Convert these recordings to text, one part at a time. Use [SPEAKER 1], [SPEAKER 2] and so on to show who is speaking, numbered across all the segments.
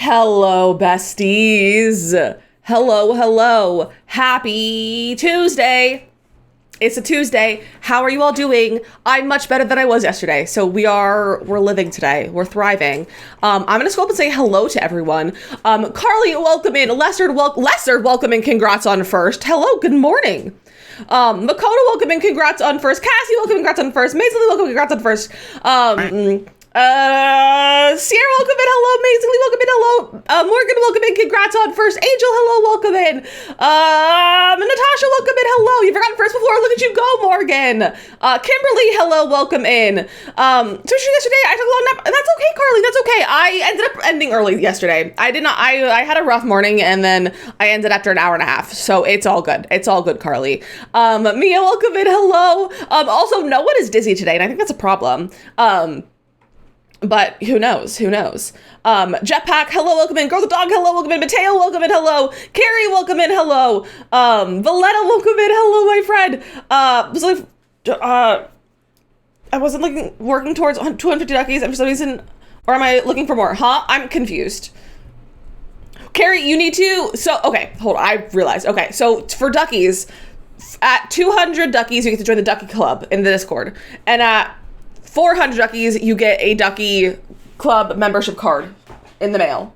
[SPEAKER 1] Hello, besties. Hello. Happy Tuesday. It's a Tuesday. How are you all doing? I'm much better than I was yesterday. So we're living today. We're thriving. I'm going to go up and say hello to everyone. Carly, welcome in. Lester, welcome in. Congrats on first. Hello, good morning. Makoto, welcome in. Congrats on first. Cassie, welcome. Congrats on first. Maisley, welcome. Congrats on first. Sierra, welcome in, hello. Amazingly, welcome in, hello. Morgan, welcome in, congrats on first. Angel, hello, welcome in. Natasha, welcome in, hello. You forgot first before, look at you go, Morgan. Kimberly, hello, welcome in. So yesterday, I took a long nap, and that's okay, Carly, that's okay. I ended up ending early yesterday. I had a rough morning, and then I ended after an hour and a half, so it's all good. It's all good, Carly. Mia, welcome in, hello. Also, no one is dizzy today, and I think that's a problem. But who knows? Jetpack, hello, welcome in. Girl the dog, hello, welcome in. Mateo, welcome in, hello. Carrie, welcome in, hello. Valletta, welcome in, hello, my friend. I wasn't working towards 250 duckies, and for some reason, or am I looking for more? Huh? I'm confused. Carrie, you need to, okay, hold on, I realized. Okay, so for duckies, at 200 duckies, you get to join the Ducky Club in the Discord. And at 400 duckies, you get a Ducky Club membership card in the mail.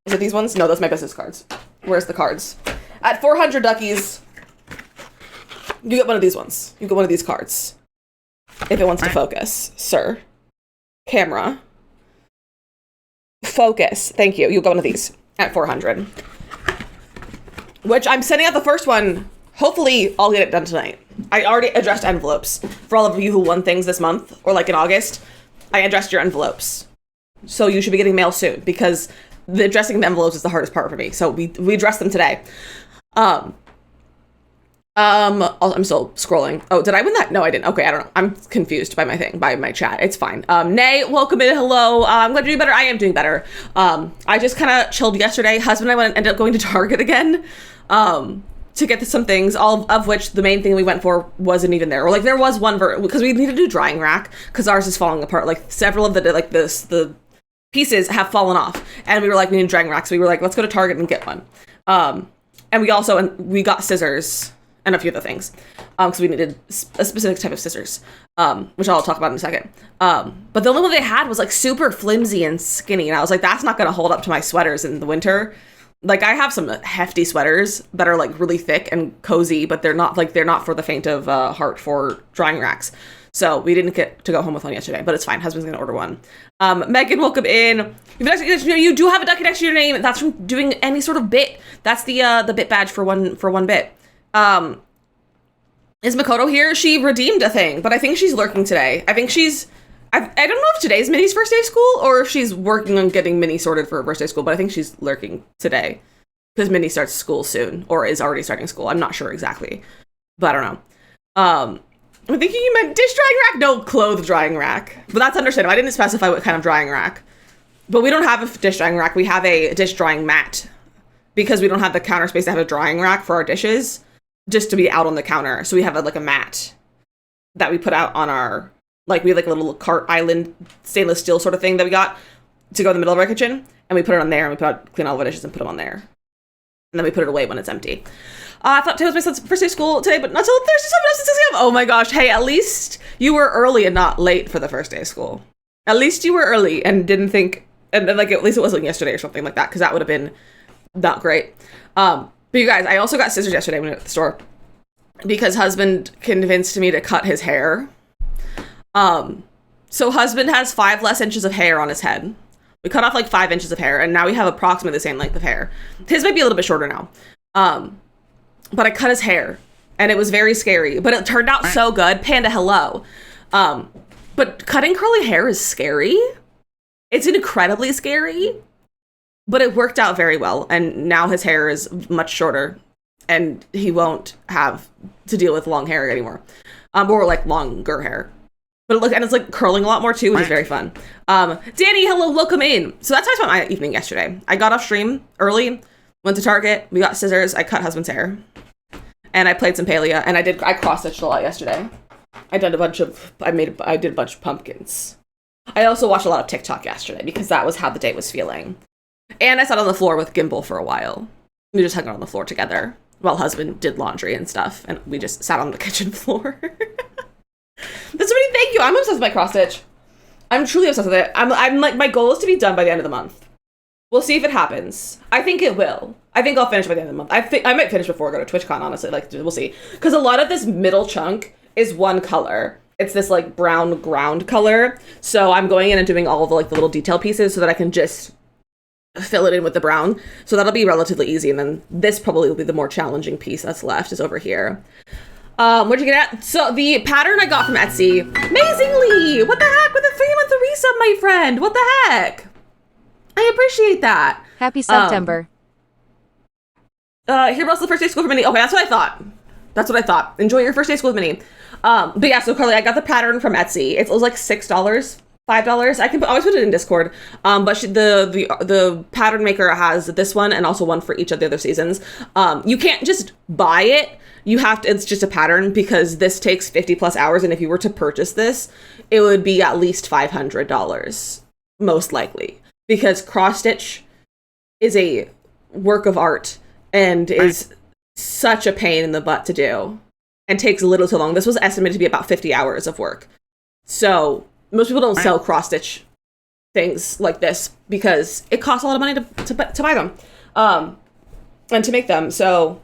[SPEAKER 1] Is it these ones? No, those are my business cards. Where's the cards? At 400 duckies, you get one of these ones. You get one of these cards. If it wants to focus, sir. Camera. Focus. Thank you. You'll get one of these at 400. Which I'm sending out the first one. Hopefully, I'll get it done tonight. I already addressed envelopes. For all of you who won things this month, or like in August, I addressed your envelopes. So you should be getting mail soon, because the addressing the envelopes is the hardest part for me. So we addressed them today. I'm still scrolling. Oh, did I win that? No, I didn't. Okay, I don't know. I'm confused by my chat. It's fine. Nay, welcome in. Hello. I'm glad you're doing better. I am doing better. I just kind of chilled yesterday. Husband and I ended up going to Target again. To get to some things, all of which the main thing we went for wasn't even there. Or like there was one because we need to do drying rack because ours is falling apart. Like several of the pieces have fallen off, and we were like, we need a drying rack. So we were like, let's go to Target and get one. And we got scissors and a few other things because we needed a specific type of scissors, which I'll talk about in a second. But the only one they had was like super flimsy and skinny, and I was like, that's not gonna hold up to my sweaters in the winter. Like, I have some hefty sweaters that are, like, really thick and cozy, but they're not for the faint of heart for drying racks. So we didn't get to go home with one yesterday, but it's fine. Husband's going to order one. Megan, welcome in. You do have a ducky next to your name. That's from doing any sort of bit. That's the bit badge for one bit. Is Makoto here? She redeemed a thing, but I think she's lurking today. I think I don't know if today's Minnie's first day of school or if she's working on getting Minnie sorted for her first day of school, but I think she's lurking today because Minnie starts school soon or is already starting school. I'm not sure exactly, but I don't know. I'm thinking you meant dish drying rack? No, clothes drying rack. But that's understandable. I didn't specify what kind of drying rack. But we don't have a dish drying rack. We have a dish drying mat because we don't have the counter space to have a drying rack for our dishes just to be out on the counter. So we have a mat that we put out on our, like, we have like a little cart island stainless steel sort of thing that we got to go in the middle of our kitchen. And we put it on there and we clean all of our dishes and put them on there. And then we put it away when it's empty. I thought today was my son's first day of school today, but not till Thursday, 6 a.m. Oh my gosh. Hey, at least you were early and not late for the first day of school. At least you were early and didn't think, and then, like, at least it wasn't yesterday or something like that, because that would have been not great. But you guys, I also got scissors yesterday when we went to the store because husband convinced me to cut his hair. So husband has 5 less inches of hair on his head. We cut off like 5 inches of hair, and now we have approximately the same length of hair. His might be a little bit shorter now. But I cut his hair, and it was very scary. But it turned out so good. Panda, hello. But cutting curly hair is scary. It's incredibly scary. But it worked out very well, and now his hair is much shorter, and he won't have to deal with long hair anymore. Or like longer hair. But look, and it's like curling a lot more too, which is very fun. Danny, hello, welcome in. So that's how I spent my evening yesterday. I got off stream early, went to Target, we got scissors, I cut husband's hair, and I played some Palia, and I cross-stitched a lot yesterday. I did a bunch of pumpkins. I also watched a lot of TikTok yesterday because that was how the day was feeling. And I sat on the floor with Gimbal for a while. We just hung out on the floor together while husband did laundry and stuff, and we just sat on the kitchen floor. That's really, thank you. I'm obsessed with my cross stitch. I'm truly obsessed with it. I'm like, my goal is to be done by the end of the month. We'll see if it happens. I think it will. I think I'll finish by the end of the month. I might finish before I go to TwitchCon, honestly. Like, we'll see. Because a lot of this middle chunk is one color. It's this like brown ground color. So I'm going in and doing all of the like the little detail pieces so that I can just fill it in with the brown. So that'll be relatively easy. And then this probably will be the more challenging piece that's left is over here. Where'd you get at? So the pattern I got from Etsy. Amazingly! What the heck with a 3-month resub, my friend? What the heck? I appreciate that.
[SPEAKER 2] Happy September.
[SPEAKER 1] Here was the first day of school for Minnie. Okay, that's what I thought. Enjoy your first day of school with Minnie. But yeah, so Carly, I got the pattern from Etsy. It was like $6, $5. I can always put it in Discord. But the pattern maker has this one and also one for each of the other seasons. You can't just buy it. You have to, it's just a pattern because this takes 50 plus hours. And if you were to purchase this, it would be at least $500, most likely. Because cross stitch is a work of art and is such a pain in the butt to do and takes a little too long. This was estimated to be about 50 hours of work. So most people don't sell cross stitch things like this because it costs a lot of money to buy them and to make them. So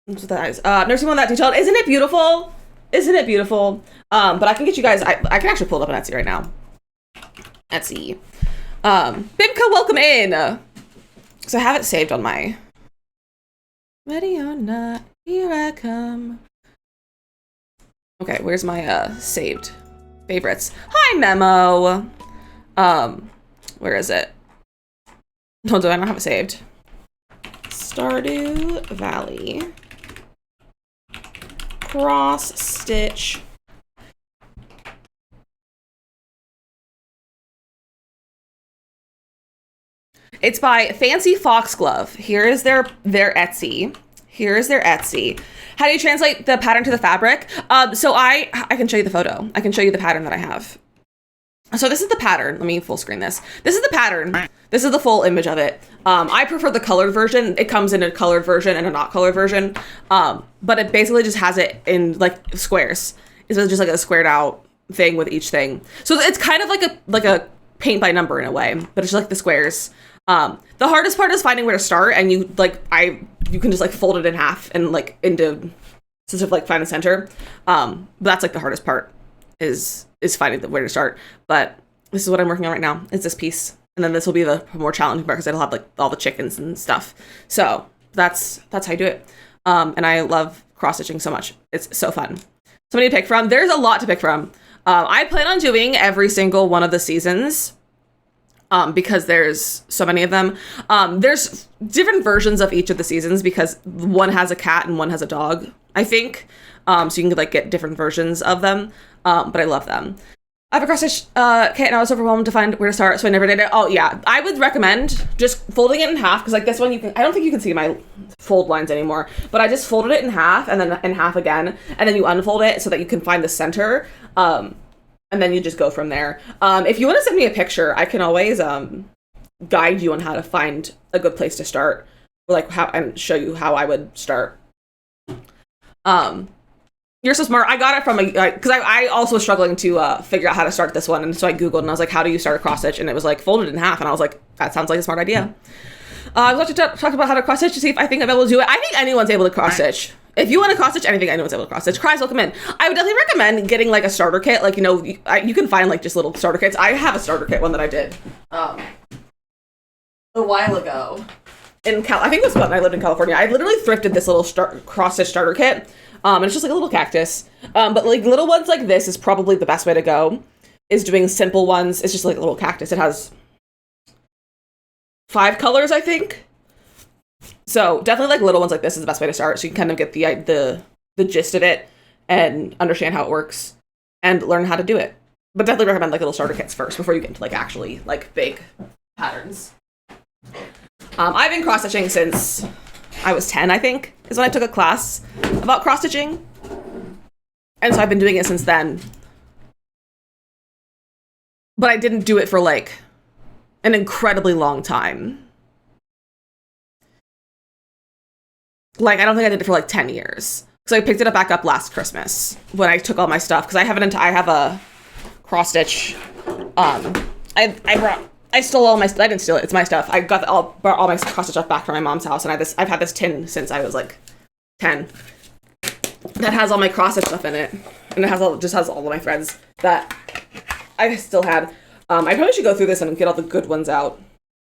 [SPEAKER 1] that's what that is. Never seen one that detailed. Isn't it beautiful? Isn't it beautiful? But I can get you guys, I can actually pull it up on Etsy right now. Etsy. Bimka, welcome in. So I have it saved on my ready or not, here I come. Okay, where's my saved favorites? Hi, Memo. Where is it? No, do I not have it saved? Stardew Valley. Cross stitch. It's by Fancy Foxglove. Here is their Etsy. Here is their Etsy. How do you translate the pattern to the fabric? So I can show you the photo. I can show you the pattern that I have. So this is the pattern. Let me full screen this. This is the pattern. This is the full image of it. I prefer the colored version. It comes in a colored version and a not colored version. But it basically just has it in like squares. It's just like a squared out thing with each thing. So it's kind of like a paint by number in a way, but it's just like the squares. The hardest part is finding where to start, and you can just like fold it in half and like into sort of like find the center. But that's like the hardest part is finding where to start. But this is what I'm working on right now. It's this piece, and then this will be the more challenging part because it'll have like all the chickens and stuff. So that's how you do it. And I love cross stitching so much. It's so fun. So many to pick from. There's a lot to pick from. I plan on doing every single one of the seasons. Because there's so many of them. There's different versions of each of the seasons because one has a cat and one has a dog. I think. So you can like get different versions of them. But I love them. I have a cross stitch kit and I was overwhelmed to find where to start, so I never did it. Oh yeah, I would recommend just folding it in half, because like this one I don't think you can see my fold lines anymore, but I just folded it in half and then in half again, and then you unfold it so that you can find the center, and then you just go from there. If you want to send me a picture, I can always guide you on how to find a good place to start, like how, and show you how I would start. You're so smart. I got it from because I also was struggling to figure out how to start this one, and so I googled and I was like, how do you start a cross stitch? And it was like folded in half, and I was like, that sounds like a smart idea. I was going to talk about how to cross stitch to see if I think I'm able to do it. I think anyone's able to cross stitch. If you want to cross stitch anything, anyone's able to cross stitch. Cries, welcome in. I would definitely recommend getting like a starter kit. Like, you know, you can find like just little starter kits. I have a starter kit, one that I did a while ago I think it was when I lived in California. I literally thrifted this little cross stitch starter kit. And it's just like a little cactus. But like little ones like this is probably the best way to go, is doing simple ones. It's just like a little cactus. It has 5 colors, I think. So definitely like little ones like this is the best way to start. So you can kind of get the gist of it and understand how it works and learn how to do it. But definitely recommend like little starter kits first before you get into like actually like big patterns. I've been cross stitching since I was 10, I think, is when I took a class about cross stitching. And so I've been doing it since then. But I didn't do it for like an incredibly long time. Like, I don't think I did it for like 10 years. So I picked it back up last Christmas when I took all my stuff, because I have a cross stitch. I stole all my stuff. I didn't steal it. It's my stuff. I brought all my cross stitch stuff back from my mom's house, and I've had this tin since I was like 10. That has all my cross stitch stuff in it, and it has all of my threads that I still had. I probably should go through this and get all the good ones out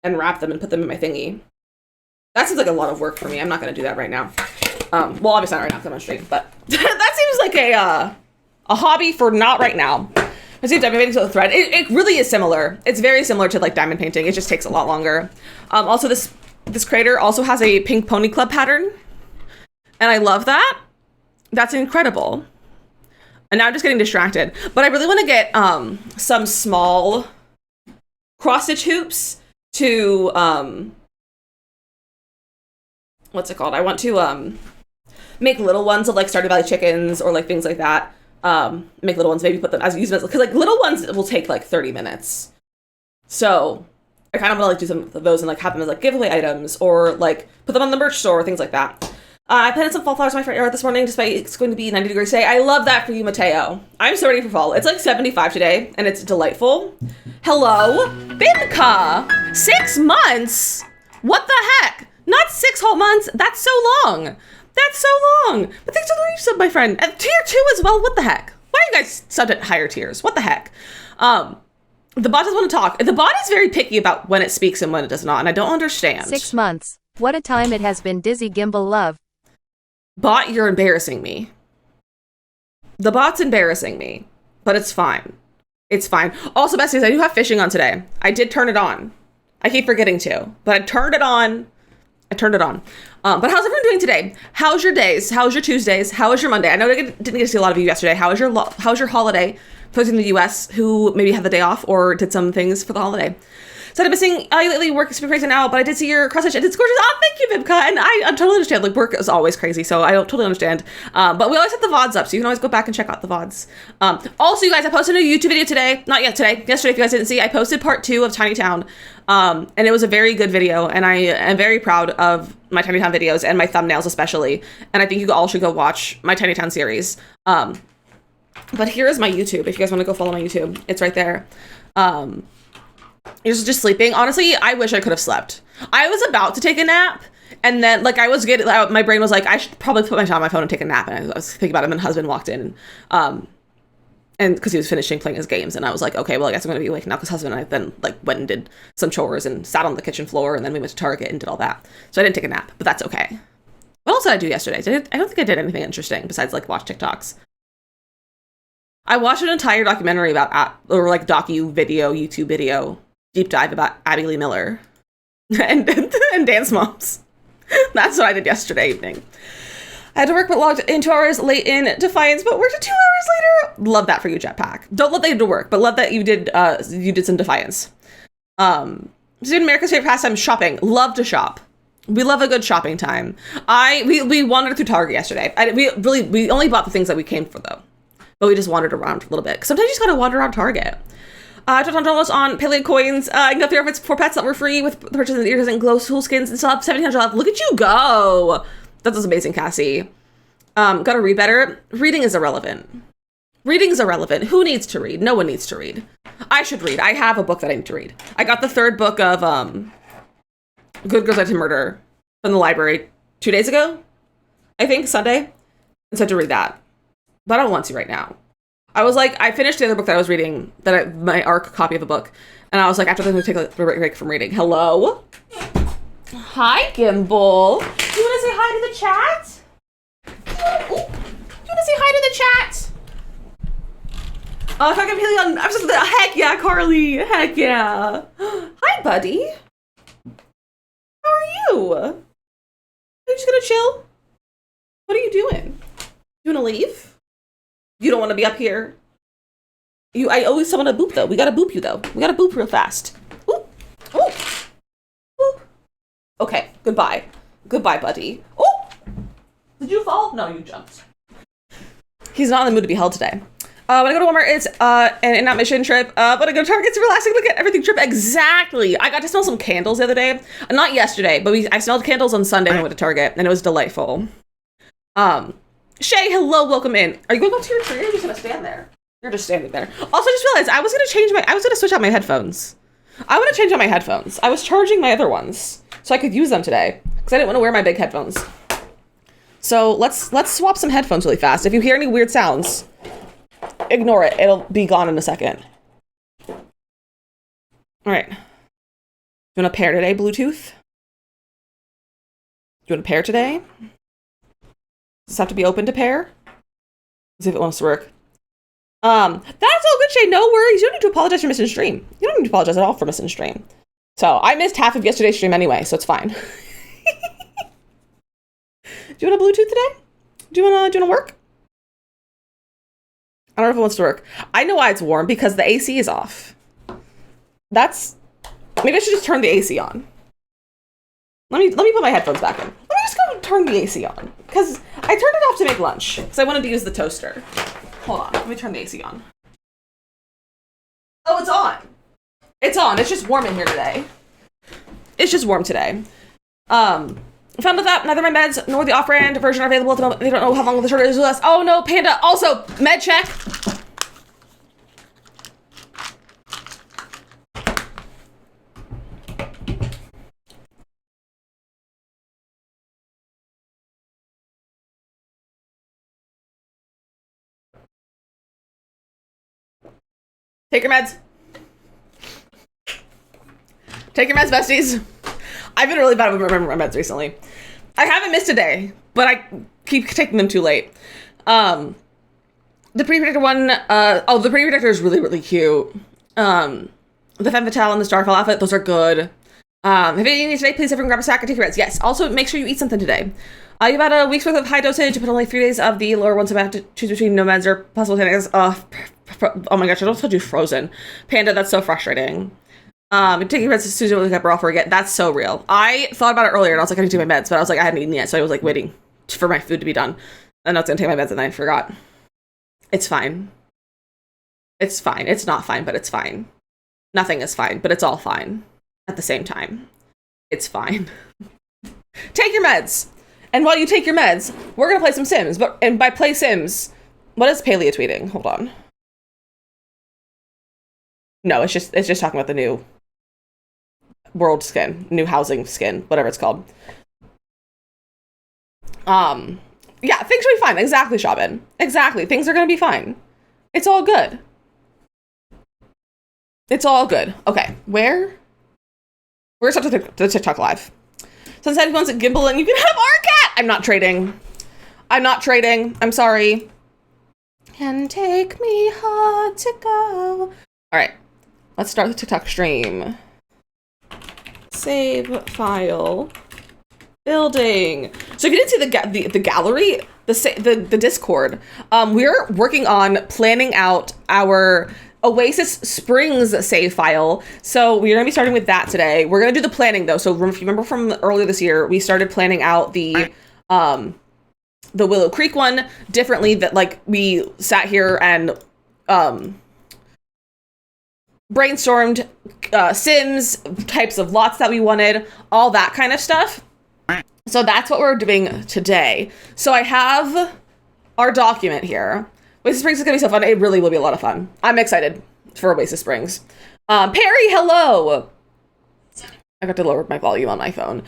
[SPEAKER 1] and wrap them and put them in my thingy. That seems like a lot of work for me. I'm not going to do that right now. Well, obviously not right now because I'm on stream, but that seems like a hobby for not right now. I see diamond painting with a thread. It really is similar. It's very similar to like diamond painting. It just takes a lot longer. Also, this crater also has a pink pony club pattern, and I love that. That's incredible. And now I'm just getting distracted. But I really want to get some small cross stitch hoops to what's it called? I want to make little ones of like Stardew Valley chickens or like things like that. Make little ones, maybe put them use them as, because like little ones will take like 30 minutes. So I kind of want to like do some of those and like have them as like giveaway items, or like put them on the merch store or things like that. I planted some fall flowers in my front yard this morning, despite it's going to be 90 degrees today. I love that for you, Mateo. I'm so ready for fall. It's like 75 today, and it's delightful. Hello, Bimka. 6 months? What the heck? Not 6 whole months. That's so long. That's so long. But thanks for the resub, my friend. And tier 2 as well. What the heck? Why are you guys subbed at higher tiers? What the heck? The bot doesn't want to talk. The bot is very picky about when it speaks and when it does not, and I don't understand.
[SPEAKER 2] 6 months. What a time it has been. Dizzy Gimbal love.
[SPEAKER 1] Bot, you're embarrassing me. The bot's embarrassing me, but it's fine. It's fine. Also, besties, I do have fishing on today. I did turn it on. I keep forgetting to, but I turned it on. But how's everyone doing today? How's your days? How's your Tuesdays? How was your Monday? I know I didn't get to see a lot of you yesterday. How's your holiday? Folks in the US who maybe had the day off or did some things for the holiday. So I've been missing lately. Work is super crazy now, but I did see your cross stitch. It's gorgeous. Oh, thank you, Vibka. And I totally understand. Like, work is always crazy, so I don't totally understand. But we always have the VODs up, so you can always go back and check out the VODs. Also, you guys, I posted a YouTube video today. Not yet today. Yesterday, if you guys didn't see, I posted part 2 of Tiny Town. And it was a very good video, and I am very proud of my Tiny Town videos and my thumbnails especially. And I think you all should go watch my Tiny Town series. But here is my YouTube. If you guys want to go follow my YouTube, it's right there. You're just sleeping. Honestly, I wish I could have slept. I was about to take a nap, and then like my brain was like, I should probably put my phone and take a nap. And I was thinking about it, and my husband walked in, and because he was finishing playing his games, and I was like, okay, well, I guess I'm gonna be awake now, because husband and I then like went and did some chores and sat on the kitchen floor, and then we went to Target and did all that. So I didn't take a nap, but that's okay. What else did I do yesterday? I don't think I did anything interesting besides like watch TikToks. I watched an entire documentary about or like YouTube video deep dive about Abby Lee Miller and Dance Moms. That's what I did yesterday evening. I had to work but logged in 2 hours late in Defiance, but worked 2 hours later. Love that for you, Jetpack. Don't love that you had to work, but love that you did some Defiance. Student America's favorite pastime, shopping. Love to shop. We love a good shopping time. We wandered through Target yesterday. We only bought the things that we came for though. But we just wandered around a little bit. Sometimes you just gotta wander around Target. $200 on Paleo coins. I got 3 outfits for pets that were free with the purchase of the ears and glow tool skins and still have 1,700 left. Look at you go. That was amazing, Cassie. Gotta read better. Reading is irrelevant. Reading is irrelevant. Who needs to read? No one needs to read. I should read. I have a book that I need to read. I got the 3rd book of Good Girls Like to Murder from the library 2 days ago. I think Sunday. And so I had to read that. But I don't want to right now. I was like, I finished the other book that I was reading, my ARC copy of the book. And I was like, after that, I'm going to take a break from reading. Hello? Hi, Gimbal. Do you want to say hi to the chat? Do you want to say hi to the chat? Oh, if I can really I'm just, heck yeah, Carly. Heck yeah. Hi, buddy. How are you? Are you just going to chill? What are you doing? You want to leave? You don't want to be up here. I always want to boop though. We gotta boop you though. We gotta boop real fast. Ooh. Ooh. Ooh. Okay, goodbye. Goodbye, buddy. Oh! Did you fall? No, you jumped. He's not in the mood to be held today. When I go to Walmart, it's an in-out mission trip. When I go to Target, it's a relaxing look at everything trip. Exactly. I got to smell some candles the other day. Not yesterday, but I smelled candles on Sunday when I went to Target, and it was delightful. Shay, hello, welcome in. Are you going up to your tree or are you just gonna stand there? You're just standing there. Also, I just realized I was gonna switch out my headphones. I want to change out my headphones. I was charging my other ones so I could use them today because I didn't want to wear my big headphones. So let's swap some headphones really fast. If you hear any weird sounds, ignore it. It'll be gone in a second. All right. You want to pair today, Bluetooth? You want to pair today? Does this have to be open to pair? Let's see if it wants to work. That's all good, Shay. No worries. You don't need to apologize for missing stream. You don't need to apologize at all for missing stream. So I missed half of yesterday's stream anyway, so it's fine. Do you want a Bluetooth today? Do you wanna work? I don't know if it wants to work. I know why it's warm, because the AC is off. Maybe I should just turn the AC on. Let me put my headphones back in. Let me just go turn the AC on. Because I turned it off to make lunch. Because I wanted to use the toaster. Hold on. Let me turn the AC on. Oh, it's on. It's on. It's just warm in here today. It's just warm today. Found out that neither my meds nor the off-brand version are available at the moment. They don't know how long the shortage is with us. Oh no, Panda. Also, med check. Take your meds. Take your meds, besties. I've been really bad with remembering my meds recently. I haven't missed a day, but I keep taking them too late. The pre-predictor one, the pre-predictor is really, really cute. The Femme Fatale and the Starfall outfit, those are good. If you need today, please everyone grab a sack and take your meds. Yes, also make sure you eat something today. You've had a week's worth of high dosage, but only 3 days of the lower ones. About to choose between no meds or possible candidates. Oh my gosh, I don't told you frozen. Panda, that's so frustrating. Taking meds as soon as you wake up or off again. That's so real. I thought about it earlier and I was like, I need to take my meds, but I was like, I hadn't eaten yet, so I was like waiting for my food to be done. And I was gonna take my meds and I forgot. It's fine. It's fine. It's not fine, but it's fine. Nothing is fine, but it's all fine at the same time. It's fine. Take your meds. And while you take your meds, we're gonna play some Sims. And by play Sims, what is Paleo tweeting? Hold on. No, it's just talking about the new world skin, new housing skin, whatever it's called. Yeah, things will be fine. Exactly, Shabin. Exactly. Things are gonna be fine. It's all good. It's all good. Okay, we're gonna start the TikTok live. Sunset, if you want a gimbal and you can have our cat. I'm not trading. I'm not trading. I'm sorry. Can take me hard to go. All right, let's start the TikTok stream. Save file. Building. So if you didn't see the gallery, the Discord, we're working on planning out our Oasis Springs save file. So we're gonna be starting with that today. We're gonna do the planning though. So if you remember from earlier this year, we started planning out the Willow Creek one differently. That like we sat here and brainstormed Sims, types of lots that we wanted, all that kind of stuff. So that's what we're doing today. So I have our document here. Oasis Springs is gonna be so fun. It really will be a lot of fun. I'm excited for Oasis Springs. Perry, hello. I got to lower my volume on my phone.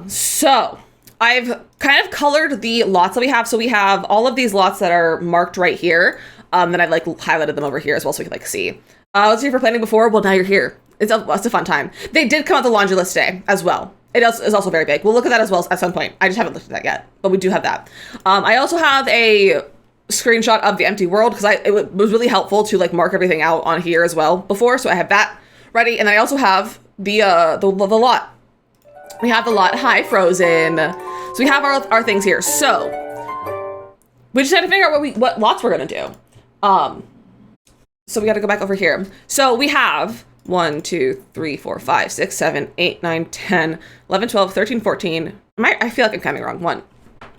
[SPEAKER 1] So I've kind of colored the lots that we have. So we have all of these lots that are marked right here. Then I've like highlighted them over here as well so we can like see. Let's see if we're planning before. Well, now you're here. It's a fun time. They did come out the laundry list today as well. It is also very big. We'll look at that as well at some point. I just haven't looked at that yet, but we do have that. I also have a screenshot of the empty world because it was really helpul to like mark everything out on here as well before. So I have that ready, and I also have the lot. We have the lot. Hi, Frozen. So we have our things here. So we just had to figure out what lots we're gonna do. So we got to go back over here. So we have 1, 2, 3, 4, 5, 6, 7, 8, 9, 10, 11, 12, 13, 14. I feel like I'm counting wrong. 1,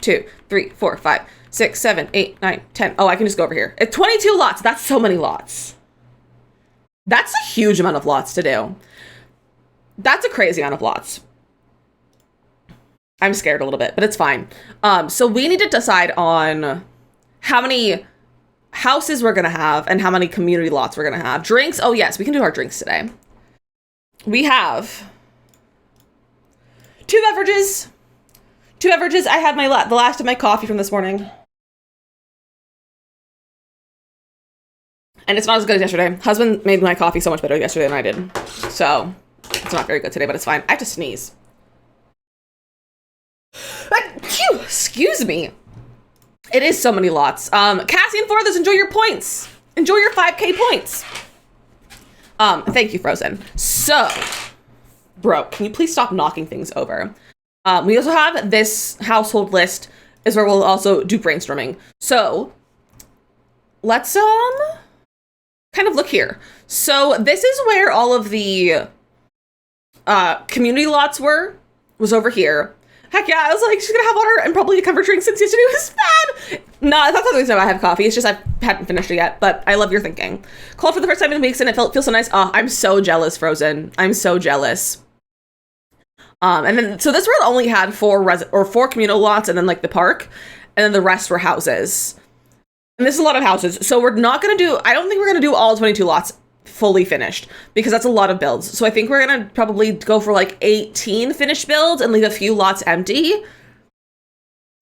[SPEAKER 1] 2, 3, 4, 5, 6, 7, 8, 9, 10. Oh, I can just go over here. It's 22 lots. That's so many lots. That's a huge amount of lots to do. That's a crazy amount of lots. I'm scared a little bit, but it's fine. So we need to decide on how many houses we're gonna have and how many community lots we're gonna have. Drinks, oh yes, we can do our drinks today. We have two beverages. I had the last of my coffee from this morning. And it's not as good as yesterday. Husband made my coffee so much better yesterday than I did. So it's not very good today, but it's fine. I have to sneeze. Excuse me. It is so many lots. Cassie and Forthers, enjoy your points. Enjoy your 5K points. Thank you, Frozen. So, bro, can you please stop knocking things over? We also have this household list is where we'll also do brainstorming. So let's kind of look here. So this is where all of the community lots was over here. Heck yeah, I was like, she's gonna have water and probably cover drinks since yesterday was bad. No, that's not the reason why I have coffee. It's just I hadn't finished it yet, but I love your thinking. Cold for the first time in weeks and it feels so nice. Oh, I'm so jealous, Frozen. I'm so jealous. And then, so this world only had four communal lots and then like the park, and then the rest were houses. And this is a lot of houses. So we're not gonna I don't think we're gonna do all 22 lots fully finished because that's a lot of builds. So I think we're gonna probably go for like 18 finished builds and leave a few lots empty.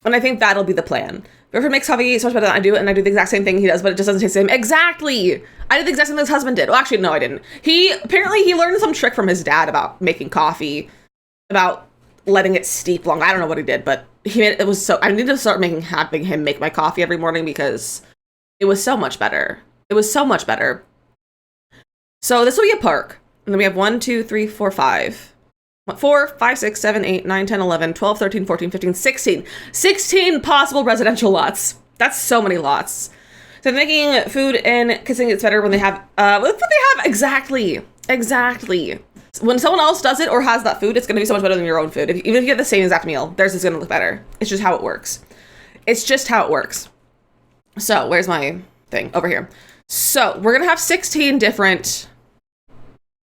[SPEAKER 1] And I think that'll be the plan. Whoever makes coffee so much better than I do, and I do the exact same thing he does, but it just doesn't taste the same. Exactly! I did the exact same thing his husband did. Well, actually, no, I didn't. Apparently he learned some trick from his dad about making coffee, about letting it steep long. I don't know what he did, but it was so, I need to start having him make my coffee every morning because it was so much better. It was so much better. So this will be a park. And then we have 1, 2, 3, 4, 5. 4, 5, 6, 7, 8, 9, 10, 11, 12, 13, 14, 15, 16. 16 possible residential lots. That's so many lots. So making food and kissing it's better when they have, what they have, exactly. When someone else does it or has that food, it's going to be so much better than your own food. Even if you get the same exact meal, theirs is going to look better. It's just how it works. So where's my thing? Over here. So we're going to have 16 different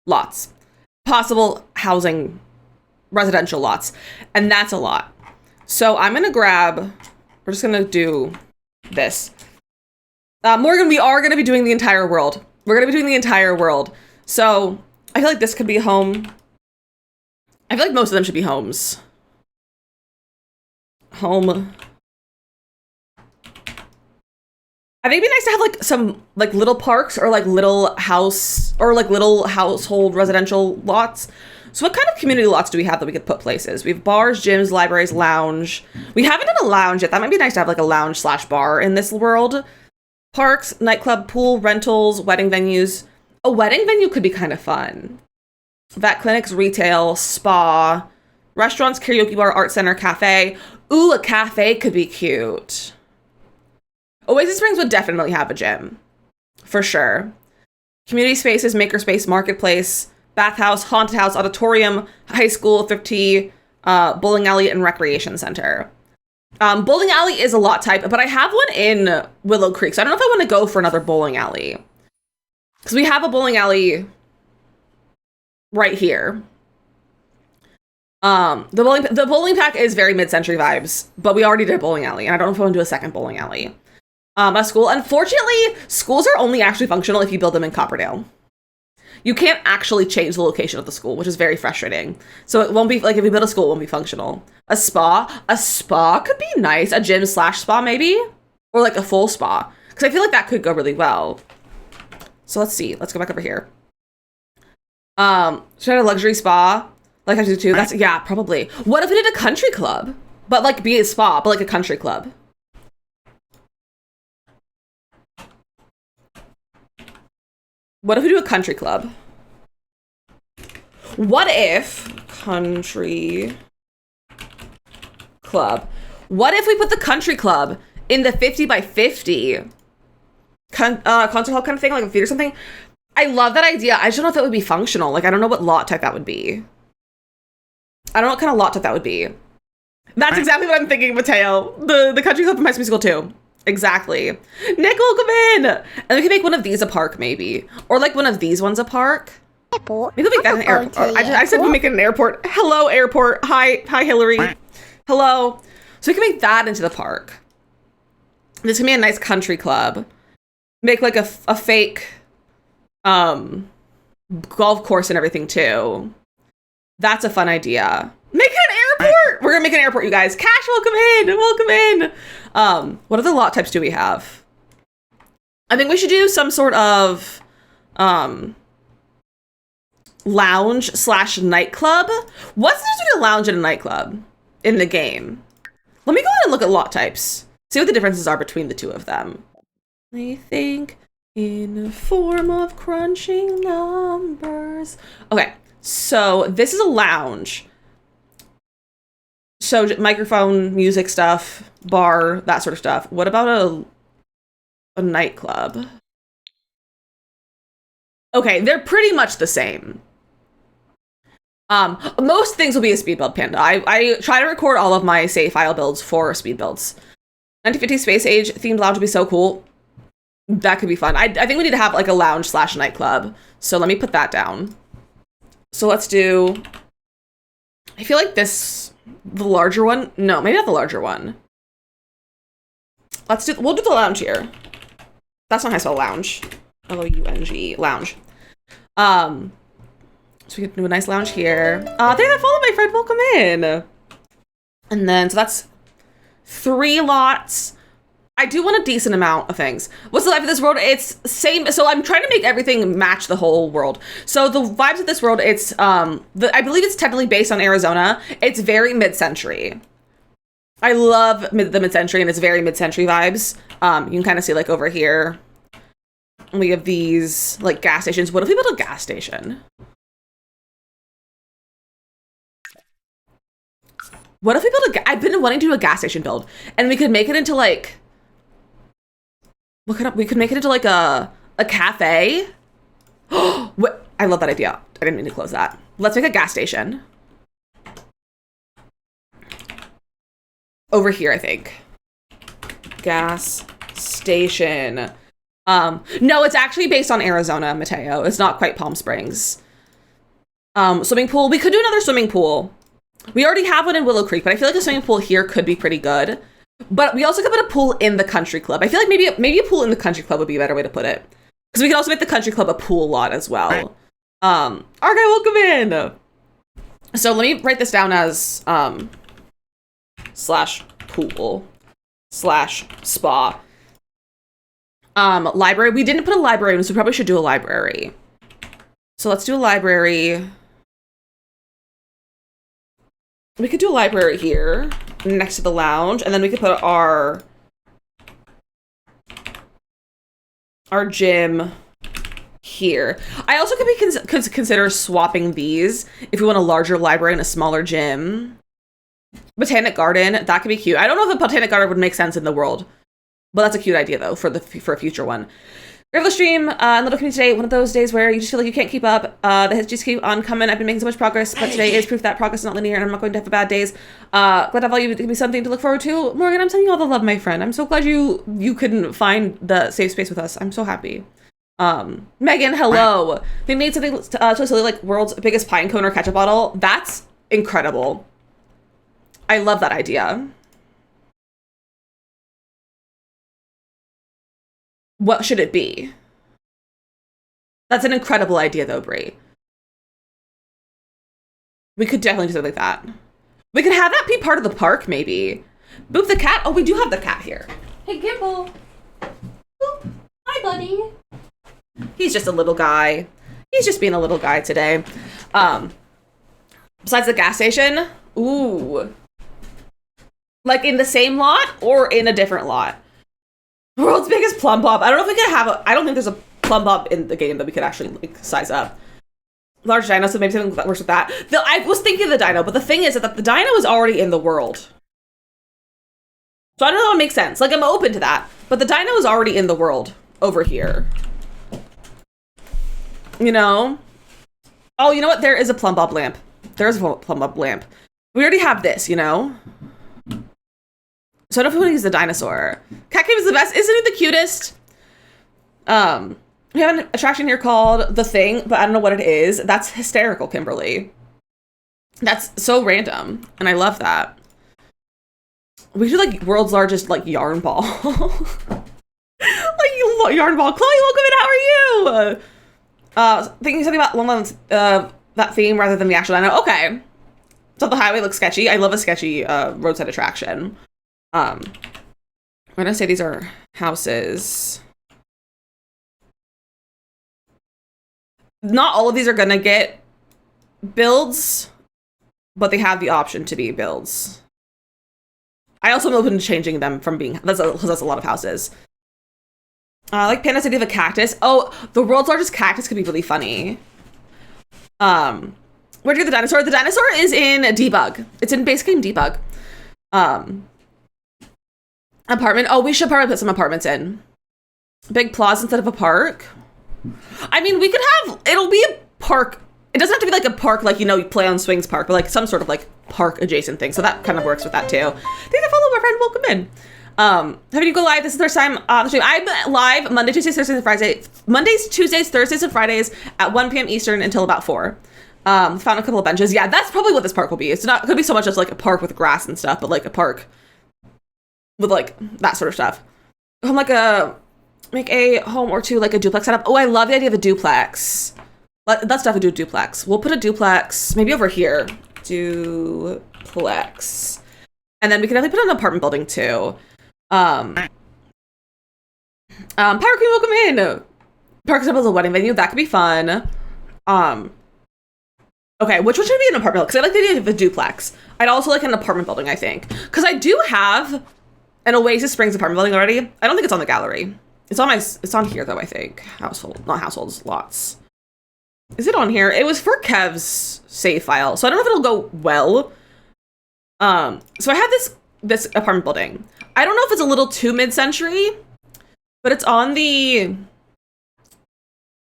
[SPEAKER 1] lots. Possible housing residential lots. And that's a lot. So I'm going to we're just going to do this. Morgan, we are going to be doing the entire world. We're going to be doing the entire world. So I feel like this could be a home. I feel like most of them should be homes. Home. I think it'd be nice to have like some like little parks or like little house or like little household residential lots. So what kind of community lots do we have that we could put places? We have bars, gyms, libraries, lounge. We haven't done a lounge yet. That might be nice to have like a lounge / bar in this world. Parks, nightclub, pool, rentals, wedding venues. A wedding venue could be kind of fun. Vet clinics, retail, spa, Restaurants, karaoke bar, art center, cafe. Ooh, a cafe could be cute. Oasis Springs would definitely have a gym. For sure. Community spaces, makerspace, marketplace, bathhouse, haunted house, auditorium, high school, thrifty, bowling alley, and recreation center. Bowling alley is a lot type, but I have one in Willow Creek, so I don't know if I want to go for another bowling alley. Because we have a bowling alley right here. The bowling pack is very mid-century vibes, but we already did a bowling alley, and I don't know if I want to do a second bowling alley. A school. Unfortunately, schools are only actually functional if you build them in Copperdale. You can't actually change the location of the school, which is very frustrating. So it won't be, like, if you build a school, it won't be functional. A spa could be nice. A gym / spa, maybe? Or, like, a full spa. Because I feel like that could go really well. So let's see. Let's go back over here. Should I have a luxury spa? Like I do too? That's, yeah, probably. What if we did a country club? But, like, be a spa, but, like, a country club. What if we do a country club? What if country club? What if we put the country club in the 50 by 50 concert hall kind of thing, like a theater or something? I love that idea. I just don't know if it would be functional. Like, I don't know what lot type that would be. I don't know what kind of lot type that would be. That's exactly what I'm thinking, Mateo. The country club from High School Musical 2. Exactly. Nick will come in. And we can make one of these a park, maybe. Or like one of these ones a park.
[SPEAKER 3] Airport.
[SPEAKER 1] Maybe we'll make that an airport. I said we'll make it an airport. Hello, airport. Hi, Hillary. Hello. So we can make that into the park. This can be a nice country club. Make like a fake golf course and everything too. That's a fun idea. Make it an airport! We're gonna make an airport, you guys. Cash, welcome in! Welcome in! What other lot types do we have? I think we should do some sort of lounge / nightclub. What's there to do a lounge and a nightclub in the game? Let me go ahead and look at lot types. See what the differences are between the two of them. I think in the form of crunching numbers. Okay, so this is a lounge. So microphone, music stuff, bar, that sort of stuff. What about a nightclub? Okay, they're pretty much the same. Most things will be a speed build, Panda. I try to record all of my save file builds for speed builds. 1950 Space Age themed lounge would be so cool. That could be fun. I think we need to have like a lounge / nightclub. So let me put that down. So let's do, I feel like the larger one. No, maybe not the larger one. We'll do the lounge here. That's not how I spell lounge. Loung, lounge. So we can do a nice lounge here. Thank you for following, my friend. Welcome in. And then, so that's 3 lots. I do want a decent amount of things. What's the life of this world? It's same. So I'm trying to make everything match the whole world. So the vibes of this world, it's, I believe it's technically based on Arizona. It's very mid-century. I love the mid-century, and it's very mid-century vibes. You can kind of see like over here. We have these like gas stations. What if we built a gas station? What if we built I've been wanting to do a gas station build, and we could make it into like, we could make it into like a cafe. What? I love that idea. I didn't mean to close that. Let's make a gas station. Over here, I think. Gas station. No, it's actually based on Arizona, Mateo. It's not quite Palm Springs. Swimming pool. We could do another swimming pool. We already have one in Willow Creek, but I feel like a swimming pool here could be pretty good. But we also could put a pool in the country club. I feel like maybe a pool in the country club would be a better way to put it. Because we could also make the country club a pool lot as well. Argyle, welcome in. So let me write this down as /pool /spa. Library. We didn't put a library in, so we probably should do a library. So let's do a library. We could do a library here next to the lounge, and then we could put our gym here. I also could be could consider swapping these if we want a larger library and a smaller gym. Botanic garden, that could be cute. I don't know if a botanic garden would make sense in the world, but that's a cute idea though for a future one. River stream, Little Community Today, one of those days where you just feel like you can't keep up. The hits just keep on coming. I've been making so much progress, but today is proof that progress is not linear and I'm not going to have bad days. Glad to have all you give me something to look forward to. Morgan, I'm sending you all the love, my friend. I'm so glad you couldn't find the safe space with us. I'm so happy. Megan, hello. They made something so silly like world's biggest pine cone or ketchup bottle. That's incredible. I love that idea. What should it be? That's an incredible idea, though, Brie. We could definitely do something like that. We could have that be part of the park, maybe. Boop the cat. Oh, we do have the cat here. Hey, Gimble. Boop. Hi, buddy. He's just a little guy. He's just being a little guy today. Besides the gas station, ooh. Like in the same lot or in a different lot? World's biggest plum bob. I don't know if we could have I don't think there's a plum bob in the game that we could actually like size up. Large dino, so maybe something that works with that. I was thinking of the dino, but the thing is that the dino is already in the world. So I don't know if it makes sense. Like I'm open to that, but the dino is already in the world over here. You know? Oh, you know what? There is a plum bob lamp. There is a plum bob lamp. We already have this, you know? So I don't know if we want to use the dinosaur. Cat Cave is the best. Isn't it the cutest? We have an attraction here called The Thing, but I don't know what it is. That's hysterical, Kimberly. That's so random, and I love that. We should like world's largest like yarn ball. Like yarn ball. Chloe, welcome in. How are you? Thinking something about that theme rather than the actual dino. Okay. So the highway looks sketchy. I love a sketchy roadside attraction. We're gonna say these are houses. Not all of these are gonna get builds, but they have the option to be builds. I also am open to changing them from being, that's a lot of houses. Like Panda's idea of a cactus. Oh, the world's largest cactus could be really funny. Where'd you get the dinosaur? The dinosaur is in Debug. It's in base game Debug. Apartment. Oh, we should probably put some apartments in. Big plaza instead of a park. I mean, we could have, it'll be a park. It doesn't have to be like a park, like, you know, you play on swings park, but like some sort of like park adjacent thing. So that kind of works with that too. Thanks for following, my friend. Welcome in. Having you go live. This is the first time on the stream. I'm live Monday, Tuesdays, Thursdays, and Fridays. Mondays, Tuesdays, Thursdays, and Fridays at 1 p.m. Eastern until about 4. Found a couple of benches. Yeah, that's probably what this park will be. It's not, could be so much as like a park with grass and stuff, but like a park with like that sort of stuff. I'm like make a home or two, like a duplex setup. Oh, I love the idea of a duplex. Let's definitely do a duplex. We'll put a duplex maybe over here. Duplex. And then we can definitely put an apartment building too. Power Queen, welcome in. Park example is a wedding venue. That could be fun. Okay, which one should be an apartment building? Because I like the idea of a duplex. I'd also like an apartment building, I think. Because I do have an Oasis Springs apartment building already. I don't think it's on the gallery. It's on here though, I think. Household, not households, lots. Is it on here? It was for Kev's save file, so I don't know if it'll go well. So I have this apartment building. I don't know if it's a little too mid-century, but it's on the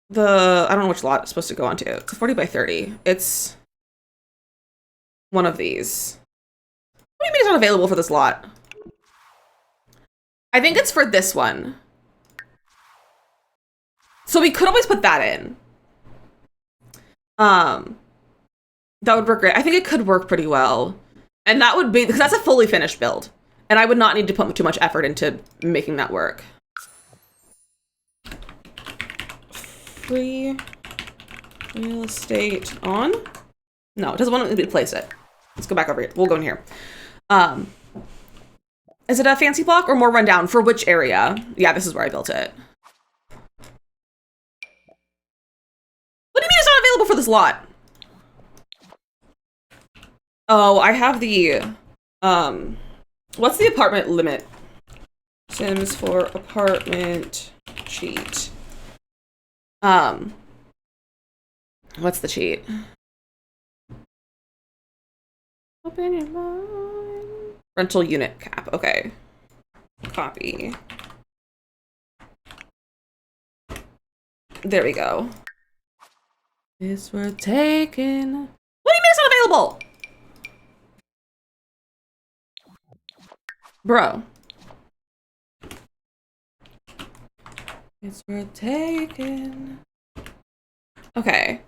[SPEAKER 1] I don't know which lot it's supposed to go onto. It's a 40 by 30. It's one of these. What do you mean it's not available for this lot? I think it's for this one. So we could always put that in. That would work great. I think it could work pretty well. And that would be, because that's a fully finished build. And I would not need to put too much effort into making that work. Free real estate on? No, it doesn't want me to place it. Let's go back over here. We'll go in here. Is it a fancy block or more rundown? For which area? Yeah, this is where I built it. What do you mean it's not available for this lot? Oh, I have the, what's the apartment limit? Sims for apartment cheat. What's the cheat? Open your mind. Rental unit cap. Okay. Copy. There we go. This we're taking. What do you mean it's not available? Bro. It's worth taking. Okay.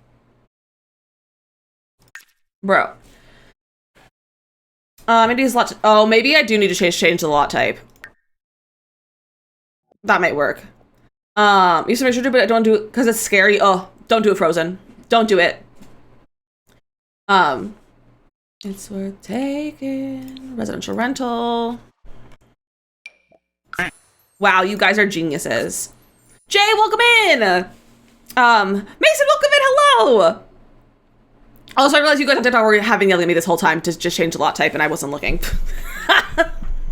[SPEAKER 1] Bro. Maybe it's lot. Oh, maybe I do need to change the lot type. That might work. You should make sure to, but don't do it because it's scary. Oh, don't do it frozen. Don't do it. It's worth taking. Residential rental. Wow, you guys are geniuses. Jay, welcome in. Mason, welcome in. Hello. Also, I realized you guys on TikTok were having yelling at me this whole time to just change the lot type, and I wasn't looking. I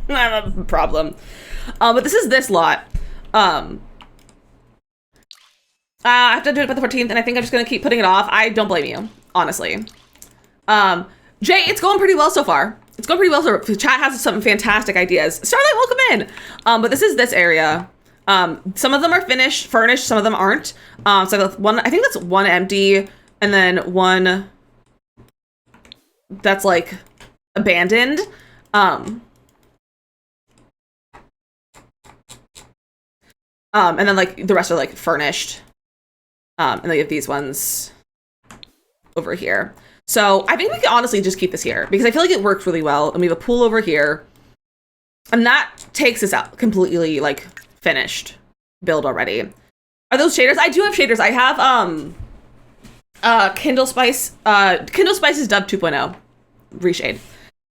[SPEAKER 1] have a problem. But this is this lot. I have to do it by the 14th, and I think I'm just gonna keep putting it off. I don't blame you, honestly. Jay, it's going pretty well so far. It's going pretty well. So chat has some fantastic ideas. Starlight, welcome in. But this is this area. Some of them are furnished. Some of them aren't. So one, I think that's one empty, and then one that's like abandoned. And then like the rest are like furnished. And then you have these ones over here. So I think we can honestly just keep this here because I feel like it works really well. And we have a pool over here. And that takes us out completely like finished build already. Are those shaders? I do have shaders. I have Kindle Spice. Kindle Spice's Dove 2.0 reshade.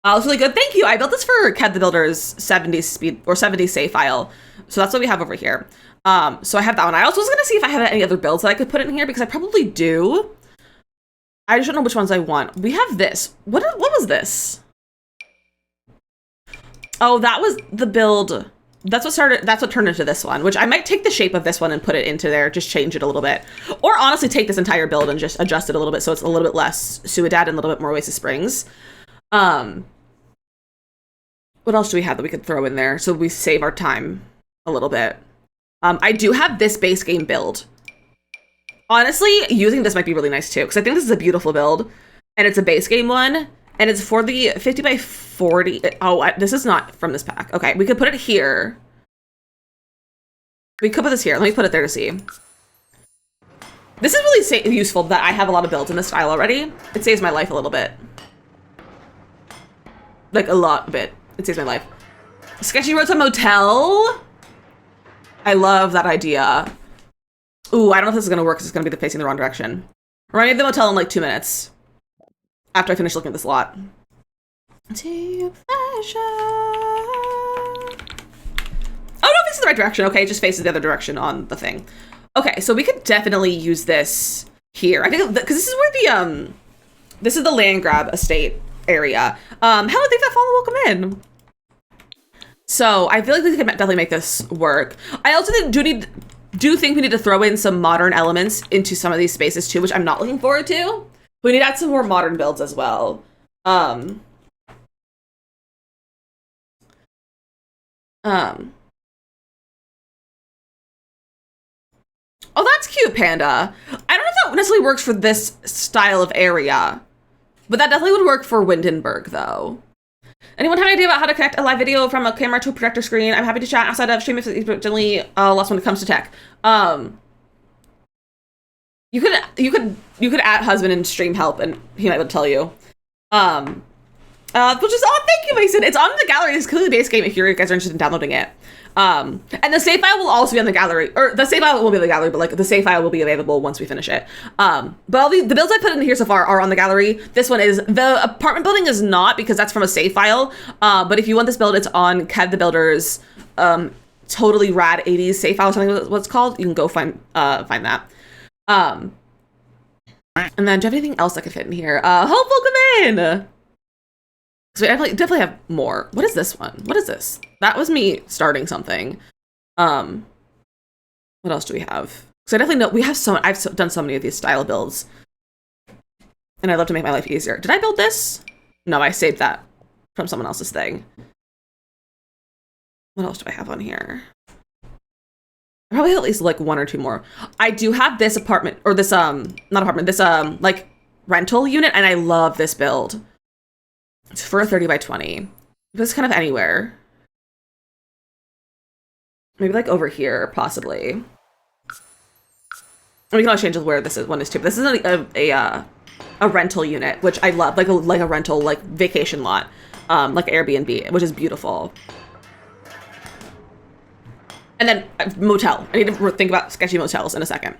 [SPEAKER 1] It's really good. Thank you. I built this for Kev the Builder's 70 speed or 70 save file. So that's what we have over here. So I have that one. I also was gonna see if I have any other builds that I could put in here because I probably do. I just don't know which ones I want. We have this. What was this? Oh, that was the build. That's what turned into this one, which I might take the shape of this one and put it into there, just change it a little bit. Or honestly take this entire build and just adjust it a little bit so it's a little bit less Suidad and a little bit more Oasis Springs. What else do we have that we could throw in there so we save our time a little bit? I do have this base game build. Honestly, using this might be really nice too, because I think this is a beautiful build, and it's a base game one, and it's for the 50 by 40. Oh, this is not from this pack. Okay, we could put it here. We could put this here. Let me put it there to see. This is really useful that I have a lot of builds in this style already. It saves my life a little bit. Like a lot of it. It saves my life. Sketchy Roads, a motel. I love that idea. Ooh, I don't know if this is gonna work because it's gonna be facing the wrong direction. We're gonna need the motel in like 2 minutes. After I finish looking at this lot. To your pleasure. Oh no, this is the right direction. Okay, it just faces the other direction on the thing. Okay, so we could definitely use this here. I think because this is where the this is the land grab estate area. Hello, thanks that follow. Welcome in. So I feel like we could definitely make this work. I also do think we need to throw in some modern elements into some of these spaces too, which I'm not looking forward to. We need to add some more modern builds as well. Oh, that's cute, Panda. I don't know if that necessarily works for this style of area, but that definitely would work for Windenburg, though. Anyone have an idea about how to connect a live video from a camera to a projector screen? I'm happy to chat outside of stream if it's generally less when it comes to tech. You could add husband and stream help, and he might be able to tell you. Which is thank you, Mason. It's on the gallery. It's clearly base game if you guys are interested in downloading it. And the save file will also be on the gallery, or the save file will be on the gallery, but like the save file will be available once we finish it. But all the builds I put in here so far are on the gallery. This one is the apartment building is not because that's from a save file. But if you want this build, it's on Kev the Builder's totally rad 80s save file, something what it's called. You can go find that. And then do you have anything else that could fit in here? Hope, welcome in. So I definitely have more. What is this one? What is this? That was me starting something. What else do we have? So I definitely know we have I've done so many of these style builds. And I'd love to make my life easier. Did I build this? No, I saved that from someone else's thing. What else do I have on here? I probably have at least like 1 or 2 more. I do have this apartment, or this, not apartment, this, like rental unit, and I love this build. It's for a 30 by 20. It's kind of anywhere. Maybe like over here, possibly. And we can always change where this is one is too. But this is a rental unit, which I love, like a rental, like vacation lot, like Airbnb, which is beautiful. And then motel. I need to think about sketchy motels in a second.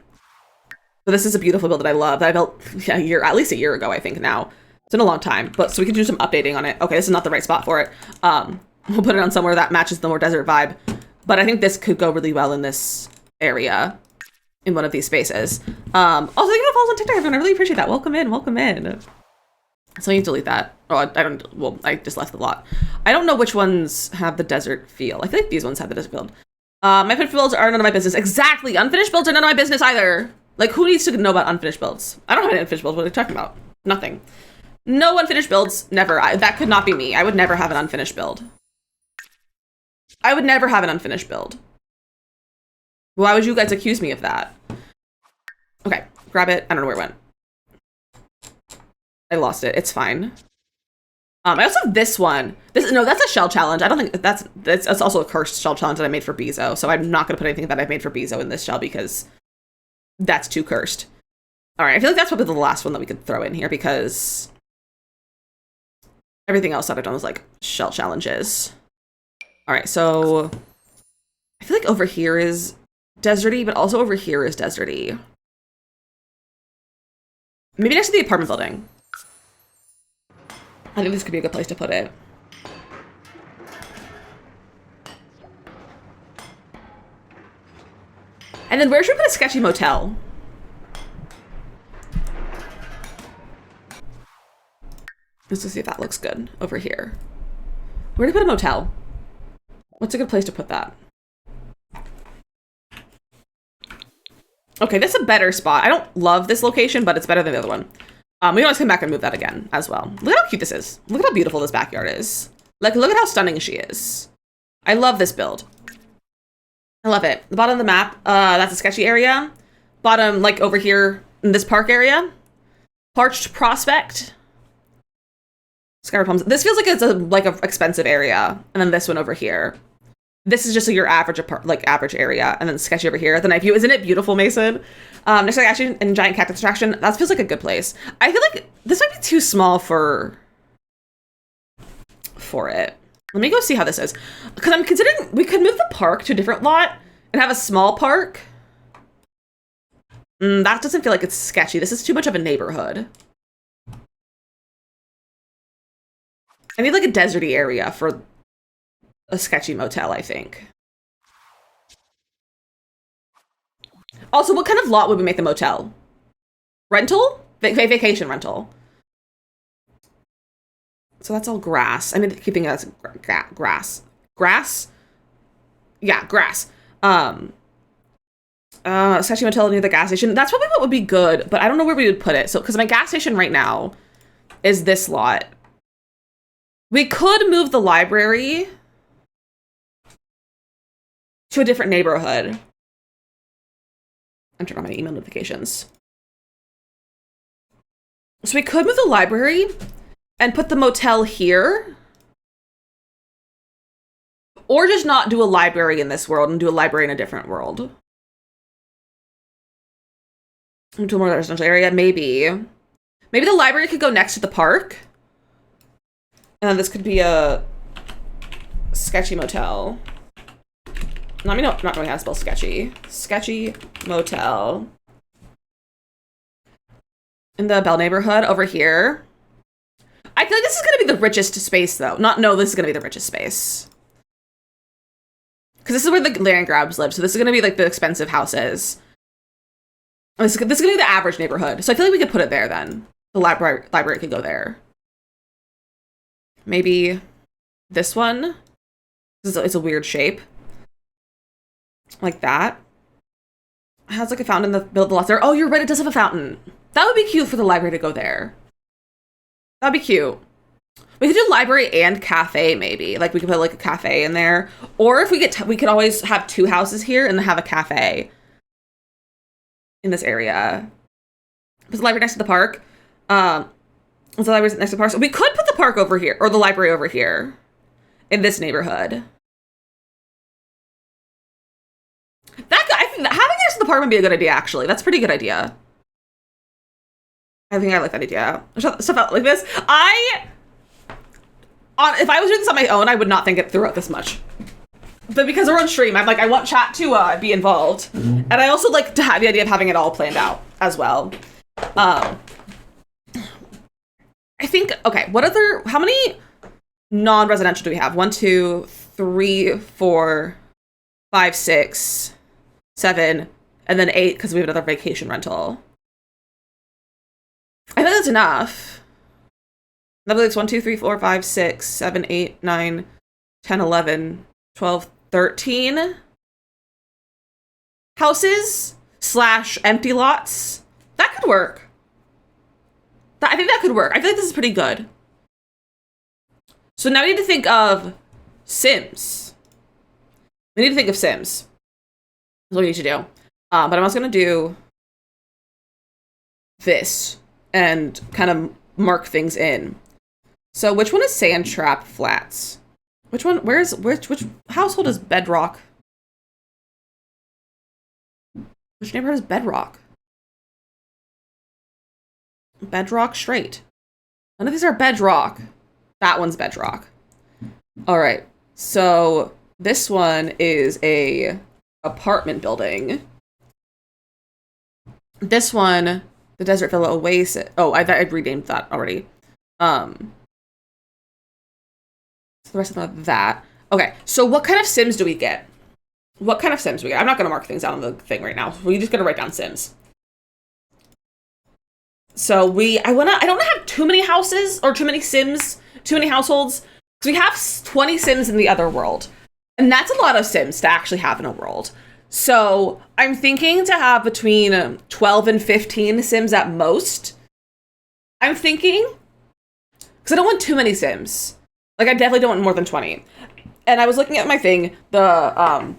[SPEAKER 1] But this is a beautiful build that I love, that I built at least a year ago, I think now. It's been a long time, but so we can do some updating on it. Okay, this is not the right spot for it. We'll put it on somewhere that matches the more desert vibe. But I think this could go really well in this area, in one of these spaces. Also, thank you for following on TikTok, everyone. I really appreciate that. Welcome in, welcome in. So I need to delete that. Oh, I just left the lot. I don't know which ones have the desert feel. I feel like these ones have the desert feel. My finished builds are none of my business. Exactly. Unfinished builds are none of my business either. Like, who needs to know about unfinished builds? I don't have any unfinished builds. What are you talking about? Nothing. No unfinished builds. Never. That could not be me. I would never have an unfinished build. I would never have an unfinished build. Why would you guys accuse me of that? Okay. Grab it. I don't know where it went. I lost it. It's fine. I also have this one. No, that's a shell challenge. I don't think that's also a cursed shell challenge that I made for Bezo. So I'm not going to put anything that I've made for Bezo in this shell because that's too cursed. All right, I feel like that's probably the last one that we could throw in here because everything else that I've done was like shell challenges. All right, so I feel like over here is deserty, but also over here is deserty. Maybe next to the apartment building. I think this could be a good place to put it. And then where should we put a sketchy motel? Let's just see if that looks good over here. Where do we put a motel? What's a good place to put that? Okay, this is a better spot. I don't love this location, but it's better than the other one. We can always come back and move that again as well. Look at how cute this is. Look at how beautiful this backyard is. Like, look at how stunning she is. I love this build. I love it. The bottom of the map, that's a sketchy area. Bottom, like over here in this park area. Parched Prospect. Sky Palms. This feels like it's a expensive area. And then this one over here. This is just like your average average area, and then sketchy over here. The night view, isn't it beautiful, Mason? Next to the action and giant cactus attraction. That feels like a good place. I feel like this might be too small for it. Let me go see how this is, because I'm considering we could move the park to a different lot and have a small park. That doesn't feel like it's sketchy. This is too much of a neighborhood. I need like a deserty area for a sketchy motel, I think. Also, what kind of lot would we make the motel? Rental? Vacation rental. So that's all grass. I need to keep thinking that's grass. Grass? Yeah, grass. Sketchy motel near the gas station. That's probably what would be good, but I don't know where we would put it. So, because my gas station right now is this lot. We could move the library to a different neighborhood. I'm turning on my email notifications. So we could move the library and put the motel here. Or just not do a library in this world and do a library in a different world. Into a more residential area, maybe. Maybe the library could go next to the park. And then this could be a sketchy motel. Let me know, not knowing how to spell sketchy. Sketchy motel. In the Bell neighborhood over here. I feel like this is going to be the richest space, though. No, this is going to be the richest space. Because this is where the land grabs live. So this is going to be like the expensive houses. This is going to be the average neighborhood. So I feel like we could put it there then. The library could go there. Maybe this one. It's a weird shape. Like that. It has like a fountain that built the lots there. Oh, you're right. It does have a fountain. That would be cute for the library to go there. That'd be cute. We could do library and cafe, maybe. Like, we could put, like, a cafe in there. Or if we get, we could always have 2 houses here and then have a cafe in this area. Put the library next to the park. The library's next to the park. So we could put the park over here, or the library over here, in this neighborhood. I think having it next to the park would be a good idea, actually. That's a pretty good idea. I think I like that idea. Stuff out like this. If I was doing this on my own, I would not think it through out this much. But because we're on stream, I'm like, I want chat to be involved. And I also like to have the idea of having it all planned out as well. I think, okay, how many non-residential do we have? 1, 2, 3, 4, 5, 6, 7, and then 8 because we have another vacation rental. I think that's enough. That leaves 1, 2, 3, 4, 5, 6, 7, 8, 9, 10, 11, 12, 13 houses / empty lots. That could work. I think that could work. I feel like this is pretty good. So now we need to think of Sims. We need to think of Sims. That's what we need to do. But I'm also going to do this and kind of mark things in. So which one is Sand Trap Flats? Which one? Which household is Bedrock? Which neighborhood is Bedrock? Bedrock Straight. None of these are Bedrock. That one's Bedrock. All right. So this one is a apartment building. This one, the Desert Villa Oasis. Oh, I'd renamed that already. The rest of them have that. Okay, so what kind of Sims do we get? What kind of Sims do we get? I'm not going to mark things down on the thing right now. We're just going to write down Sims. So I don't want to have too many houses or too many Sims, too many households. Because we have 20 Sims in the other world. And that's a lot of Sims to actually have in a world. So I'm thinking to have between 12 and 15 Sims at most. I'm thinking, because I don't want too many Sims. Like, I definitely don't want more than 20. And I was looking at my thing, the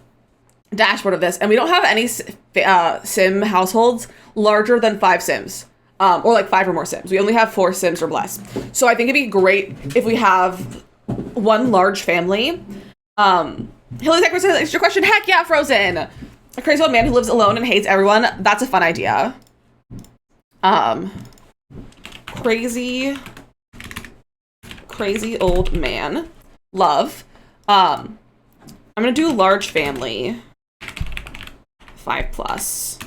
[SPEAKER 1] dashboard of this, and we don't have any Sim households larger than 5 Sims. Or like 5 or more Sims. We only have 4 Sims or less. So I think it'd be great if we have one large family. Hilly Tech says, it's your question. Heck yeah, Frozen. A crazy old man who lives alone and hates everyone. That's a fun idea. Crazy old man. Love. I'm gonna do large family. 5+.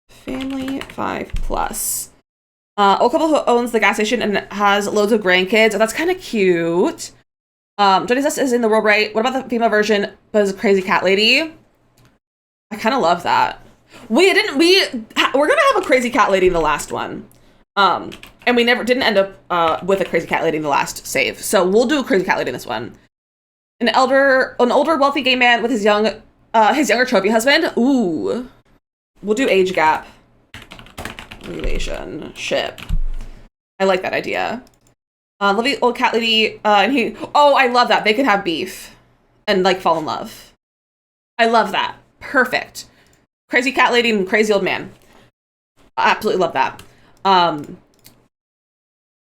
[SPEAKER 1] Family 5+. Old couple who owns the gas station and has loads of grandkids. Oh, that's kind of cute. Jenny says is in the world, right? What about the female version? But it's a crazy cat lady. I kind of love that. We're gonna have a crazy cat lady in the last one. And we didn't end up with a crazy cat lady in the last save. So we'll do a crazy cat lady in this one. An older wealthy gay man with his younger trophy husband. Ooh. We'll do age gap. Relationship. I like that idea. Lovely old cat lady, and I love that. They could have beef and like fall in love. I love that. Perfect. Crazy cat lady and crazy old man. I absolutely love that.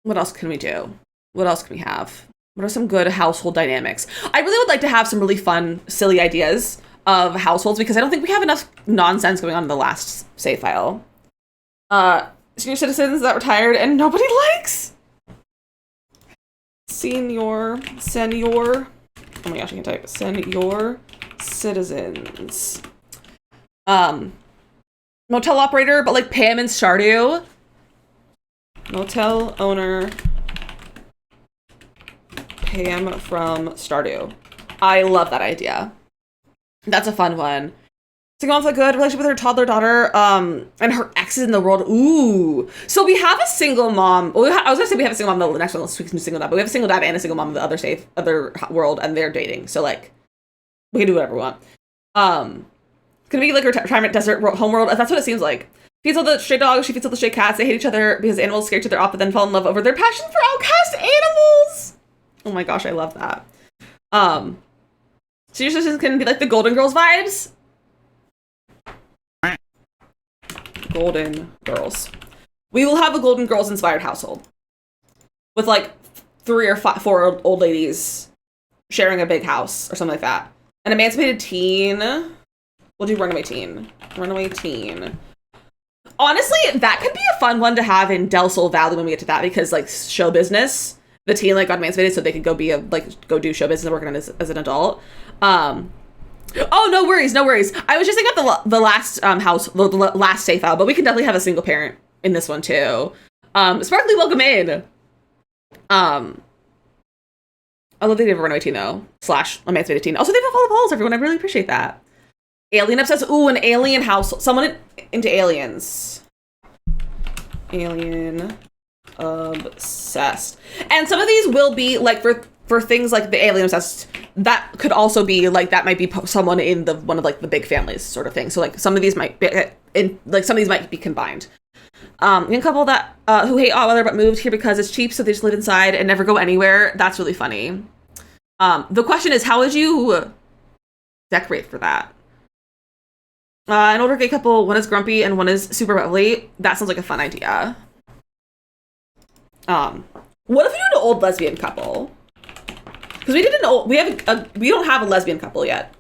[SPEAKER 1] What else can we do? What else can we have? What are some good household dynamics? I really would like to have some really fun, silly ideas of households because I don't think we have enough nonsense going on in the last save file. Senior citizens that retired and nobody likes. Senior. Oh my gosh, I can type. Senior citizens. Motel operator, but like Pam and Stardew. Motel owner. Pam from Stardew. I love that idea. That's a fun one. Single mom with a good relationship with her toddler daughter, and her ex is in the world. Ooh. So we have a single mom. Well, I was gonna say we have a single mom in the next one. Let's do single dad. But we have a single dad and a single mom in the other world, and they're dating. So like, we can do whatever we want. It's gonna be like a retirement desert homeworld. That's what it seems like. Feeds all the stray dogs, she feeds all the stray cats. They hate each other because animals scare each other off, but then fall in love over their passion for outcast animals. Oh my gosh, I love that. So you're just gonna be like the Golden Girls vibes? Golden Girls. We will have a Golden Girls inspired household. With like 3 or 4 old ladies sharing a big house or something like that. An emancipated teen. We'll do runaway teen. Runaway teen. Honestly, that could be a fun one to have in Del Sol Valley when we get to that, because like show business, the teen like got emancipated so they could go be go do show business and work on it as an adult. Oh, no worries. I was just thinking about the last house, the last safe out, but we can definitely have a single parent in this one too. Sparkly, welcome in. I love that they have a runaway teen though, / emancipated teen. Also, they have all the polls, everyone. I really appreciate that. Alien obsessed. Ooh, an alien house. Someone into aliens. Alien obsessed. And some of these will be like for things like the alien obsessed. That could also be like, that might be someone in one of like the big families sort of thing. So like some of these might be some of these might be combined. Young couple that who hate hot weather but moved here because it's cheap, so they just live inside and never go anywhere. That's really funny. The question is, how would you decorate for that? An older gay couple, one is grumpy and one is super bubbly. That sounds like a fun idea. What if we do an old lesbian couple? Because we did an old, we don't have a lesbian couple yet.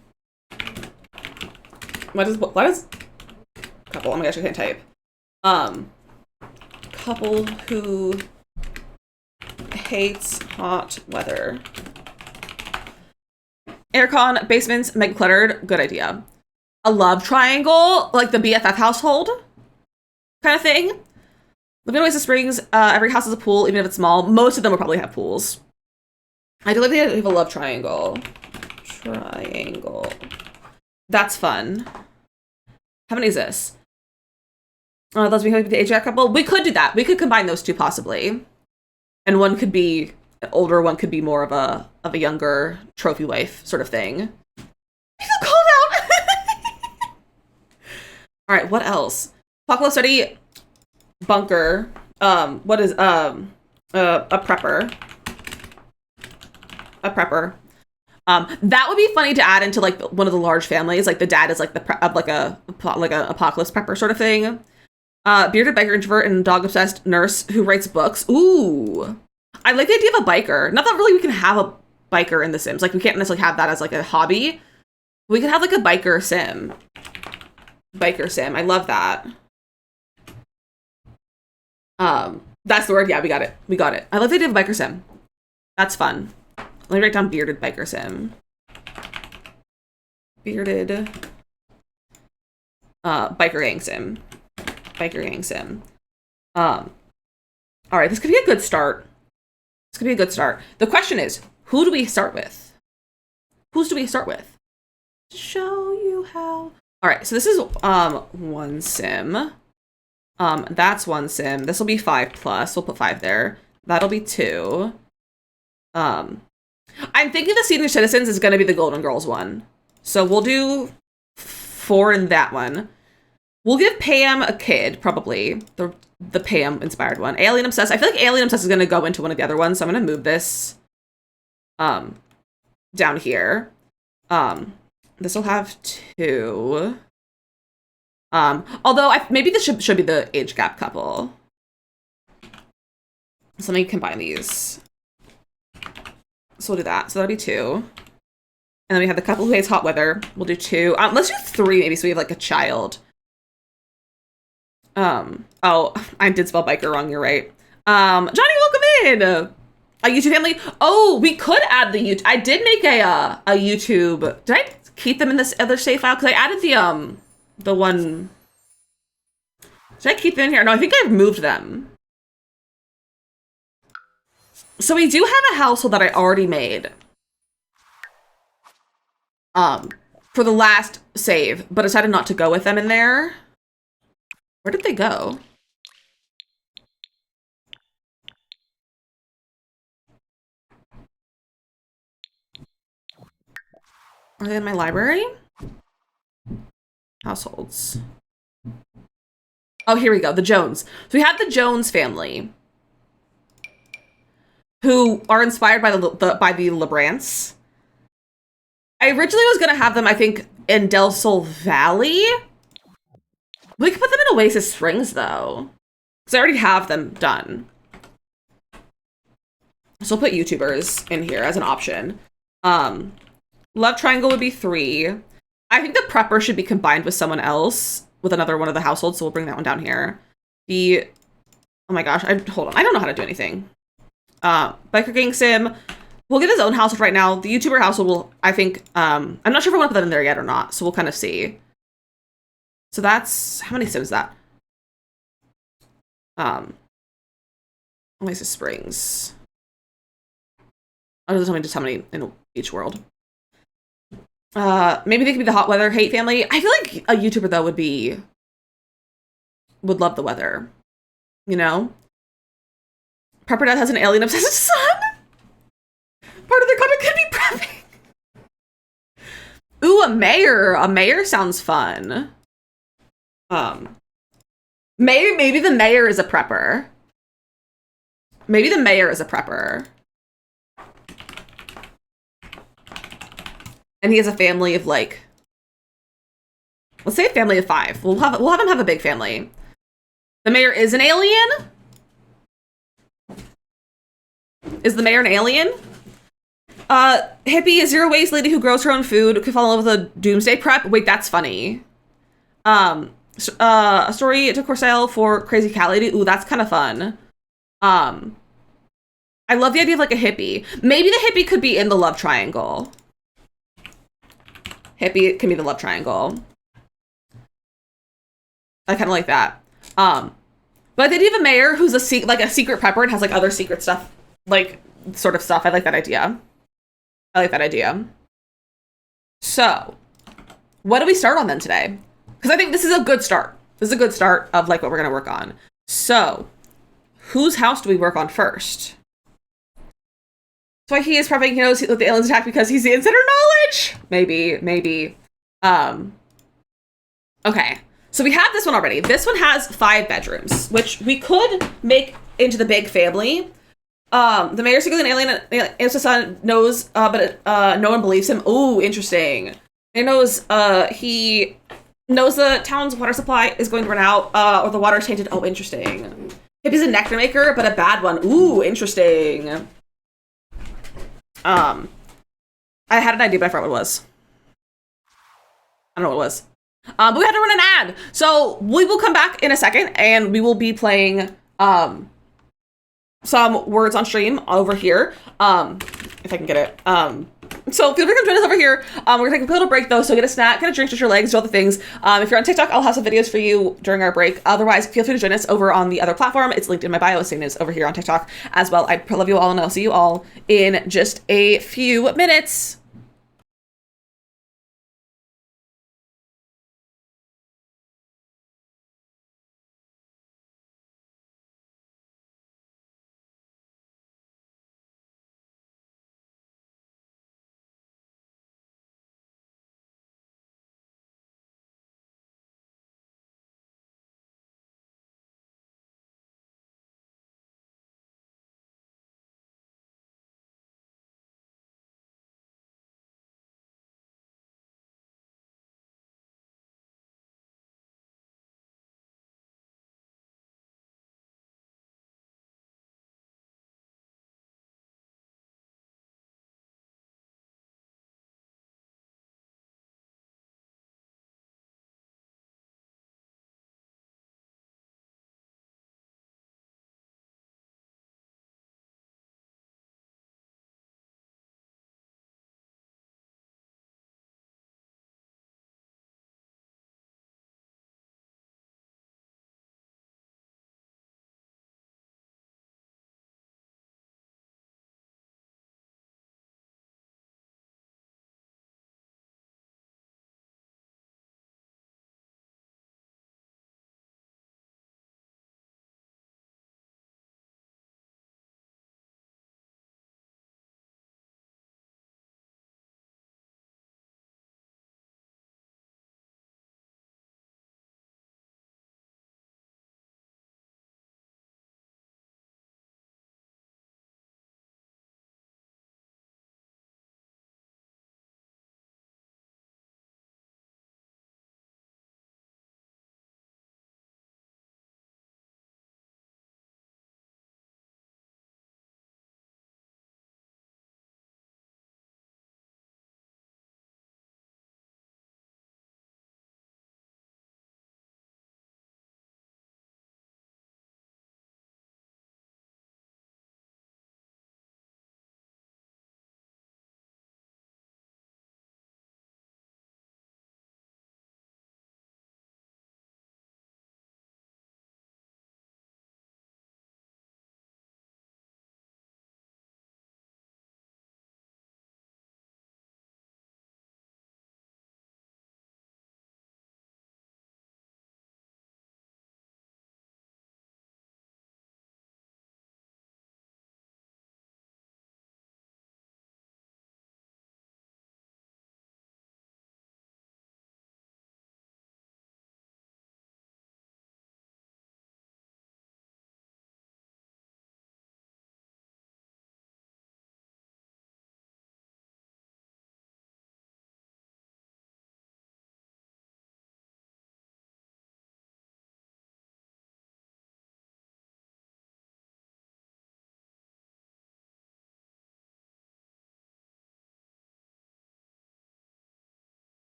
[SPEAKER 1] What is couple? Oh my gosh, I can't type. Couple who hates hot weather. Aircon, basements, mega cluttered. Good idea. A love triangle, like the BFF household kind of thing. Living in Oasis Springs, every house has a pool, even if it's small. Most of them will probably have pools. I do like they have a love triangle. That's fun. How many is this? Let's be the age gap couple. We could do that. We could combine those two possibly. And one could be older, one could be more of a younger trophy wife sort of thing. I feel called out. All right, what else? Apocalypse Study, bunker. What is a prepper? A prepper. That would be funny to add into like one of the large families. Like the dad is like like a apocalypse prepper sort of thing. Bearded biker introvert and dog obsessed nurse who writes books. Ooh, I like the idea of a biker. Not that really we can have a biker in The Sims. Like we can't necessarily have that as like a hobby. We could have like a biker sim. Biker sim. I love that. That's the word. Yeah, we got it. I love the idea of a biker sim. That's fun. Let me write down bearded biker sim. Bearded biker gang sim. All right, this could be a good start. The question is, who do we start with? To show you how. All right, so this is one sim. That's one sim. This will be 5+. We'll put 5 there. That'll be 2. I'm thinking the Senior Citizens is going to be the Golden Girls one. So we'll do 4 in that one. We'll give Pam a kid, probably. The Pam inspired one. Alien Obsessed. I feel like Alien Obsessed is going to go into one of the other ones. So I'm going to move this down here. This will have 2. Although maybe this should be the age gap couple. So let me combine these. So we'll do that. So that'll be 2. And then we have the couple who hates hot weather. We'll do 2. Let's do 3 maybe, so we have like a child. Oh, I did spell biker wrong, you're right. Johnny, welcome in! A YouTube family. Oh, we could add the YouTube. I did make a YouTube. Did I keep them in this other save file? Because I added the one. Did I keep them in here? No, I think I've moved them. So we do have a household that I already made. For the last save, but decided not to go with them in there. Where did they go? Are they in my library? Households. Oh, here we go. The Jones. So we had the Jones family, who are inspired by the Lebrants. I originally was gonna have them, I think, in Del Sol Valley. We could put them in Oasis Springs though, because I already have them done. So we'll put YouTubers in here as an option. Love triangle would be 3. I think the prepper should be combined with someone else, with another one of the households, so we'll bring that one down here. Oh my gosh, hold on, I don't know how to do anything. Biker Gang Sim, we'll get his own household right now. The YouTuber household will, I think, I'm not sure if I want to put that in there yet or not, so we'll kind of see. So that's, how many Sims is that? Oasis Springs. Oh, it doesn't tell me just how many in each world. Maybe they could be the hot weather hate family. I feel like a YouTuber though would love the weather. You know? Prepper Dad has an alien obsessed son. Part of their content could be prepping. Ooh, a mayor. A mayor sounds fun. Maybe the mayor is a prepper. Maybe the mayor is a prepper. And he has a family of like, let's say a family of 5. We'll have him have a big family. The mayor is an alien? Is the mayor an alien? Hippie, a zero waste lady who grows her own food, could fall in love with a doomsday prep. Wait, that's funny. A story to Corsair for crazy cat lady. Ooh, that's kind of fun. I love the idea of like a hippie. Maybe the hippie could be in the love triangle. Hippie can be the love triangle. I kind of like that. But the idea of a mayor who's a secret prepper and has like other secret stuff, like sort of stuff. I like that idea. So, what do we start on then today? Because I think this is a good start. This is a good start of like what we're gonna work on. So, whose house do we work on first? So he is prepping. He knows that the aliens attack because he's the insider knowledge. Maybe. Okay. So we have this one already. This one has 5 bedrooms, which we could make into the big family. The mayor's secretly an alien. His son knows, but no one believes him. Ooh, interesting. He knows the town's water supply is going to run out, or the water's tainted. Oh, interesting. Hippie's a nectar maker, but a bad one. Ooh, interesting. I had an idea, but I forgot what it was. I don't know what it was. But we had to run an ad. So we will come back in a second and we will be playing some words on stream over here. If I can get it. So feel free to come join us over here. We're gonna take a little break though, so get a snack, get a drink, stretch your legs, do all the things. If you're on TikTok, I'll have some videos for you during our break. Otherwise, feel free to join us over on the other platform. It's linked in my bio, same as over here on TikTok as well. I love you all, and I'll see you all in just a few minutes.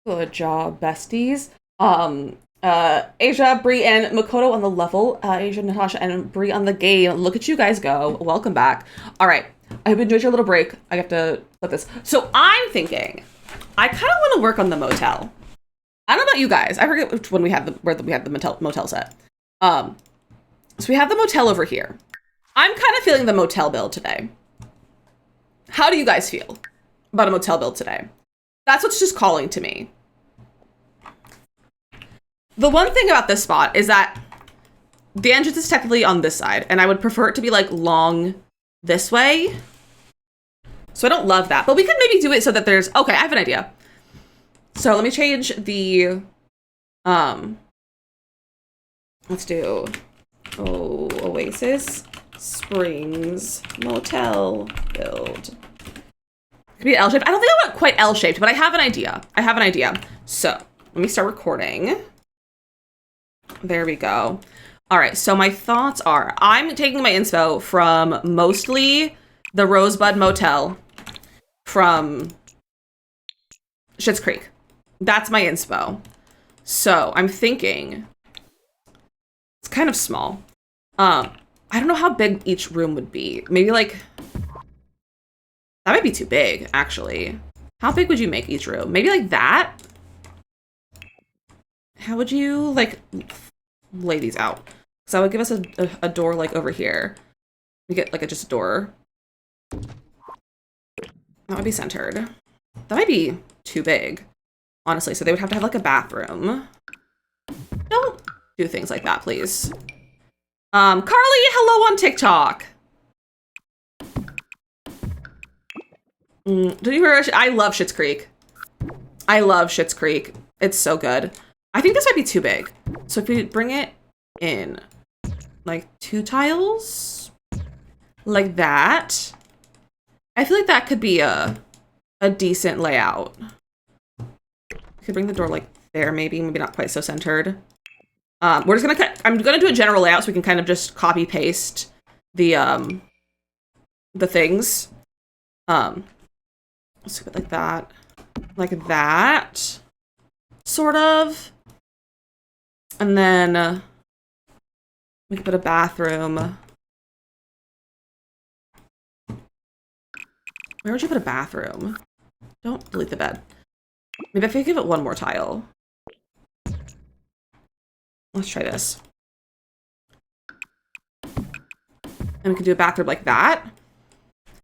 [SPEAKER 1] Good job, besties. Asia, Bree, and Makoto on the level. Asia, Natasha, and Bree on the game. Look at you guys go. Welcome back. All right. I hope you enjoyed your little break. I have to put this. So I'm thinking, I kind of want to work on the motel. I don't know about you guys. I forget which one we had where we had the motel set. So we have the motel over here. I'm kind of feeling the motel build today. How do you guys feel about a motel build today? That's what's just calling to me. The one thing about this spot is that the entrance is technically on this side, and I would prefer it to be like long this way. So I don't love that, but we could maybe do it so that there's, okay, I have an idea. So let me change the, let's do Oasis Springs Motel build. It could be L-shaped. I don't think I want quite L-shaped, but I have an idea. So let me start recording. There we go. All right, so my thoughts are, I'm taking my inspo from mostly the Rosebud Motel from Schitt's Creek. That's my inspo. So I'm thinking, it's kind of small. I don't know how big each room would be. Maybe like, that might be too big, actually. How big would you make each room? Maybe like that? How would you like lay these out? So that would give us a door like over here. We get like just a door. That would be centered. That might be too big, honestly. So they would have to have like a bathroom. Don't do things like that, please. Carly, hello on TikTok. Did you hear? I love Schitt's Creek. I love Schitt's Creek. It's so good. I think this might be too big. So if we bring it in like 2 tiles, like that, I feel like that could be a decent layout. We could bring the door like there, maybe not quite so centered. We're just gonna I'm gonna do a general layout so we can kind of just copy paste the things. Let's do it like that, sort of. And then we can put a bathroom. Where would you put a bathroom? Don't delete the bed. Maybe if I give it 1 more tile. Let's try this. And we can do a bathroom like that.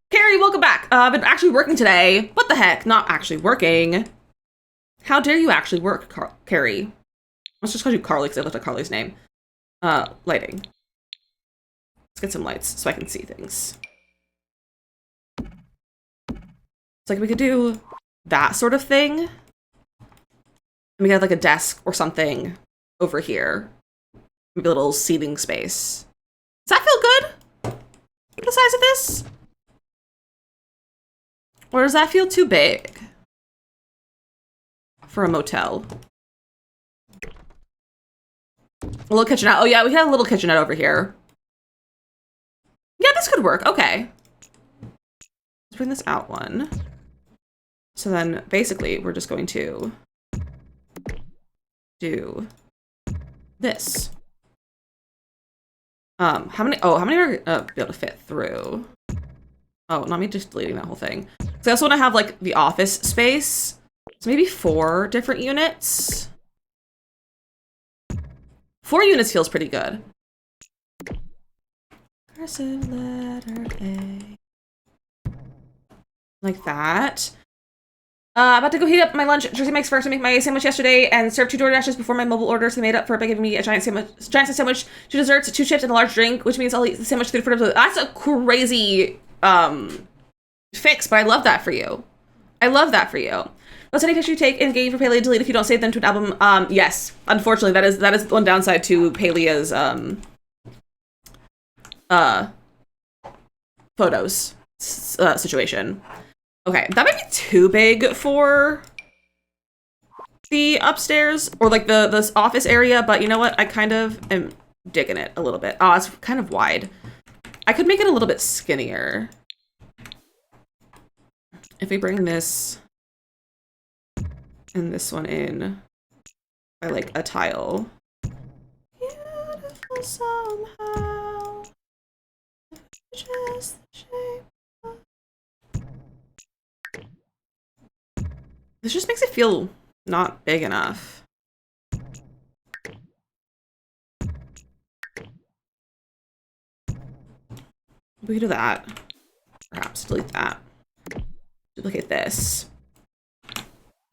[SPEAKER 1] Carrie, welcome back. I've been actually working today. What the heck? Not actually working. How dare you actually work, Carrie? Let's just call you Carly because I looked at Carly's name. Lighting. Let's get some lights so I can see things. It's like we could do that sort of thing. And we could have like a desk or something over here. Maybe a little seating space. Does that feel good? The size of this? Or does that feel too big for a motel? A little kitchenette. Oh yeah, we had a little kitchenette over here. Yeah, this could work. Okay. Let's bring this out 1. So then basically we're just going to do this. How many are be able to fit through? Oh, not me just deleting that whole thing. So I also want to have like the office space. So maybe 4 different units. 4 units feels pretty good. Cursive letter A. Like that. About to go heat up my lunch. Jersey makes first. I make my sandwich yesterday and served 2 DoorDashes before my mobile orders. They made up for it by giving me a giant sandwich, 2 desserts, 2 chips, and a large drink, which means I'll eat the sandwich 3 to 4 times. That's a crazy fix, but I love that for you. I love that for you. What's any picture you take in game for Palia delete if you don't save them to an album? Yes, unfortunately, that is one downside to Palia's photos situation. Okay, that might be too big for the upstairs or like the office area, but you know what? I kind of am digging it a little bit. Oh, it's kind of wide. I could make it a little bit skinnier. If we bring this And this one in by like a tile. Beautiful somehow. Just the shape of... This just makes it feel not big enough. We could do that. Perhaps delete that. Duplicate this.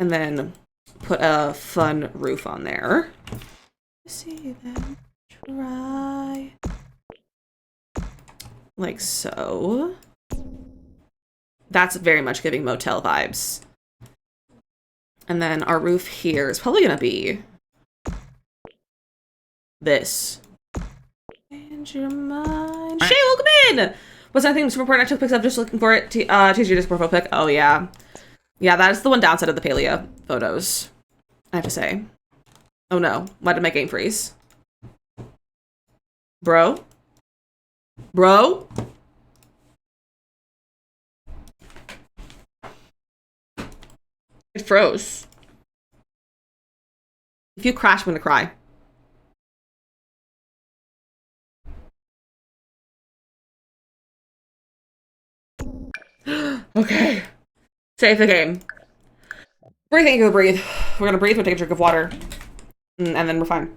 [SPEAKER 1] And then put a fun roof on there. See them try. Like so. That's very much giving motel vibes. And then our roof here is probably gonna be this. And your mind. Shay, welcome in! What's that thing super important? I took pics of just looking for it. Teaser Discord profile pic. Oh yeah. Yeah, that is the one downside of the paleo photos, I have to say. Oh no, why did my game freeze? Bro? Bro? It froze. If you crash, I'm gonna cry. Okay. Save the game. Breathing, go breathe. We're gonna breathe, we'll take a drink of water. And then we're fine.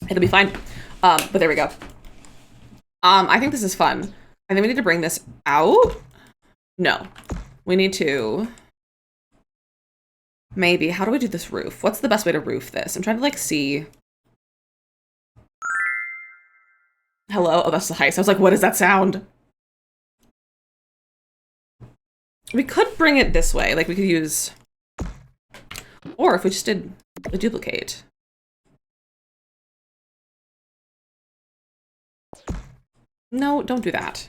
[SPEAKER 1] It'll be fine. But there we go. I think this is fun. I think we need to bring this out. No. We need to... Maybe. How do we do this roof? What's the best way to roof this? I'm trying to, like, see... Hello? Oh, that's the heist. I was like, what is that sound? We could bring it this way. Like, we could use... Or if we just did a duplicate. No, don't do that.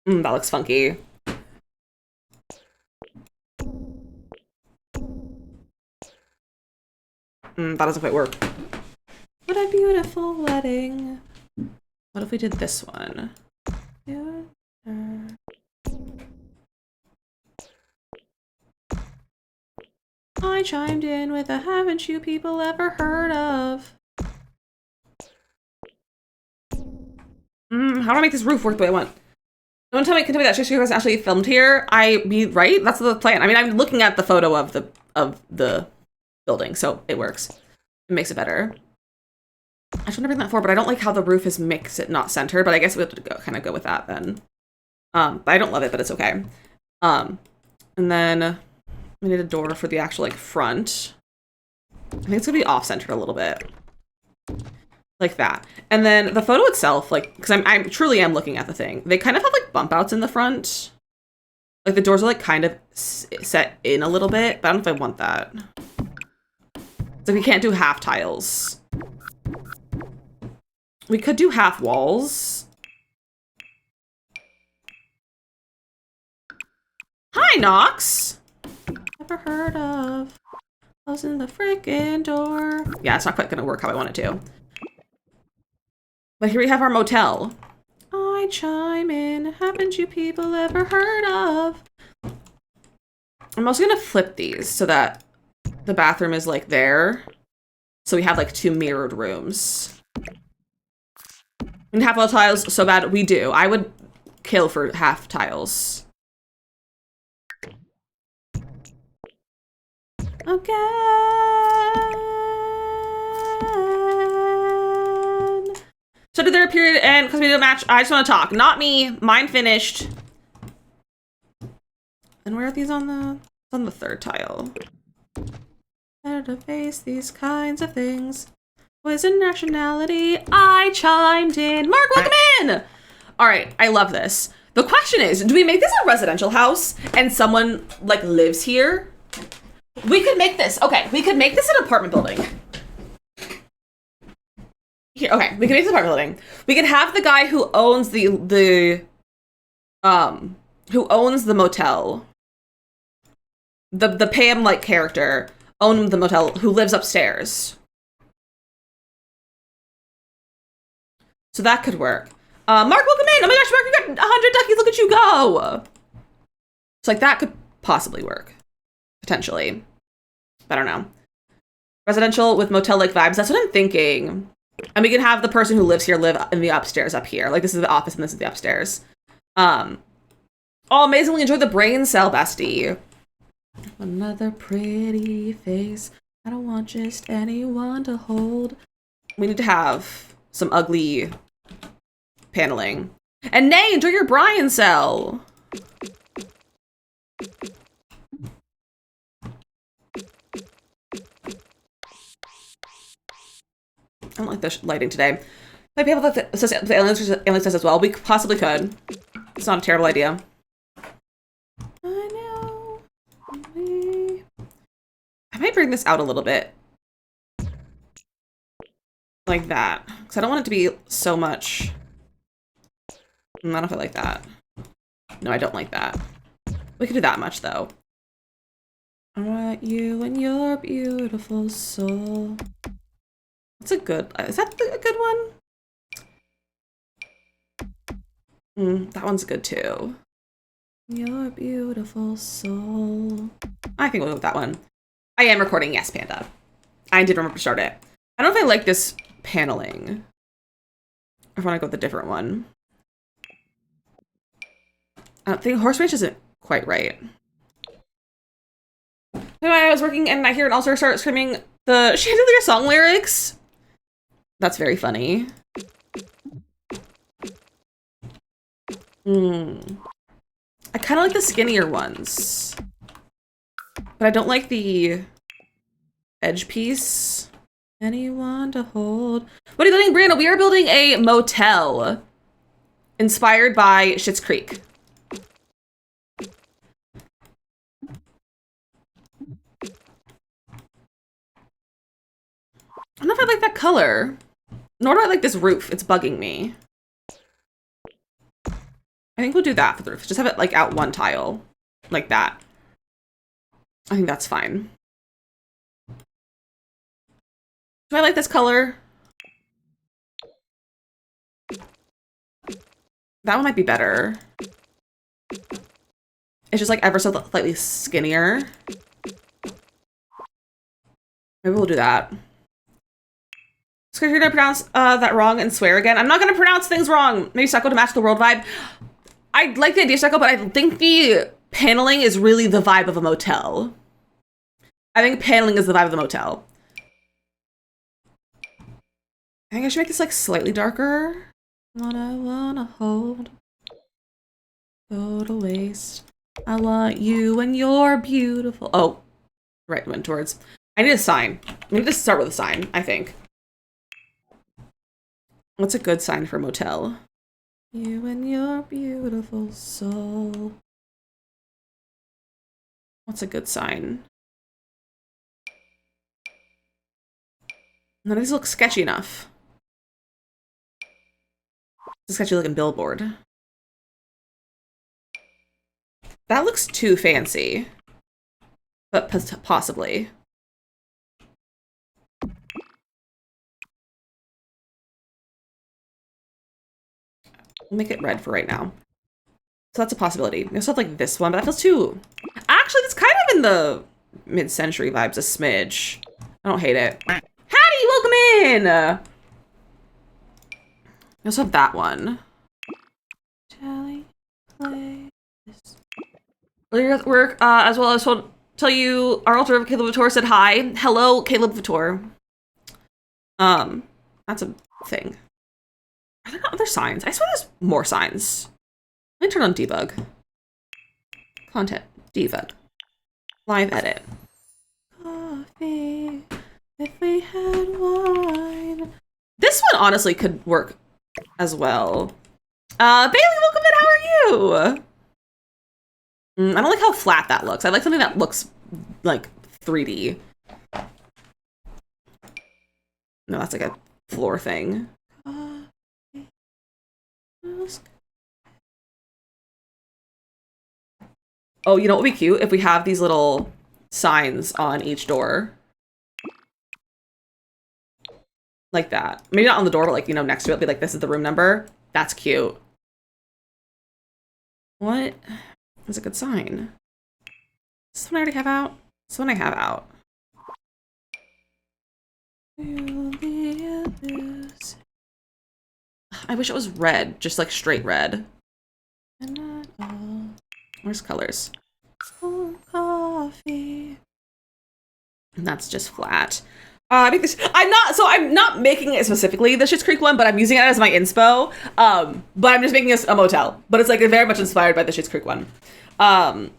[SPEAKER 1] That looks funky. That doesn't quite work. What a beautiful wedding. What if we did this one? I chimed in with a haven't you people ever heard of? How do I make this roof work the way I want? Don't tell me, can tell me that Shakespeare was actually filmed here. Right? That's the plan. I mean, I'm looking at the photo of the building, so it works. It makes it better. I should want to bring that forward, but I don't like how the roof is makes it not centered, but I guess we have to kind of go with that then. But I don't love it, but it's okay. And then we need a door for the actual, like, front. I think it's gonna be off-centered a little bit. Like that. And then the photo itself, like, because I truly am looking at the thing. They kind of have, like, bump outs in the front. Like, the doors are, like, kind of set in a little bit, but I don't know if I want that. So we can't do half tiles. We could do half walls. Hi, Nox! Never heard of. Closing the frickin' door. Yeah, it's not quite gonna work how I want it to. But here we have our motel. I chime in. Haven't you people ever heard of? I'm also gonna flip these so that the bathroom is like there. So we have like two mirrored rooms. And half all tiles so bad we do. I would kill for half tiles. Again. So did there a period end because we did a match? I just want to talk. Not me. Mine finished. And where are these on the third tile? Better to face these kinds of things. Was a nationality. I chimed in. Mark, welcome in. All right, I love this. The question is, do we make this a residential house and someone like lives here? We could make this. Okay, we could make this an apartment building. Here, okay, we can make this an apartment building. We could have the guy who owns the motel. The Pam like character own the motel who lives upstairs. So that could work. Mark, welcome in. Oh my gosh, Mark, you got 100 duckies. Look at you go. So like that could possibly work. Potentially. I don't know. Residential with motel-like vibes. That's what I'm thinking. And we can have the person who lives here live in the upstairs up here. Like this is the office and this is the upstairs. Oh, amazingly enjoyed the brain cell, bestie. Another pretty face. I don't want just anyone to hold. We need to have some ugly paneling. And Nay, enjoy your Brian cell. I don't like the lighting today. Might be able to assist the aliens as well. We possibly could. It's not a terrible idea. I know. I might bring this out a little bit. Like that. Because I don't want it to be so much. I don't know if I like that. No, I don't like that. We could do that much, though. I want you and your beautiful soul. That's a good... Is that a good one? That one's good, too. Your beautiful soul. I think we'll go with that one. I am recording, yes, Panda. I did remember to start it. I don't know if I like this paneling. Or if I want to go with a different one. I don't think horse ranch isn't quite right. Anyway, I was working and I hear an all-star start screaming the Chandelier song lyrics. That's very funny. I kind of like the skinnier ones. But I don't like the edge piece. Anyone to hold. What are you doing, Brianna? We are building a motel inspired by Schitt's Creek. I don't know if I like that color. Nor do I like this roof. It's bugging me. I think we'll do that for the roof. Just have it like out one tile. Like that. I think that's fine. Do I like this color? That one might be better. It's just like ever so slightly skinnier. Maybe we'll do that. So you're gonna pronounce that wrong and swear again. I'm not gonna pronounce things wrong. Maybe Stucco to match the world vibe. I like the idea of Stucco, but I think the paneling is really the vibe of a motel. I think paneling is the vibe of the motel. I think I should make this like slightly darker. Wanna hold. Go to waste. I want you and you're beautiful. Oh, right, went towards. I need a sign. I need to start with a sign, I think. What's a good sign for a motel? You and your beautiful soul. What's a good sign? None of these look sketchy enough. It's a sketchy looking billboard. That looks too fancy. But possibly. We'll make it red for right now. So that's a possibility. We also have like this one, but that feels too... Actually, it's kind of in the mid-century vibes, a smidge. I don't hate it. Hattie, welcome in! We also have that one. Earlier at work, as well as tell you, our alter of Caleb Vitor said hi. Hello, Caleb Vitor. That's a thing. Are there not other signs? I swear there's more signs. Let me turn on debug. Content, debug. Live edit. Coffee, if we had wine. This one honestly could work as well. Bailey, welcome in, how are you? I don't like how flat that looks. I like something that looks like 3D. No, that's like a floor thing. Oh, you know what would be cute? If we have these little signs on each door. Like that. Maybe not on the door, but like, you know, next to it, be like, this is the room number. That's cute. What? That's a good sign. This one I already have out. This one I have out. I wish it was red, just like straight red. Where's colors? Coffee. And that's just flat. I make this. I'm not making it specifically the Schitt's Creek one, but I'm using it as my inspo. But I'm just making this a motel. But it's like very much inspired by the Schitt's Creek one. So live and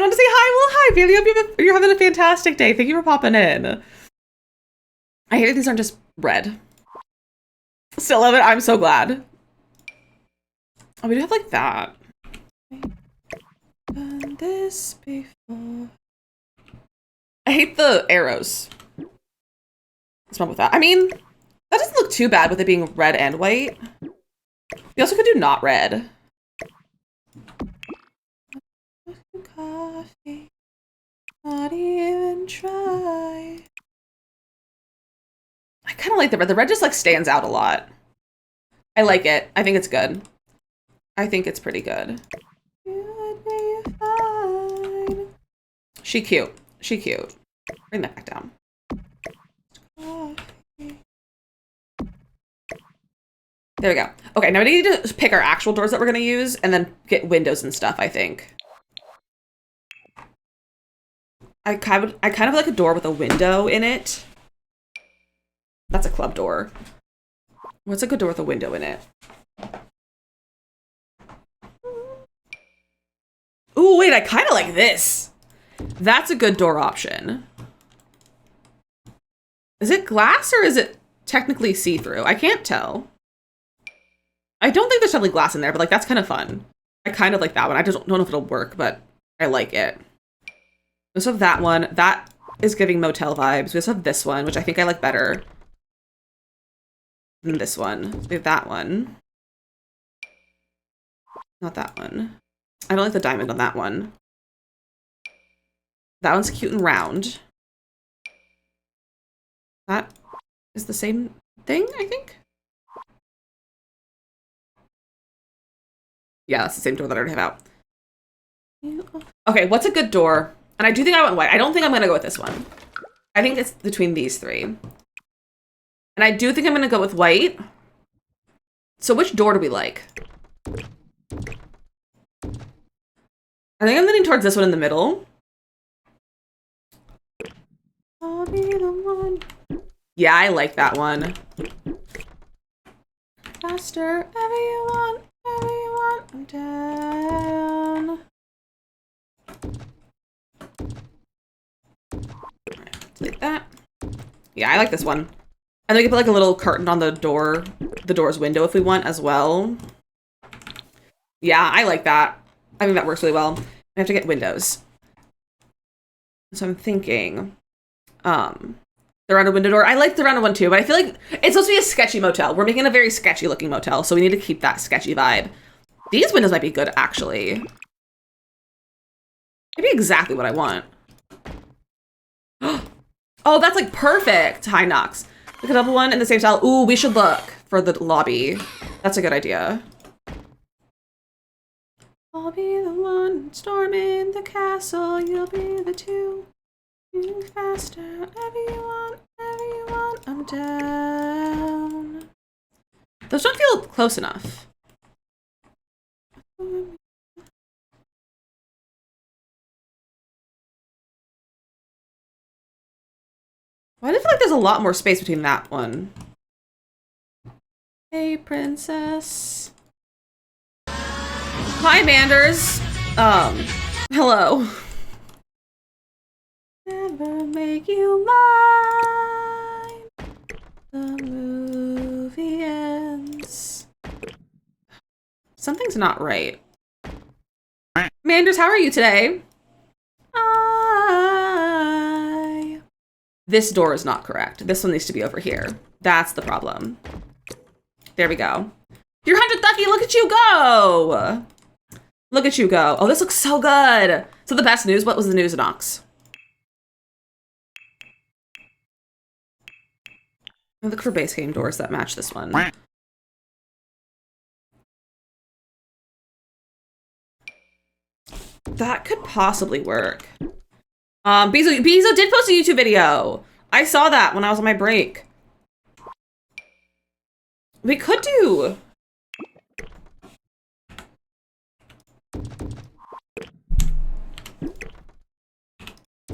[SPEAKER 1] want to say hi. Well, hi, Bailey. Hope you're having a fantastic day. Thank you for popping in. I hate that these aren't just red. Still love it. I'm so glad. Oh, we do have like that. Done this before. I hate the arrows. What's wrong with that? I mean, that doesn't look too bad with it being red and white. We also could do not red. Coffee. Not even try. I kind of like the red. The red just like stands out a lot. I like it. I think it's good. I think it's pretty good. She cute. She cute. Bring that back down. There we go. Okay, now we need to pick our actual doors that we're going to use and then get windows and stuff, I think. I kind of like a door with a window in it. That's a club door. What's a good door with a window in it? Ooh, wait, I kind of like this. That's a good door option. Is it glass or is it technically see-through? I can't tell. I don't think there's definitely glass in there, but like that's kind of fun. I kind of like that one. I just don't know if it'll work, but I like it. We also have that one. That is giving motel vibes. We also have this one, which I think I like better than this one. We have that one. Not that one. I don't like the diamond on that one. That one's cute and round. That is the same thing, I think. Yeah, that's the same door that I already have out. Okay, what's a good door? And I do think I went white. I don't think I'm going to go with this one. I think it's between these three. And I do think I'm going to go with white. So which door do we like? I think I'm leaning towards this one in the middle. I'll be the one. Yeah, I like that one. Faster, everyone, I'm down. Alright, take that. Yeah, I like this one. And then we can put like a little curtain on the door's window if we want as well. Yeah, I like that. I think that works really well. I have to get windows. So I'm thinking, the rounded window door. I like the rounded one too, but I feel like it's supposed to be a sketchy motel. We're making a very sketchy looking motel, so we need to keep that sketchy vibe. These windows might be good, actually. Maybe exactly what I want. Oh, that's like perfect. High knocks. Look at another one in the same style. Ooh, we should look for the lobby. That's a good idea. I'll be the one storming the castle. You'll be the two. You faster, everyone, I'm down. Those don't feel close enough. Why do I feel like there's a lot more space between that one? Hey, princess. Hi, Manders. Hello. Never make you mine. The movie ends. Something's not right. Manders, how are you today? This door is not correct. This one needs to be over here. That's the problem. There we go. You're 100 Ducky, look at you go! Look at you go. Oh, this looks so good. So the best news, what was the news, Nox? I look for base game doors that match this one. That could possibly work. Bezo did post a YouTube video. I saw that when I was on my break. We could do...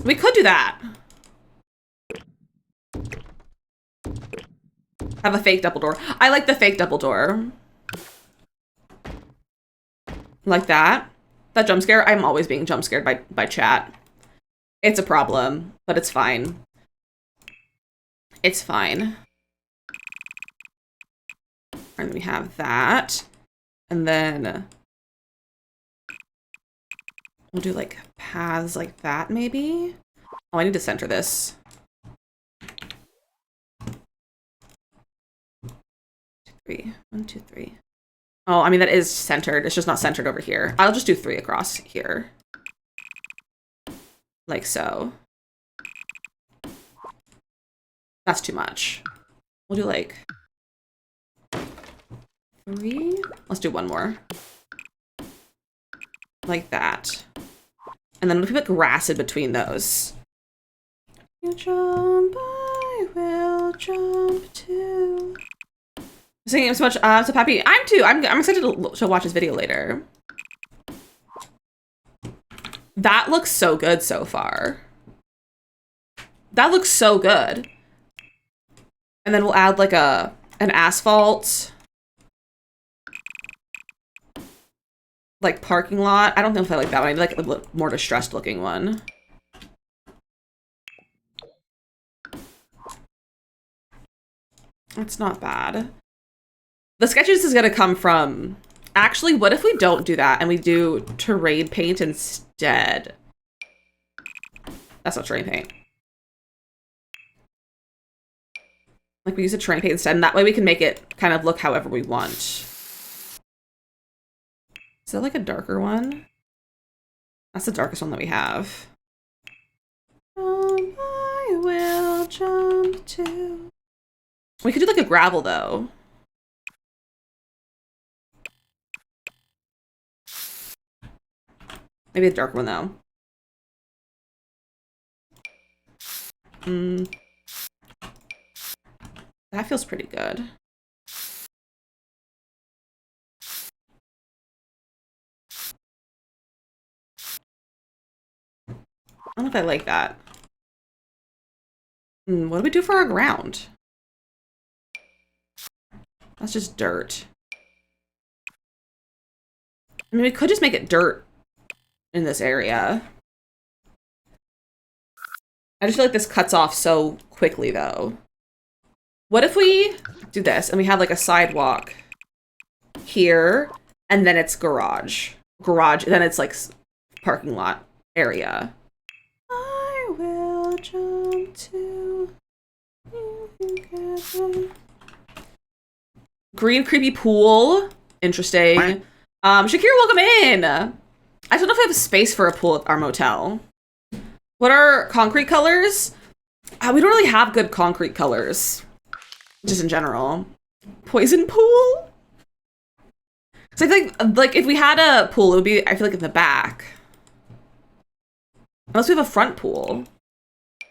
[SPEAKER 1] We could do that. Have a fake double door. I like the fake double door. Like that. That jump scare, I'm always being jump scared by chat. It's a problem, but it's fine. It's fine. And we have that. And then we'll do like paths like that maybe. Oh, I need to center this. 3. 1, 2, 3. Oh, I mean, that is centered. It's just not centered over here. I'll just do 3 across here. Like so. That's too much. We'll do like 3. Let's do 1 more. Like that. And then we'll put grass in between those. You jump, I will jump too. Singing so much, so happy. I'm too. I'm excited to watch this video later. That looks so good so far. That looks so good. And then we'll add like an asphalt like parking lot. I don't know if I like that one. I like a more distressed looking one. It's not bad. The sketches is gonna come from... Actually, what if we don't do that and we do terrain paint instead? That's not terrain paint. Like we use a terrain paint instead, and that way we can make it kind of look however we want. Is that like a darker one? That's the darkest one that we have. I will jump to... We could do like a gravel though. Maybe a dark one though. That feels pretty good. I don't know if I like that. What do we do for our ground? That's just dirt. I mean, we could just make it dirt in this area. I just feel like this cuts off so quickly though. What if we do this and we have like a sidewalk here and then it's garage, then it's like parking lot area. I will jump to green creepy pool. Interesting. Shakira, welcome in. I don't know if I have space for a pool at our motel. What are concrete colors? We don't really have good concrete colors. Just in general. Poison pool? So I think like if we had a pool, it would be, I feel like, in the back. Unless we have a front pool.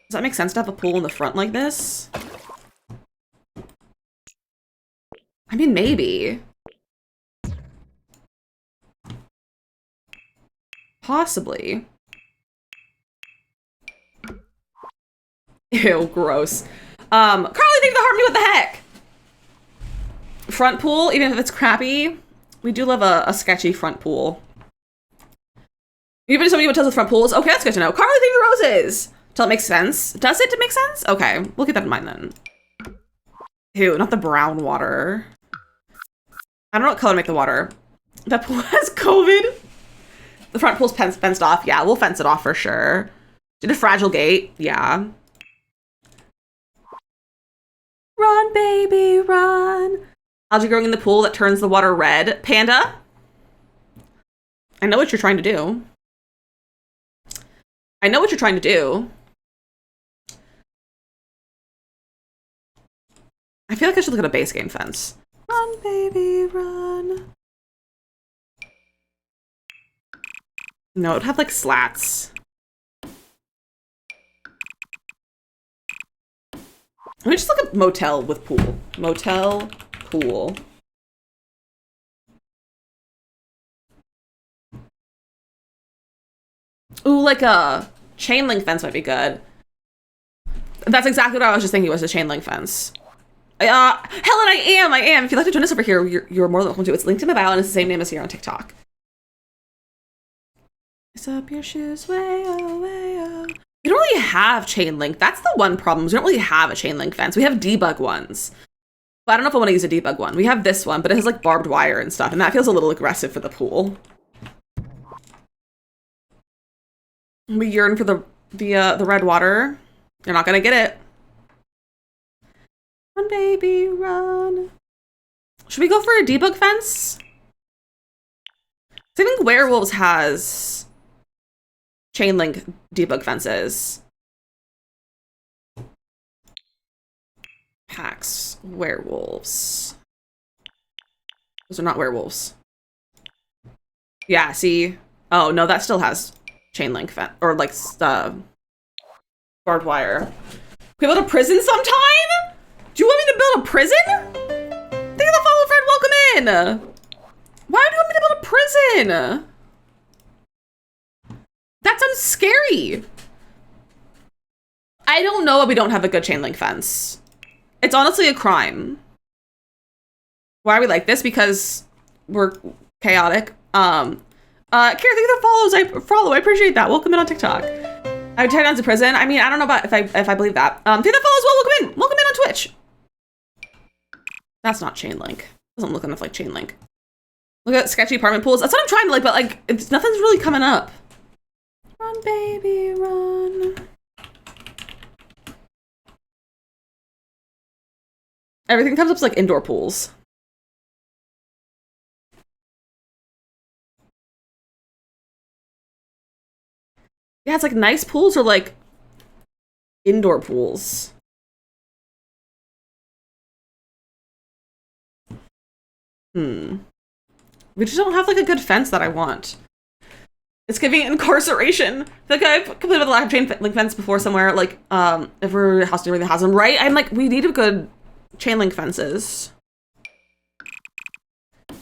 [SPEAKER 1] Does that make sense to have a pool in the front like this? I mean, maybe. Possibly. Ew, gross. Carly, thank you for the heart me, what the heck? Front pool, even if it's crappy. We do love a sketchy front pool. Even if somebody tells us front pools, okay, that's good to know. Carly, thank you for roses. Till it makes sense. Does it make sense? Okay, we'll keep that in mind then. Ew, not the brown water. I don't know what color to make the water. That pool has COVID. The front pool's fenced off. Yeah, we'll fence it off for sure. Did a fragile gate. Yeah. Run, baby, run. Algae growing in the pool that turns the water red. Panda? I know what you're trying to do. I know what you're trying to do. I feel like I should look at a base game fence. Run, baby, run. No, it'd have like slats. Let me just look at motel with pool. Motel, pool. Ooh, like a chain link fence might be good. That's exactly what I was just thinking was a chain link fence. Helen, I am. If you'd like to join us over here, you're more than welcome to. It's linked in my bio and it's the same name as here on TikTok. Lace up your shoes, way oh, way oh. We don't really have chain link. That's the one problem. We don't really have a chain link fence. We have debug ones. But I don't know if I want to use a debug one. We have this one, but it has like barbed wire and stuff, and that feels a little aggressive for the pool. We yearn for the red water. You're not gonna get it. Run, baby, run. Should we go for a debug fence? I think werewolves has chain link debug fences. Packs werewolves. Those are not werewolves. Yeah, see? Oh, no, that still has chain link fence or like barbed wire. Can we build a prison sometime? Do you want me to build a prison? Thank you for the follow, friend. Welcome in. Why do you want me to build a prison? That sounds scary. I don't know why we don't have a good chain link fence. It's honestly a crime. Why are we like this? Because we're chaotic. Kara, thank you for the follows. I appreciate that. Welcome in on TikTok. I would tear down to prison. I mean, I don't know about if I believe that. Thank you for the follows. Well, welcome in. Welcome in on Twitch. That's not chain link. Doesn't look enough like chain link. Look at sketchy apartment pools. That's what I'm trying to like, but like, nothing's really coming up. Run, baby, run. Everything comes up as like indoor pools. Yeah, it's like nice pools or like indoor pools. We just don't have like a good fence that I want. It's giving incarceration. Like I've completed the lack of chain link fence before somewhere, like if we're house near the house, right? I'm like, we need a good chain link fences.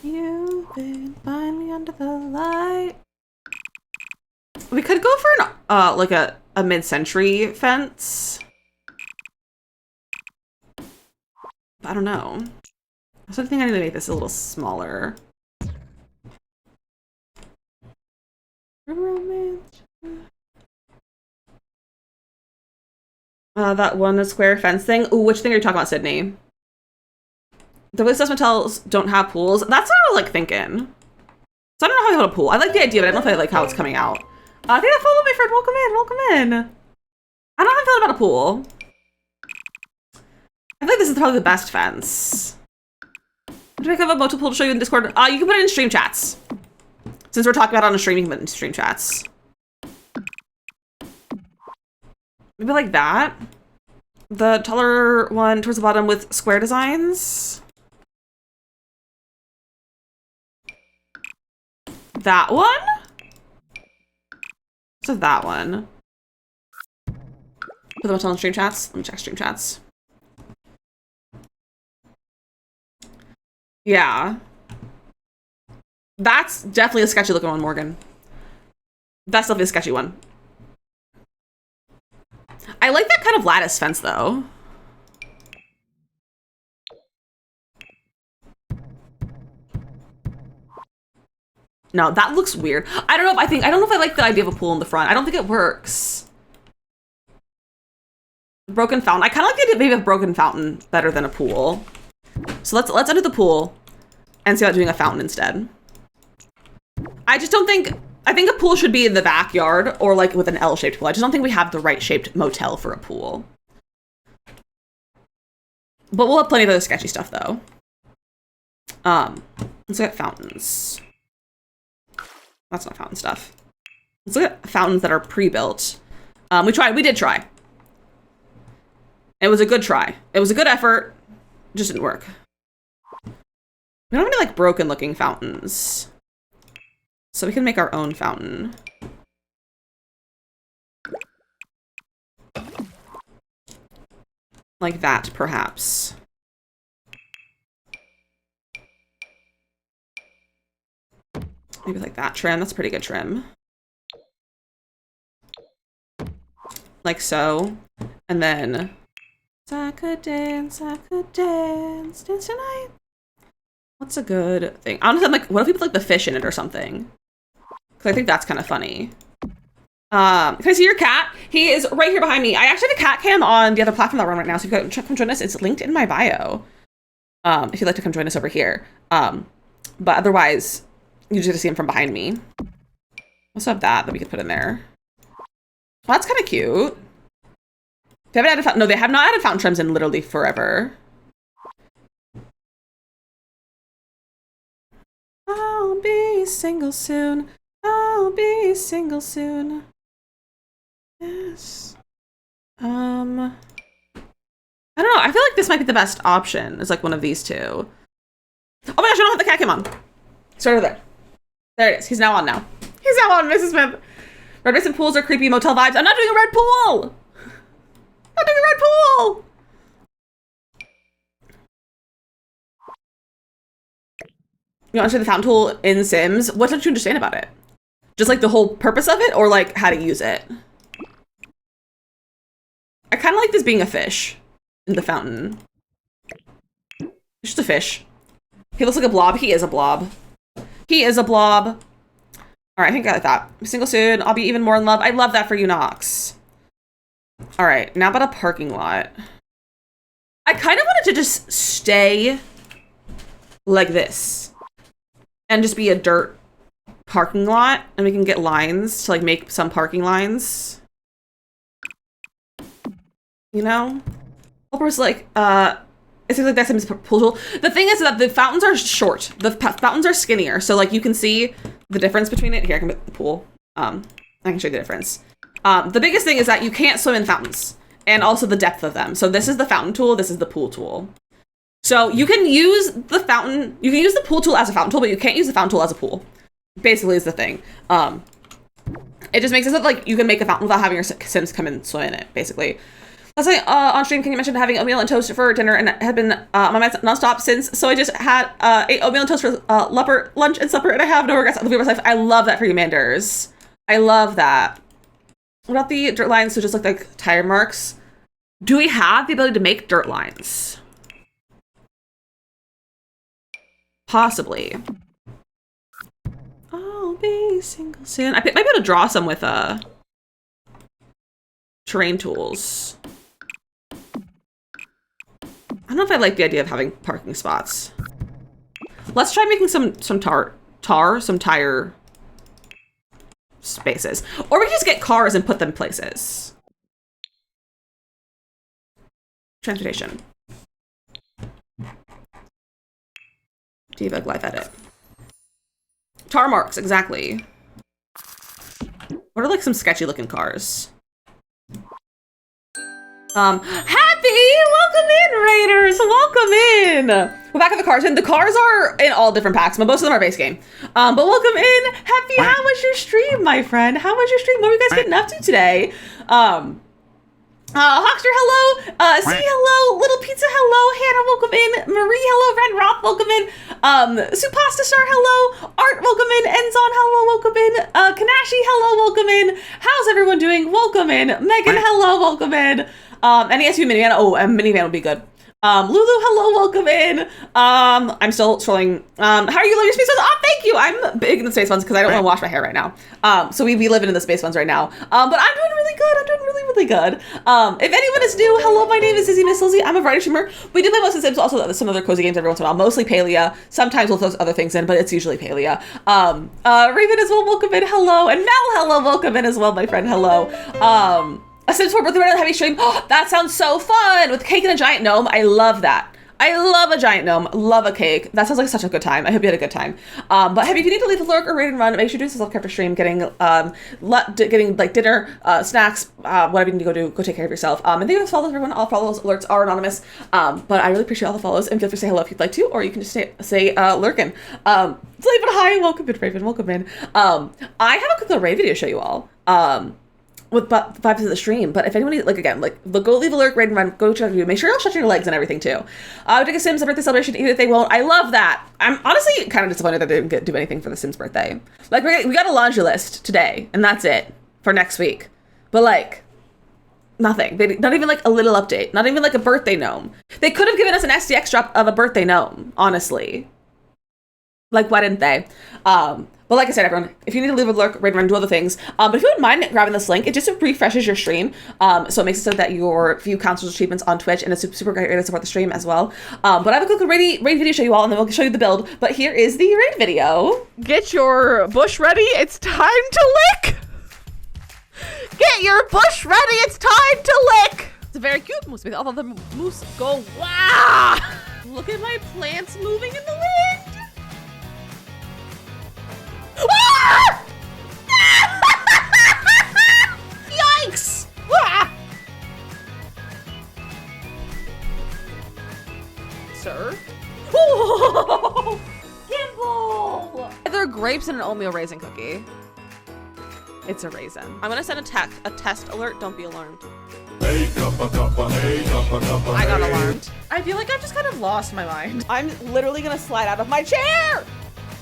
[SPEAKER 1] You can find me under the light. We could go for an like a mid-century fence. I don't know. So I think I need to make this a little smaller. That one square fence thing. Ooh, which thing are you talking about, Sydney? The Oasis motels don't have pools. That's what I was like thinking. So I don't know how you hold a pool. I like the idea, but I don't know if I like how it's coming out. I think I follow my friend. Welcome in. Welcome in. I don't know how I feel about a pool. I feel like this is probably the best fence. Do I have a motor pool to show you in Discord? You can put it in stream chats. Since we're talking about it on a stream, you can put it in stream chats. Maybe like that. The taller one towards the bottom with square designs. That one? So that one. Put the motel in stream chats. Let me check stream chats. Yeah. That's definitely a sketchy looking one, Morgan. That's definitely a sketchy one. I like that kind of lattice fence though. No, that looks weird. I don't know if I like the idea of a pool in the front. I don't think it works. Broken fountain. I kind of like the idea maybe of a broken fountain better than a pool. So let's undo the pool and see about doing a fountain instead. I just don't think, I think a pool should be in the backyard or like with an L-shaped pool. I just don't think we have the right shaped motel for a pool. But we'll have plenty of other sketchy stuff though. Let's look at fountains. That's not fountain stuff. Let's look at fountains that are pre-built. We did try. It was a good try. It was a good effort. just didn't work. We don't have any like broken looking fountains. So we can make our own fountain. Like that, perhaps. Maybe like that trim. That's pretty good trim. Like so. And then I could dance dance tonight. What's a good thing? Honestly, I'm like, what if we put like the fish in it or something? Because I think that's kind of funny. Can I see your cat? He is right here behind me. I actually have a cat cam on the other platform that we're on right now, so if you come join us, it's linked in my bio. If you'd like to come join us over here. But otherwise, you just get to see him from behind me. Also have that we could put in there. Well, that's kind of cute. They haven't added no, they have not added fountain trims in literally forever. I'll be single soon. I'll be single soon. Yes. I don't know. I feel like this might be the best option. It's like one of these two. Oh my gosh, I don't have the cat cam on. Start over there. There it is. He's now on now. He's now on, Mrs. Smith. Red basin pools are creepy motel vibes. I'm not doing a red pool. I'm not doing a red pool. You understand the fountain tool in Sims? What don't you understand about it? Just like the whole purpose of it, or like how to use it? I kind of like this being a fish in the fountain. It's just a fish. He looks like a blob. He is a blob. He is a blob. All right, I think I like that. Single soon. I'll be even more in love. I love that for you, Nox. All right, now about a parking lot. I kind of wanted to just stay like this and just be a dirt parking lot, and we can get lines to like make some parking lines. You know? It's like, it's like that Sims pool tool. The thing is that the fountains are short. The fountains are skinnier. So like you can see the difference between it. Here, I can put the pool. I can show you the difference. The biggest thing is that you can't swim in fountains, and also the depth of them. So this is the fountain tool. This is the pool tool. So you can use the fountain, you can use the pool tool as a fountain tool, but you can't use the fountain tool as a pool. Basically is the thing. It just makes it so that like you can make a fountain without having your Sims come and swim in it, basically. Last night on stream, Kenny mentioned having oatmeal and toast for dinner, and it had been on my mind nonstop since. So I just had ate oatmeal and toast for lunch and supper, and I have no regrets of living my life. I love that for you, Manders. I love that. What about the dirt lines? So just look like tire marks. Do we have the ability to make dirt lines? Possibly. I'll be single soon. I might be able to draw some with terrain tools. I don't know if I like the idea of having parking spots. Let's try making some tire spaces. Or we can just get cars and put them places. Transportation. Debug live edit. Tar marks, exactly. What are like some sketchy looking cars? Happy! Welcome in, Raiders! Welcome in! We're back at the cars, and the cars are in all different packs, but most of them are base game. But welcome in! Happy, how was your stream, my friend? How was your stream? What were you guys getting up to today? Hawkster, hello! C, hello! Little Pizza, hello! Hannah, welcome in! Marie, hello! Ren Roth, welcome in! Supasta Star, hello! Art, welcome in! Enzon, hello! Welcome in! Kanashi, hello! Welcome in! How's everyone doing? Welcome in! Megan, hello! Welcome in! NESU minivan. Oh, a minivan would be good. Lulu, hello, welcome in. I'm still scrolling. How are you living your space ones? Oh, thank you. I'm big in the space ones because I don't want to wash my hair right now. So we be living in the space ones right now. But I'm doing really good. I'm doing really good. If anyone is new, hello, my name is Izzy Miss Lizzie. I'm a variety streamer. We do play most of the Sims, also some other cozy games every once in a while. Mostly Palia. Sometimes we'll throw other things in, but it's usually Palia. Raven as well, welcome in. Hello. And Mel, hello, welcome in as well, my friend. Hello. A Sims 4 birthday run heavy stream. Oh, that sounds so fun with cake and a giant gnome. I love that. I love a giant gnome. Love a cake. That sounds like such a good time. I hope you had a good time. But if you need to leave a lurk or raid and run, make sure you do this self-care stream, getting like dinner, snacks, whatever you need to go do. Go take care of yourself. And thank you for follows everyone. All follows alerts are anonymous. But I really appreciate all the follows, and feel free to say hello if you'd like to, or you can just say lurkin. Let's leave it high. Welcome in, Raven. Welcome in. I have a quick little raid video to show you all. With vibes of the stream, but if anyone go leave a lurk, raid and run, go check you. Make sure you'll shut your legs and everything too. Take a Sims birthday celebration, even if they won't. I love that. I'm honestly kind of disappointed that they didn't do anything for the Sims birthday. Like we got a laundry list today, and that's it for next week. But like nothing. Not even like a little update. Not even like a birthday gnome. They could have given us an SDX drop of a birthday gnome. Honestly, like why didn't they? But like I said, everyone, if you need to leave a lurk, raid, run, do other things. But if you wouldn't mind grabbing this link, it just refreshes your stream. So it makes it so that your view counts as achievements on Twitch, and it's a super great way to support the stream as well. But I have a quick raid video to show you all, and then we'll show you the build. But here is the raid video.
[SPEAKER 3] Get your bush ready. It's time to lick. Get your bush ready. It's time to lick. It's a very cute moose. All of the moose go, wow. Look at my plants moving in the wind. Ah! Yikes! Ah! Sir? Oh! Gimbal! They're grapes and an oatmeal raisin cookie. It's a raisin. I'm gonna send a test alert. Don't be alarmed.
[SPEAKER 4] Hey, cuppa, cuppa, hey, cuppa, cuppa,
[SPEAKER 3] I got
[SPEAKER 4] hey.
[SPEAKER 3] alarmed. I feel like I've just kind of lost my mind. I'm literally gonna slide out of my chair!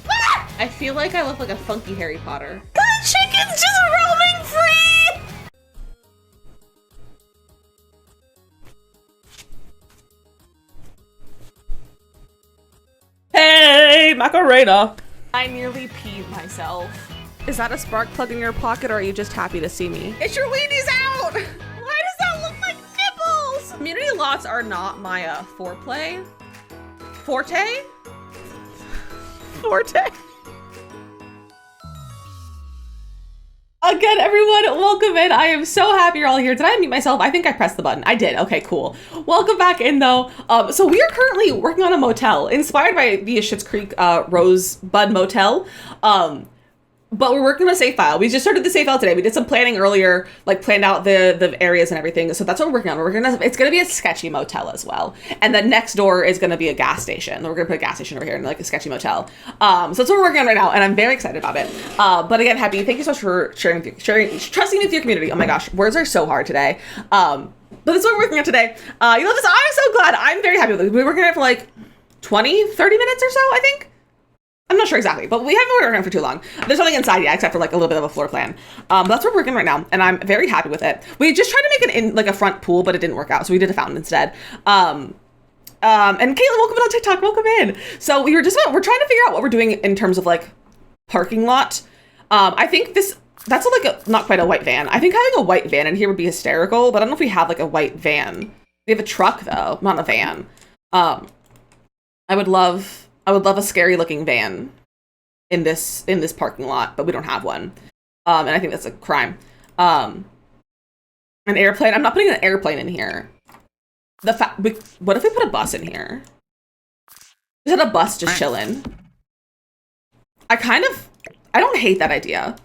[SPEAKER 3] Ah! I feel like I look like a funky Harry Potter. The chicken's just roaming free!
[SPEAKER 1] Hey, Macarena.
[SPEAKER 3] I nearly peed myself. Is that a spark plug in your pocket, or are you just happy to see me? It's your weenies out! Why does that look like nipples? Community lots are not my foreplay. Forte? Forte?
[SPEAKER 1] Again, everyone, welcome in. I am so happy you're all here. Did I unmute myself? I think I pressed the button. I did. Okay, cool. Welcome back in, though. So we are currently working on a motel inspired by the Schitt's Creek Rosebud Motel. But we're working on a save file. We just started the save file today. We did some planning earlier, like planned out the areas and everything. So that's what we're working on. It's gonna be a sketchy motel as well. And then next door is gonna be a gas station. We're gonna put a gas station over here and like a sketchy motel. So that's what we're working on right now, and I'm very excited about it. But again, Happy, thank you so much for trusting with your community. Oh my gosh, words are so hard today. But that's what we're working on today. You know this, I'm so glad. I'm very happy with it. We're working on it for like 20, 30 minutes or so, I think. I'm not sure exactly, but we haven't been working on it for too long. There's nothing inside yet, except for like a little bit of a floor plan. But that's what we're working right now, and I'm very happy with it. We just tried to make a front pool, but it didn't work out, so we did a fountain instead. And Caitlin, welcome in on TikTok. Welcome in. So we're trying to figure out what we're doing in terms of like parking lot. I think that's not quite a white van. I think having a white van in here would be hysterical, but I don't know if we have like a white van. We have a truck though, not a van. I would love a scary looking van in this parking lot, but we don't have one. And I think that's a crime. An airplane. I'm not putting an airplane in here. What if we put a bus in here? Is that a bus just chilling? I don't hate that idea.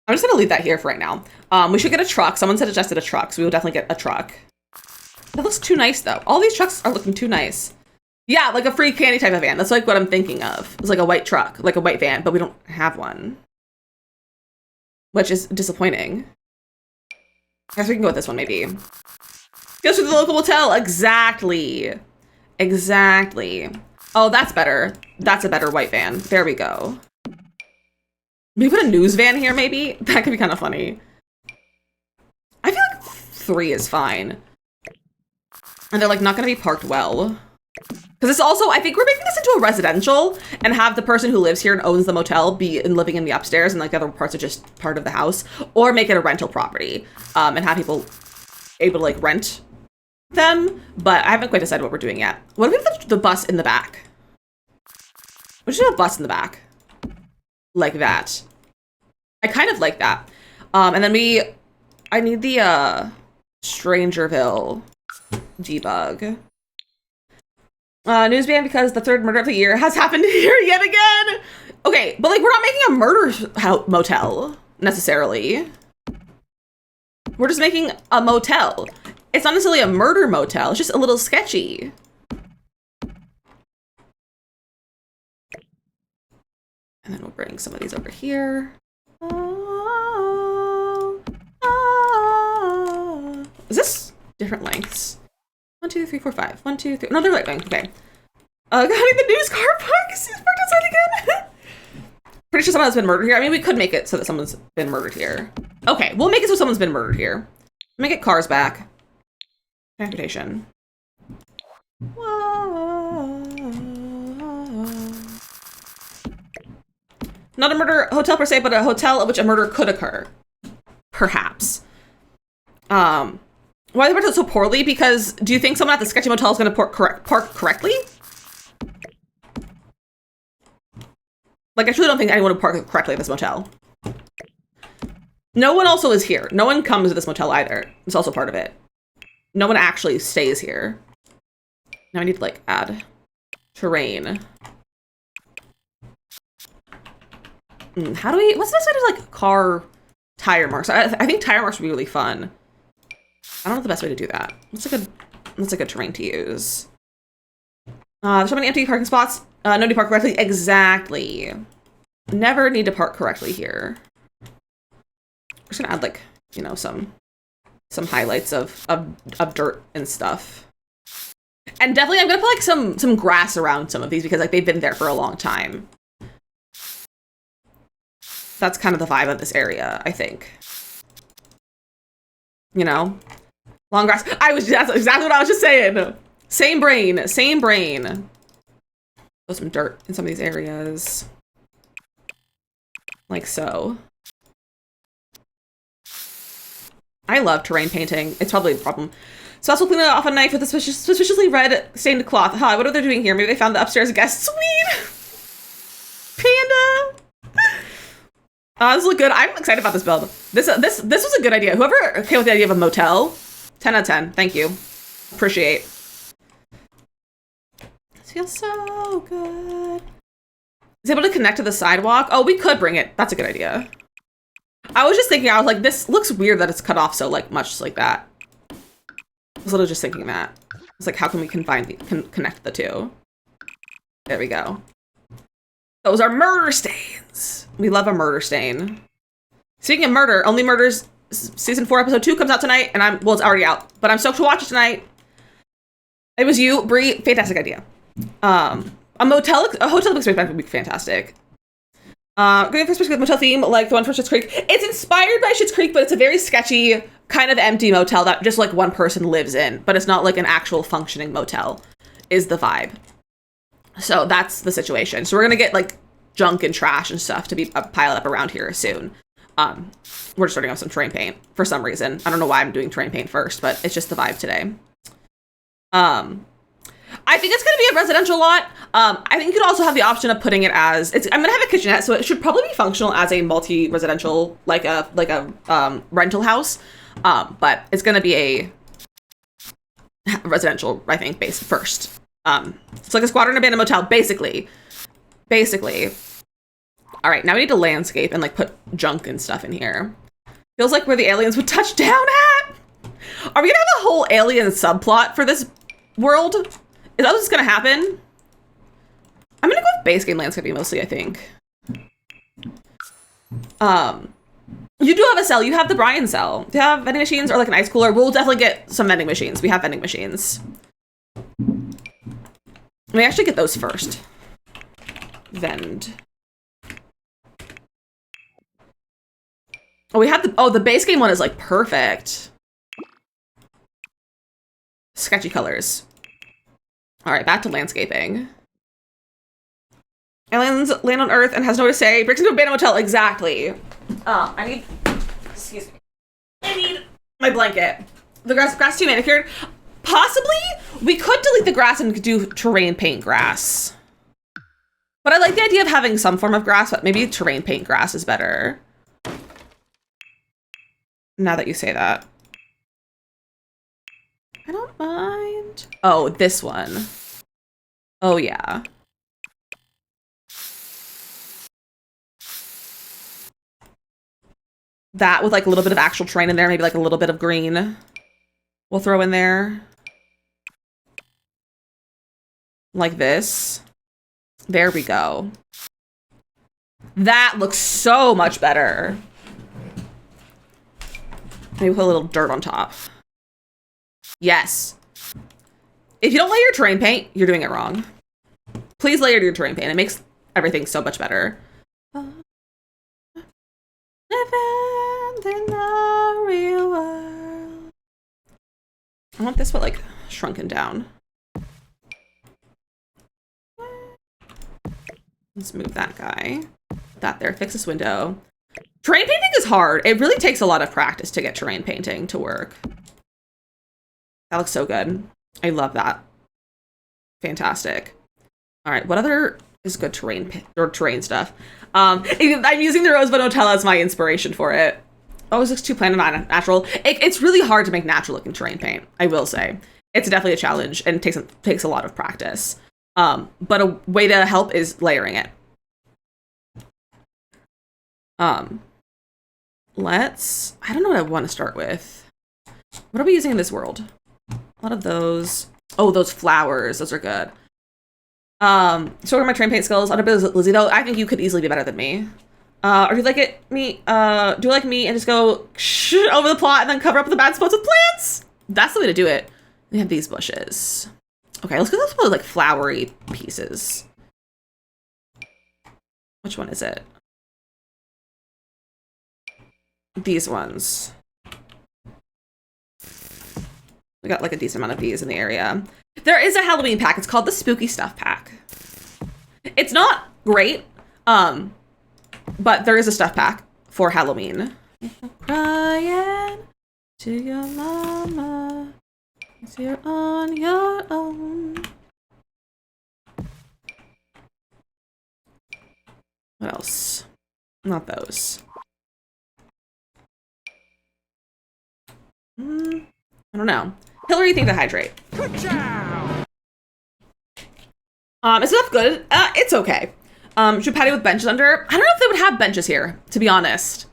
[SPEAKER 1] I'm just gonna leave that here for right now. We should get a truck. Someone suggested a truck, so we will definitely get a truck. That looks too nice though. All these trucks are looking too nice. Yeah, like a free candy type of van. That's like what I'm thinking of. It's like a white truck, like a white van, but we don't have one, which is disappointing. I guess we can go with this one, maybe. Goes to the local motel. Exactly. Oh, that's better. That's a better white van. There we go. Maybe put a news van here, maybe? That could be kind of funny. I feel like 3 is fine. And they're like not gonna be parked well. Because it's also, I think we're making this into a residential and have the person who lives here and owns the motel be living in the upstairs and like the other parts are just part of the house, or make it a rental property and have people able to like rent them. But I haven't quite decided what we're doing yet. What if we have the bus in the back? We should have a bus in the back. Like that. I kind of like that. And then I need the Strangerville debug. News ban because the third murder of the year has happened here yet again. Okay, but like we're not making a murder motel necessarily. We're just making a motel. It's not necessarily a murder motel. It's just a little sketchy. And then we'll bring some of these over here. Is this different lengths? 1, 2, 3, 4, 5. 1, 2, 3. No, they're right length. Okay. Got the news car park is parked outside again. Pretty sure someone has been murdered here. I mean, we could make it so that someone's been murdered here. Okay, we'll make it so someone's been murdered here. Make it cars back. Transportation. Whoa. Not a murder hotel per se, but a hotel at which a murder could occur. Perhaps. Why are they worded so poorly? Because do you think someone at the sketchy motel is going to park correctly? Like, I truly don't think anyone would park correctly at this motel. No one also is here. No one comes to this motel either. It's also part of it. No one actually stays here. Now I need to, like, add terrain. How do we, what's the best way to, like, car tire marks? I think tire marks would be really fun. I don't know the best way to do that. What's a good terrain to use? There's so many empty parking spots. No need to park correctly. Exactly. Never need to park correctly here. We're just gonna add, like, you know, some highlights of dirt and stuff. And definitely I'm gonna put, like, some grass around some of these because, like, they've been there for a long time. That's kind of the vibe of this area, I think. You know? Long grass. That's exactly what I was just saying. Same brain, same brain. Put some dirt in some of these areas. Like so. I love terrain painting. It's probably a problem. So also cleaning off a knife with a suspiciously red stained cloth. Huh, what are they doing here? Maybe they found the upstairs guest suite. Panda. This looks good. I'm excited about this build. This was a good idea. Whoever came with the idea of a motel, 10 out of 10. Thank you. Appreciate. This feels so good. Is it able to connect to the sidewalk? Oh, we could bring it. That's a good idea. I was just thinking, I was like, this looks weird that it's cut off so like much like that. I was literally just thinking that. It's like, how can we connect the two? There we go. Those are murder stains. We love a murder stain. Speaking of murder, Only Murders season 4 episode 2 comes out tonight, and well, it's already out, but I'm stoked to watch it tonight. It was you, Brie. Fantastic idea. A hotel experience would be fantastic. Going for a motel theme like the one from Schitt's Creek. It's inspired by Schitt's Creek, but it's a very sketchy, kind of empty motel that just like one person lives in, but it's not like an actual functioning motel, is the vibe. So that's the situation. So we're gonna get like junk and trash and stuff to be piled up around here soon. We're just starting off some terrain paint for some reason. I don't know why I'm doing terrain paint first, but it's just the vibe today. I think it's gonna be a residential lot. I think you could also have the option of putting it as I'm gonna have a kitchenette, so it should probably be functional as a multi-residential, like a rental house. But it's gonna be a residential, I think, based first. It's like a squatter and abandoned motel, basically. All right, now we need to landscape and like put junk and stuff in here. Feels like where the aliens would touch down at. Are we gonna have a whole alien subplot for this world? Is that what's gonna happen? I'm gonna go with base game landscaping mostly, I think. You do have a cell. You have the Brian cell. Do you have vending machines or like an ice cooler? We'll definitely get some vending machines. We have vending machines. We actually get those first. Vend. Oh, we have the base game one is like perfect. Sketchy colors. All right, back to landscaping. Aliens land on Earth and has nowhere to say. Breaks into a abandoned motel. Exactly. I need, excuse me. I need my blanket. The grass too manicured. Possibly, we could delete the grass and do terrain paint grass. But I like the idea of having some form of grass, but maybe terrain paint grass is better. Now that you say that. I don't mind. Oh, this one. Oh, yeah. That with like a little bit of actual terrain in there, maybe like a little bit of green we'll throw in there. Like this. There we go. That looks so much better. Maybe put a little dirt on top. Yes. If you don't layer your terrain paint, you're doing it wrong. Please layer your terrain paint. It makes everything so much better. Living in the real world. I want this, but like shrunken down. Let's move that guy. That there. Fix this window. Terrain painting is hard. It really takes a lot of practice to get terrain painting to work. That looks so good. I love that. Fantastic. All right, what other is good terrain stuff? I'm using the Rosebud Hotel as my inspiration for it. Oh, it's too plain and not natural. It's really hard to make natural looking terrain paint, I will say. It's definitely a challenge and takes a lot of practice. But a way to help is layering it. I don't know what I want to start with. What are we using in this world? A lot of those. Oh, those flowers. Those are good. So what are my terrain paint skills? On a bit of Lizzie, though, I think you could easily be better than me. Or do you like it, do you like me and just go over the plot and then cover up the bad spots with plants? That's the way to do it. We have these bushes. Okay, let's go with those like flowery pieces. Which one is it? These ones. We got like a decent amount of these in the area. There is a Halloween pack. It's called the Spooky Stuff Pack. It's not great, but there is a stuff pack for Halloween. Crying to your mama, 'cause you're on your own. What else? Not those. I don't know. Hillary, think to hydrate.
[SPEAKER 4] Good job!
[SPEAKER 1] Is stuff good? It's okay. Should patio with benches under? I don't know if they would have benches here, to be honest.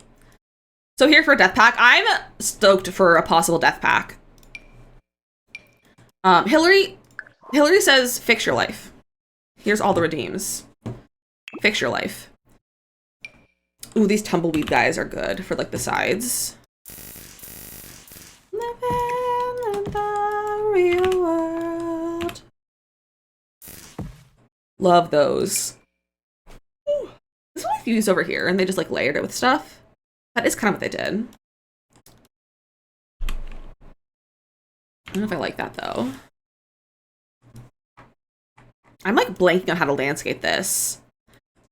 [SPEAKER 1] So here for a death pack. I'm stoked for a possible death pack. Hillary says, fix your life. Here's all the redeems. Fix your life. Ooh, these tumbleweed guys are good for like the sides. Living in the real world. Love those. Ooh, this one I've used over here, and they just like layered it with stuff. That is kind of what they did. I don't know if I like that though. I'm like blanking on how to landscape this.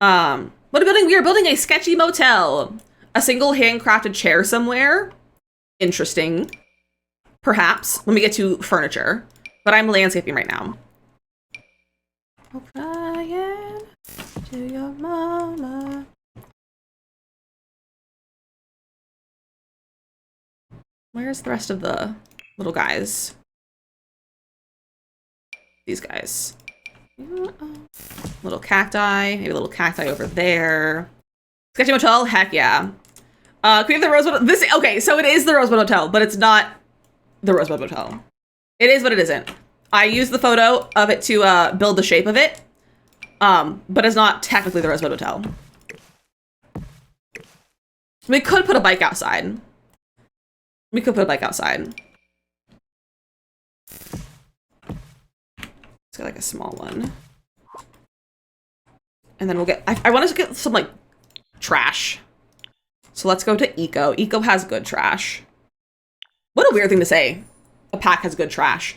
[SPEAKER 1] What are we building? We are building a sketchy motel. A single handcrafted chair somewhere. Interesting. Perhaps when we get to furniture. But I'm landscaping right now. Oh, crying to your mama. Where's the rest of the little guys? These guys. Little cacti. Maybe a little cacti over there. Sketchy motel? Heck yeah. Can we have the Rosebud? Okay, so it is the Rosebud Hotel, but it's not the Rosebud Hotel. It is, but it isn't. I used the photo of it to build the shape of it, but it's not technically the Rosebud Hotel. We could put a bike outside. We could put a bike outside. Let's get like a small one. And then we'll get, I want to get some like trash. So let's go to Eco. Eco has good trash. What a weird thing to say. A pack has good trash.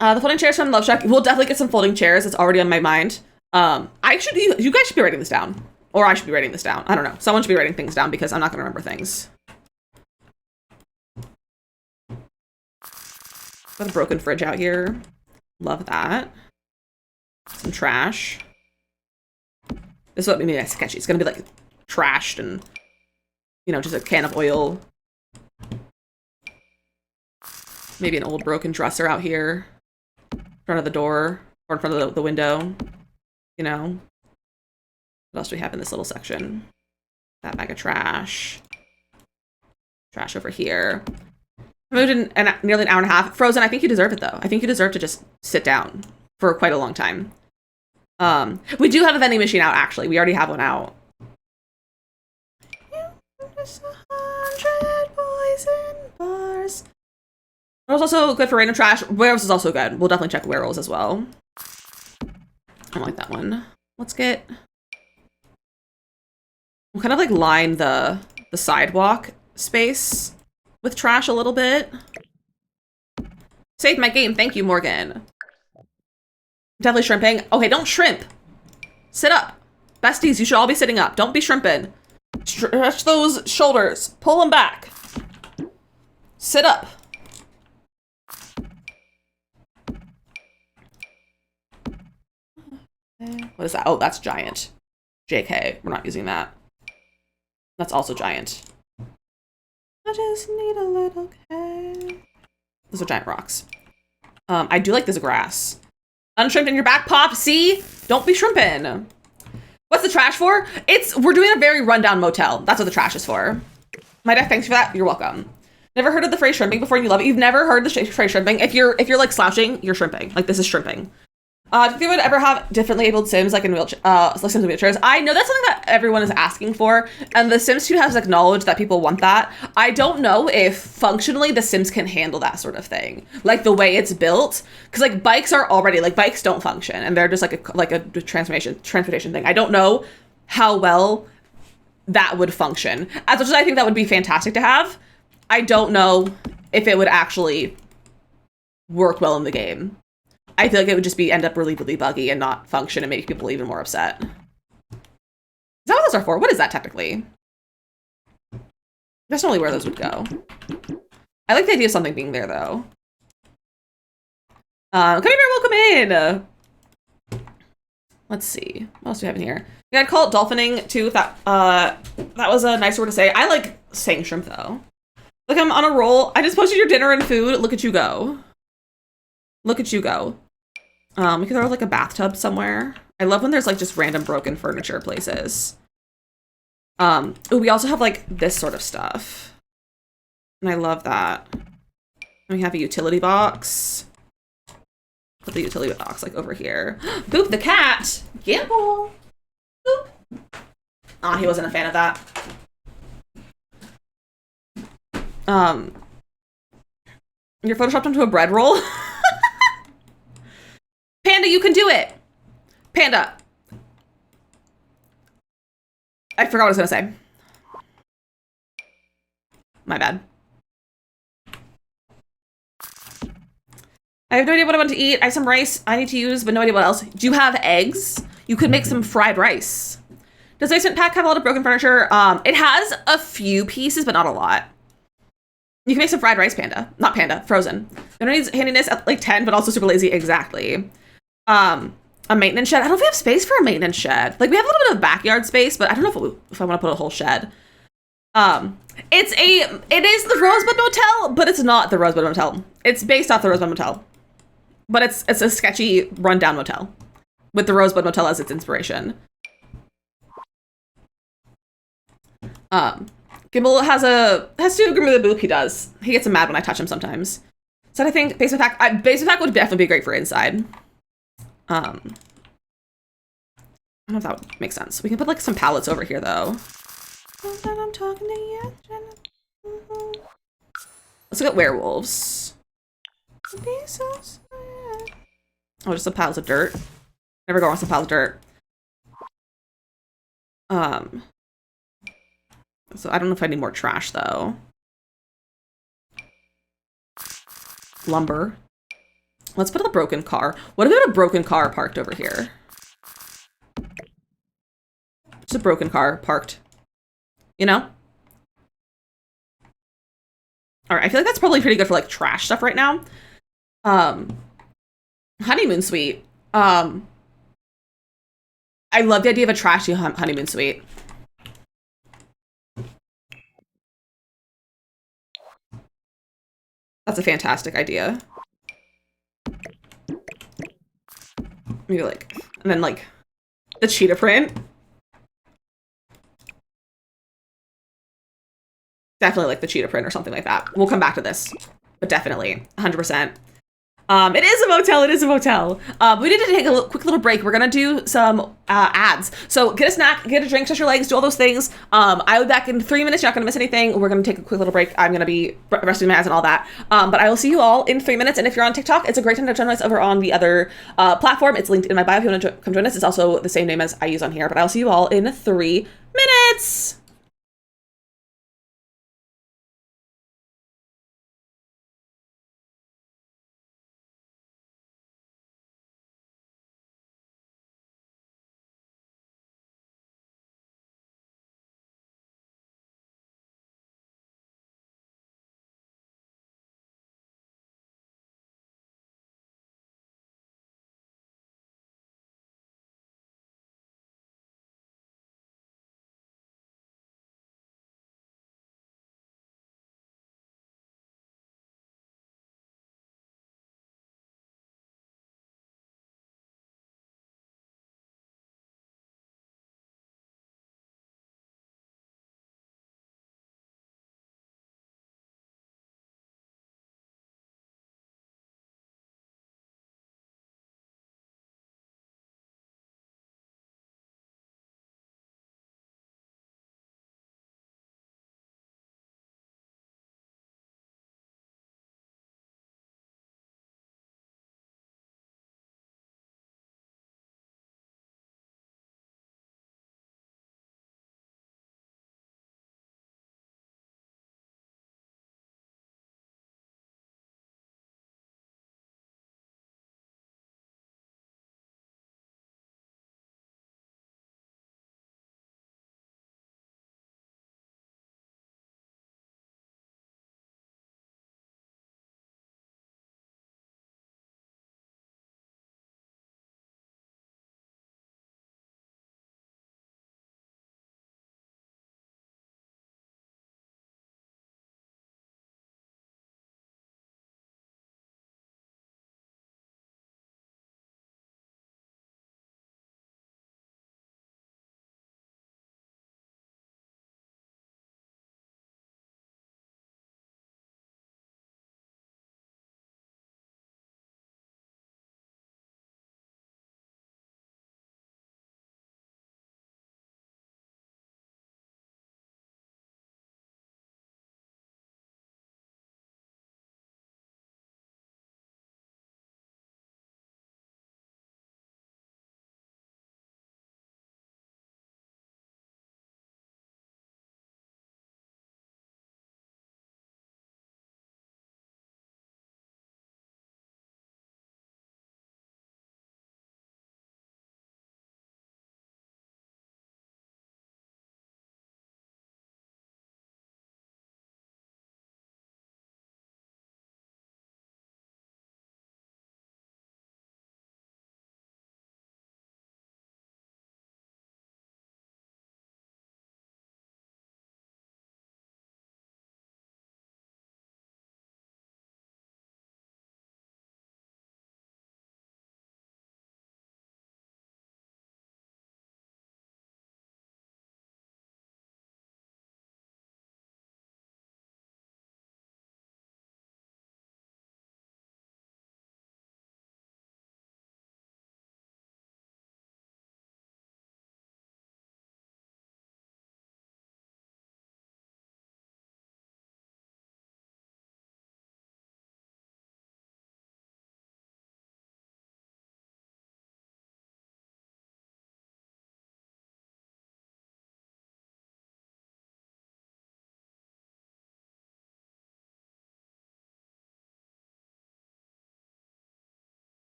[SPEAKER 1] The folding chairs from Love Shack. We'll definitely get some folding chairs. It's already on my mind. You guys should be writing this down. Or I should be writing this down. I don't know. Someone should be writing things down because I'm not going to remember things. Got a broken fridge out here. Love that. Some trash. This is what made me sketchy. It's going to be like trashed and, you know, just a can of oil. Maybe an old broken dresser out here. front of the door or in front of the window, you know. What else do we have in this little section? That bag of trash. Trash over here. I moved in nearly an hour and a half. Frozen, I think you deserve it though. I think you deserve to just sit down for quite a long time. We do have a vending machine out actually. We already have one out. Just 100 boys in bars. It was also good for random trash. Werewolves is also good. We'll definitely check werewolves as well. I don't like that one. Let's get... We'll kind of like line the sidewalk space with trash a little bit. Saved my game. Thank you, Morgan. Definitely shrimping. Okay, don't shrimp. Sit up. Besties, you should all be sitting up. Don't be shrimping. Stretch those shoulders. Pull them back. Sit up. What is that? Oh, that's giant. JK. We're not using that. That's also giant. I just need a little K. Those are giant rocks. I do like this grass. Unshrimped in your back pop. See? Don't be shrimping. What's the trash for? We're doing a very rundown motel. That's what the trash is for. My deck, thanks for that. You're welcome. Never heard of the phrase shrimping before and you love it. You've never heard the phrase shrimping. If you're like slouching, you're shrimping. Like this is shrimping. Do you think they would ever have differently abled Sims like in wheelchair, like Sims in wheelchairs? I know that's something that everyone is asking for, and The Sims 2 has acknowledged that people want that. I don't know if functionally The Sims can handle that sort of thing, like the way it's built, because like bikes are already like bikes don't function, and they're just like a transportation thing. I don't know how well that would function. As much as I think that would be fantastic to have, I don't know if it would actually work well in the game. I feel like it would just end up really, really buggy and not function and make people even more upset. Is that what those are for? What is that technically? That's not really where those would go. I like the idea of something being there though. Come here, welcome in. Let's see. What else do we have in here? Yeah, I'd call it dolphining too. If that was a nice word to say. I like saying shrimp though. Look, I'm on a roll. I just posted your dinner and food. Look at you go. Look at you go. We can throw like a bathtub somewhere. I love when there's like just random broken furniture places. Ooh, we also have like this sort of stuff. And I love that. And we have a utility box. Put the utility box like over here. Boop the cat! Gimble! Boop! Aw, he wasn't a fan of that. You're photoshopped onto a bread roll? Panda, you can do it! Panda. I forgot what I was gonna say. My bad. I have no idea what I want to eat. I have some rice I need to use, but no idea what else. Do you have eggs? You could make some fried rice. Does the basement pack have a lot of broken furniture? It has a few pieces, but not a lot. You can make some fried rice, Panda. Not Panda, Frozen. It needs handiness at like 10, but also super lazy. Exactly. A maintenance shed. I don't know if we have space for a maintenance shed. Like we have a little bit of backyard space, but I don't know if I want to put a whole shed. It is the Rosebud Motel, but it's not the Rosebud Motel. It's based off the Rosebud Motel, but it's a sketchy rundown motel with the Rosebud Motel as its inspiration. Gimble has to agree with the boop. He does. He gets mad when I touch him sometimes. So I think basement pack would definitely be great for inside. I don't know if that would make sense. We can put like some pallets over here though. I'm talking to you. Let's look at werewolves. Oh, just some piles of dirt. Never go on some piles of dirt. So I don't know if I need more trash though. Lumber. Let's put a broken car. What if we had a broken car parked over here? Just a broken car parked. You know? Alright, I feel like that's probably pretty good for like trash stuff right now. Honeymoon suite. I love the idea of a trashy honeymoon suite. That's a fantastic idea. maybe like, and then like the cheetah print. Definitely like the cheetah print or something like that. We'll come back to this, but definitely 100%. It is a motel. It is a motel. We need to take a quick little break. We're gonna do some ads. So get a snack, get a drink, stretch your legs, do all those things. I'll be back in 3 minutes. You're not gonna miss anything. We're gonna take a quick little break. I'm gonna be resting my ads and all that. But I will see you all in 3 minutes. And if you're on TikTok, it's a great time to join us over on the other platform. It's linked in my bio if you want to come join us. It's also the same name as I use on here. But I'll see you all in 3 minutes.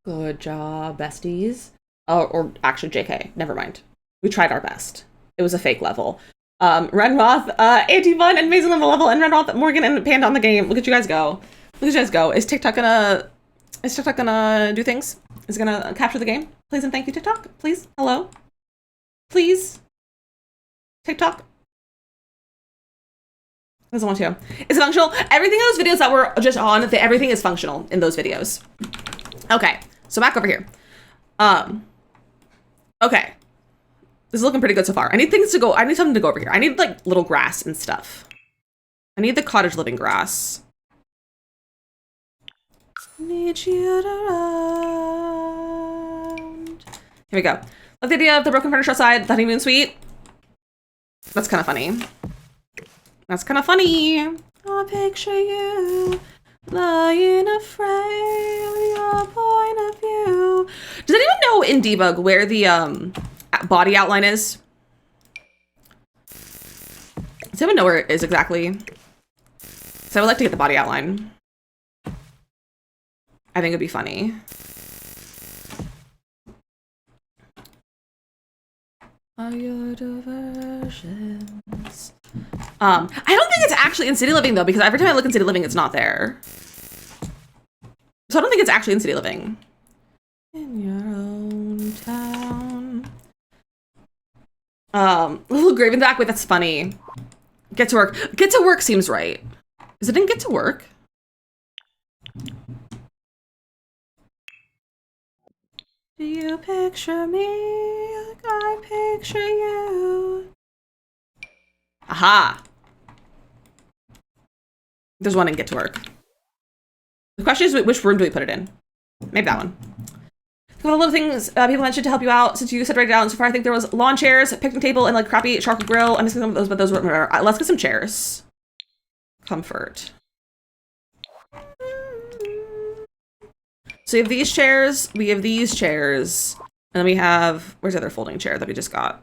[SPEAKER 1] Good job, besties. Oh, or actually, JK, never mind. We tried our best. It was a fake level. Renroth, Anti-Fun, and Mason on the level, and Renroth, Morgan, and Panda on the game. Look at you guys go. Look at you guys go. Is TikTok gonna do things? Is it gonna capture the game? Please and thank you, TikTok. Please. Hello. Please. TikTok. Doesn't want to. Is it functional? Everything in those videos that were just on, everything is functional in those videos. Okay, so back over here. Okay. This is looking pretty good so far. I need something to go over here. I need like little grass and stuff. I need the cottage living grass. Need you around. Here we go. Like the idea of the broken furniture outside, the honeymoon suite. That's kind of funny. That's kind of funny. I picture you lying afraid of your point of view. Does anyone know in debug where the body outline is? Does anyone know where it is exactly? So I would like to get the body outline. I think it'd be funny. Are your diversions? I don't think it's actually in City Living though, because every time I look in City Living, it's not there. So I don't think it's actually in City Living. In your own town. Little Graven back. Wait, that's funny. Get to work. Get to work seems right. Is it in Get to Work? Do you picture me like I picture you? Aha! There's one in Get to Work. The question is, which room do we put it in? Maybe that one. One of the little things people mentioned to help you out, since you said write it down so far, I think there was lawn chairs, a picnic table, and like crappy charcoal grill. I'm missing some of those, but those were. Let's get some chairs. Comfort. So we have these chairs, we have these chairs, and then we have, where's the other folding chair that we just got?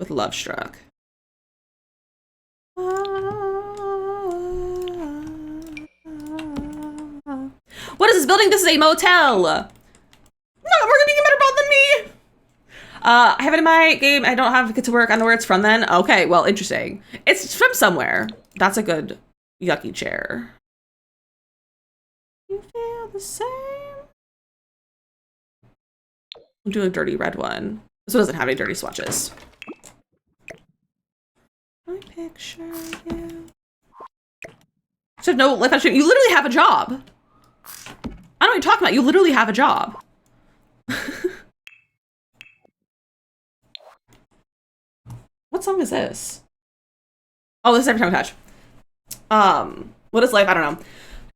[SPEAKER 1] With Love Struck. What is this building? This is a motel! No, we're gonna be better about than me! I have it in my game, I don't have Get to Work, I know where it's from then. Okay, well, interesting. It's from somewhere. That's a good yucky chair. You feel the same? I'll do a dirty red one. This one doesn't have any dirty swatches. I picture you. So no life on stream. You literally have a job. I don't know what you're talking about. You literally have a job. What song is this? Oh, this is Every Time I Touch. What is life? I don't know.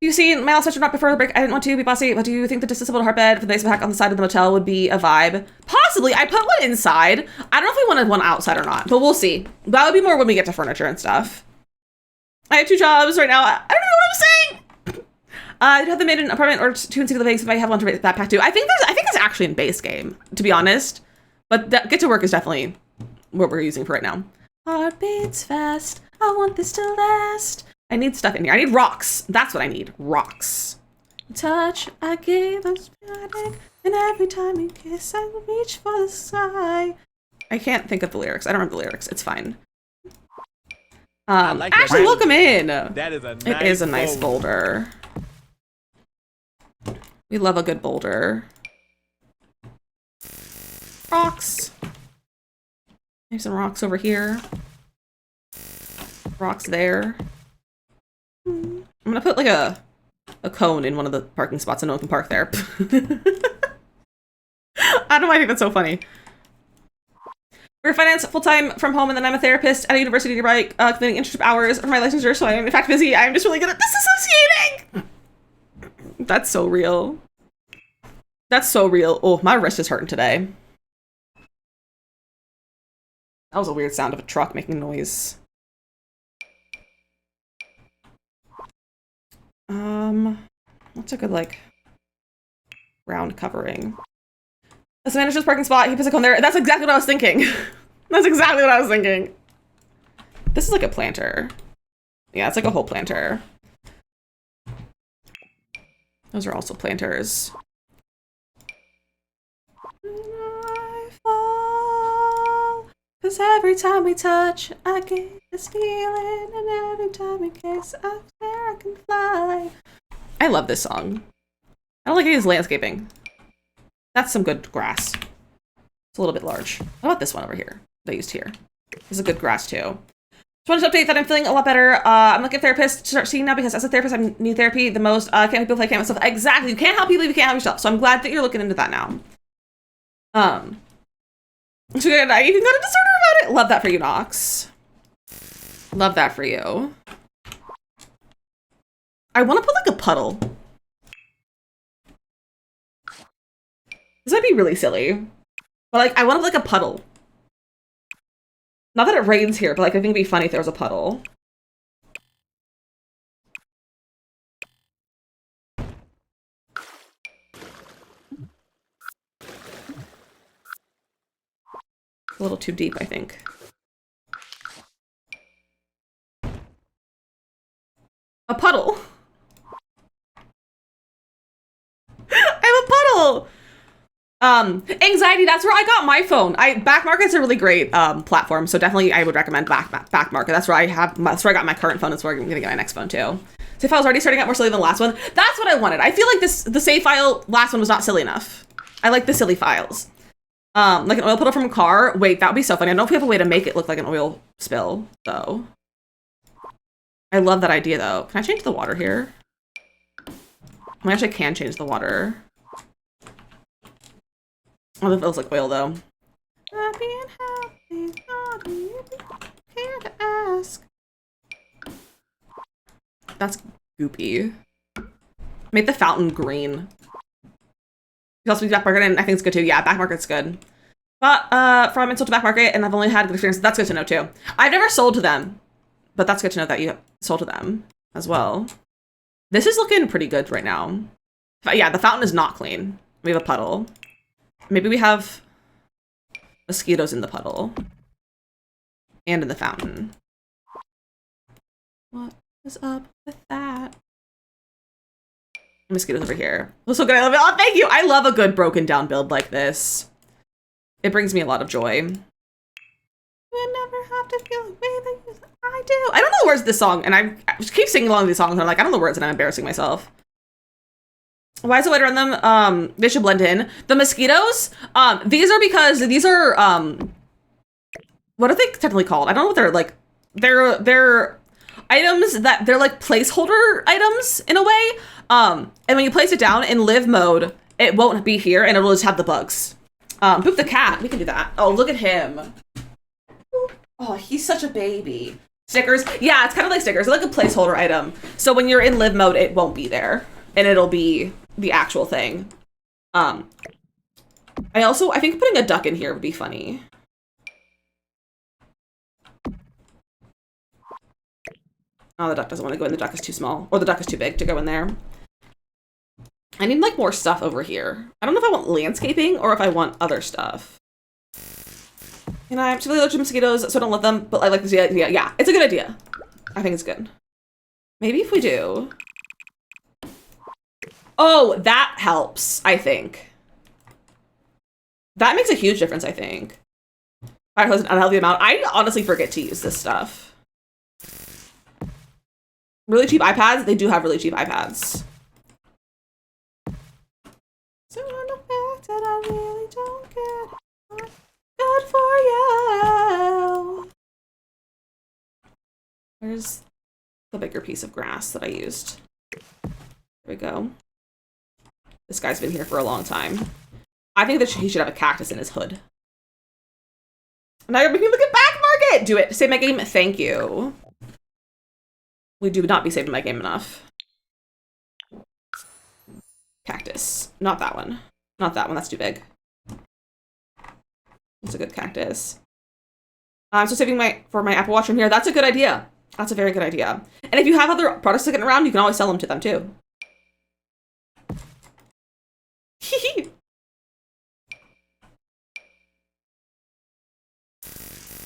[SPEAKER 1] You see, my last session not before the break. I didn't want to be bossy, but do you think the disabled heart bed for the ice pack on the side of the motel would be a vibe? Possibly. I put one inside. I don't know if we wanted one outside or not, but we'll see. That would be more when we get to furniture and stuff. I have 2 jobs right now. I don't know what I'm saying. I'd have them made an apartment or 2 in City Living, so I have one to rate that pack too. I think it's actually in base game, to be honest. But Get to Work is definitely what we're using for right now. Heart beats fast. I want this to last. I need stuff in here. I need rocks. That's what I need. Rocks. Touch, I gave us panic, and every time you kiss, I reach for the sky. I can't think of the lyrics. I don't remember the lyrics. It's fine.
[SPEAKER 5] Like
[SPEAKER 1] Ashley, welcome in.
[SPEAKER 5] That is a nice
[SPEAKER 1] It is a nice boulder. We love a good boulder. Rocks. I have some rocks over here. Rocks there. I'm gonna put like a cone in one of the parking spots so no one can park there. I don't know why I think that's so funny. We're finance full-time from home, and then I'm a therapist at a university nearby, completing internship hours for my licensure, so I am in fact busy. I'm just really good at disassociating! That's so real. That's so real. Oh, my wrist is hurting today. That was a weird sound of a truck making noise. What's a good, like, round covering? As the manager's parking spot, he puts a cone there. That's exactly what I was thinking. That's exactly what I was thinking. This is like a planter. Yeah, it's like a whole planter. Those are also planters. I fall, 'Cause every time we touch, I get this feeling, and every time we kiss, I swear I can fly. I love this song. I don't like any of this landscaping. That's some good grass. It's a little bit large. What about this one over here that I used here? This is a good grass too. Just wanted to update that I'm feeling a lot better. I'm looking at a therapist to start seeing now because as a therapist, I need therapy the most. Can't help people if I can't myself. Exactly. You can't help people if you can't help yourself. So I'm glad that you're looking into that now. So good. I even got a disorder about it. Love that for you, Nox. Love that for you. I want to put like a puddle. This might be really silly, but like I want to put like a puddle. Not that it rains here, but like I think it'd be funny if there was a puddle. A little too deep, I think. A puddle. I have a puddle. Anxiety, that's where I got my phone. Back Market's a really great platform, so definitely I would recommend Back Market. That's where I got my current phone. That's where I'm gonna get my next phone too. Save file was already starting out more silly than the last one. That's what I wanted. I feel like the save file last one was not silly enough. I like the silly files. Like an oil puddle from a car. Wait, that would be so funny. I don't know if we have a way to make it look like an oil spill, though. I love that idea, though. Can I change the water here? I actually can change the water. Oh, that feels like oil, though. Happy and healthy, not you care to ask. That's goopy. Make the fountain green. You also do Back Market, and I think it's good too. Yeah, Back Market's good. But from install to Back Market, and I've only had good experience. That's good to know too. I've never sold to them, but that's good to know that you sold to them as well. This is looking pretty good right now. But yeah, the fountain is not clean. We have a puddle. Maybe we have mosquitoes in the puddle and in the fountain. What is up with that? Mosquitoes over here. Oh, so good. I love it. Oh, thank you. I love a good broken down build like this. It brings me a lot of joy. You never have to feel the way that I do. I don't know the words of this song, and I just keep singing along these songs, and I'm like, I don't know the words, and I'm embarrassing myself. Why is it white around them? They should blend in. The mosquitoes, these are because these are, what are they technically called? I don't know what they're like. They're items that they're like placeholder items in a way. And when you place it down in live mode, it won't be here and it'll just have the bugs. Boop the cat. We can do that. Oh, look at him. Oh, he's such a baby. Stickers. Yeah, it's kind of like stickers. They're like a placeholder item. So when you're in live mode, it won't be there and it'll be the actual thing. I think putting a duck in here would be funny. Oh, the duck doesn't want to go in. The duck is too small. Or the duck is too big to go in there. I need, like, more stuff over here. I don't know if I want landscaping or if I want other stuff. And I'm really allergic to mosquitoes, so I don't let them. But I like this idea. Yeah, it's a good idea. I think it's good. Maybe if we do... Oh, that helps, I think. That makes a huge difference, I think. Alright, an unhealthy amount. I honestly forget to use this stuff. Really cheap iPads? They do have really cheap iPads. So on the fact that I really don't get what's good for you. Where's the bigger piece of grass that I used? There we go. This guy's been here for a long time. I think that he should have a cactus in his hood. Now you're making me look at Back Market! Do it. Save my game. Thank you. We do not be saving my game enough. Cactus. Not that one. Not that one. That's too big. That's a good cactus. I'm still saving for my Apple Watch from here. That's a good idea. That's a very good idea. And if you have other products sticking around, you can always sell them to them too.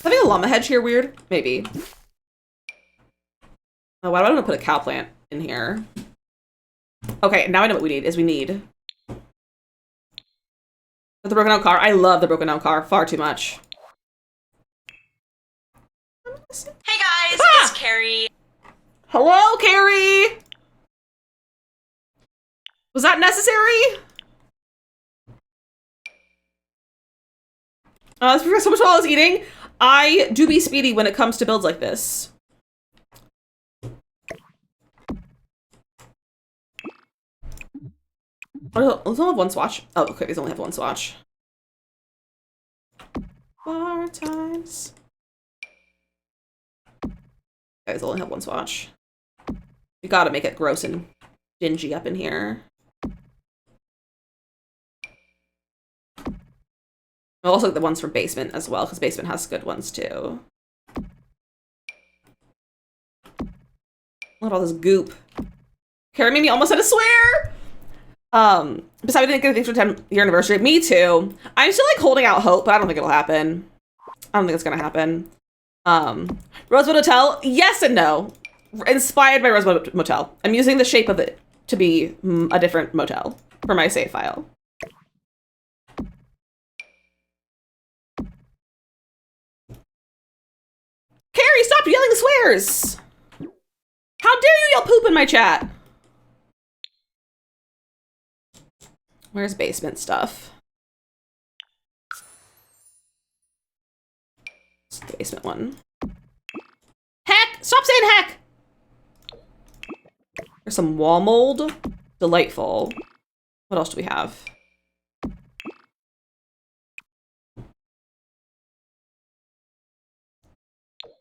[SPEAKER 1] Having a llama hedge here weird? Maybe. Oh, why do I want to put a cow plant in here? Okay, now I know what we need. We need the broken down car. I love the broken down car far too much.
[SPEAKER 5] Hey guys,
[SPEAKER 1] Ah!
[SPEAKER 5] it's Carrie.
[SPEAKER 1] Hello, Carrie. Was that necessary? That's because so much while I was eating. I do be speedy when it comes to builds like this. Oh, let's only have one swatch. Oh, okay, these only have one swatch. Bar times. Guys only have one swatch. You gotta make it gross and dingy up in here. I also like the ones from Basement as well, because Basement has good ones too. Look at all this goop. Carrie made me almost had to swear! Besides, we didn't get anything for 10-year anniversary. Me too. I'm still like holding out hope, but I don't think it'll happen. I don't think it's gonna happen. Rosewood Hotel, yes and no. Inspired by Rosewood Motel. I'm using the shape of it to be a different motel for my save file. Carrie, stop yelling swears! How dare you yell poop in my chat? Where's Basement stuff? It's the Basement one. Heck! Stop saying heck! There's some wall mold. Delightful. What else do we have?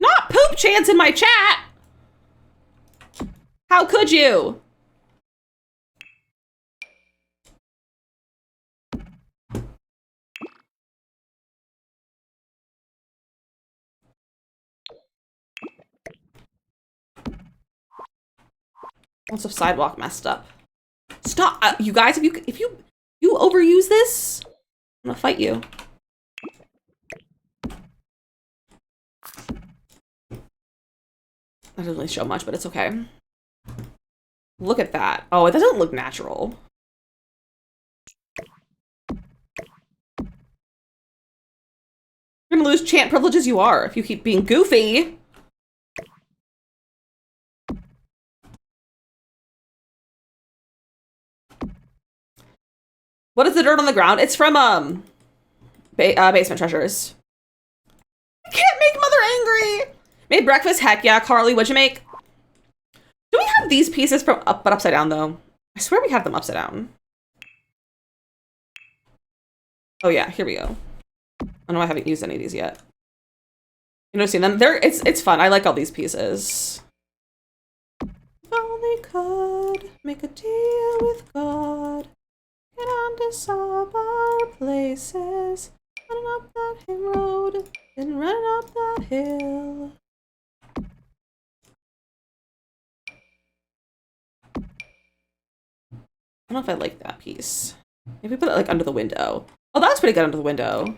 [SPEAKER 1] Not poop chance in my chat! How could you? Lots of sidewalk messed up. Stop, you guys! If you overuse this, I'm gonna fight you. That doesn't really show much, but it's okay. Look at that. Oh, it doesn't look natural. You're gonna lose chant privileges you are if you keep being goofy. What is the dirt on the ground? It's from, Basement Treasures. I can't make Mother angry! Made breakfast? Heck yeah. Carly, what'd you make? Do we have these pieces from but upside down, though? I swear we have them upside down. Oh yeah, here we go. I know I haven't used any of these yet. You know, seen them? It's fun. I like all these pieces. If only could make a deal with God. Get on to some our places. Running up that hill road and running up that hill. I don't know if I like that piece. Maybe put it like under the window. Oh, that's pretty good under the window.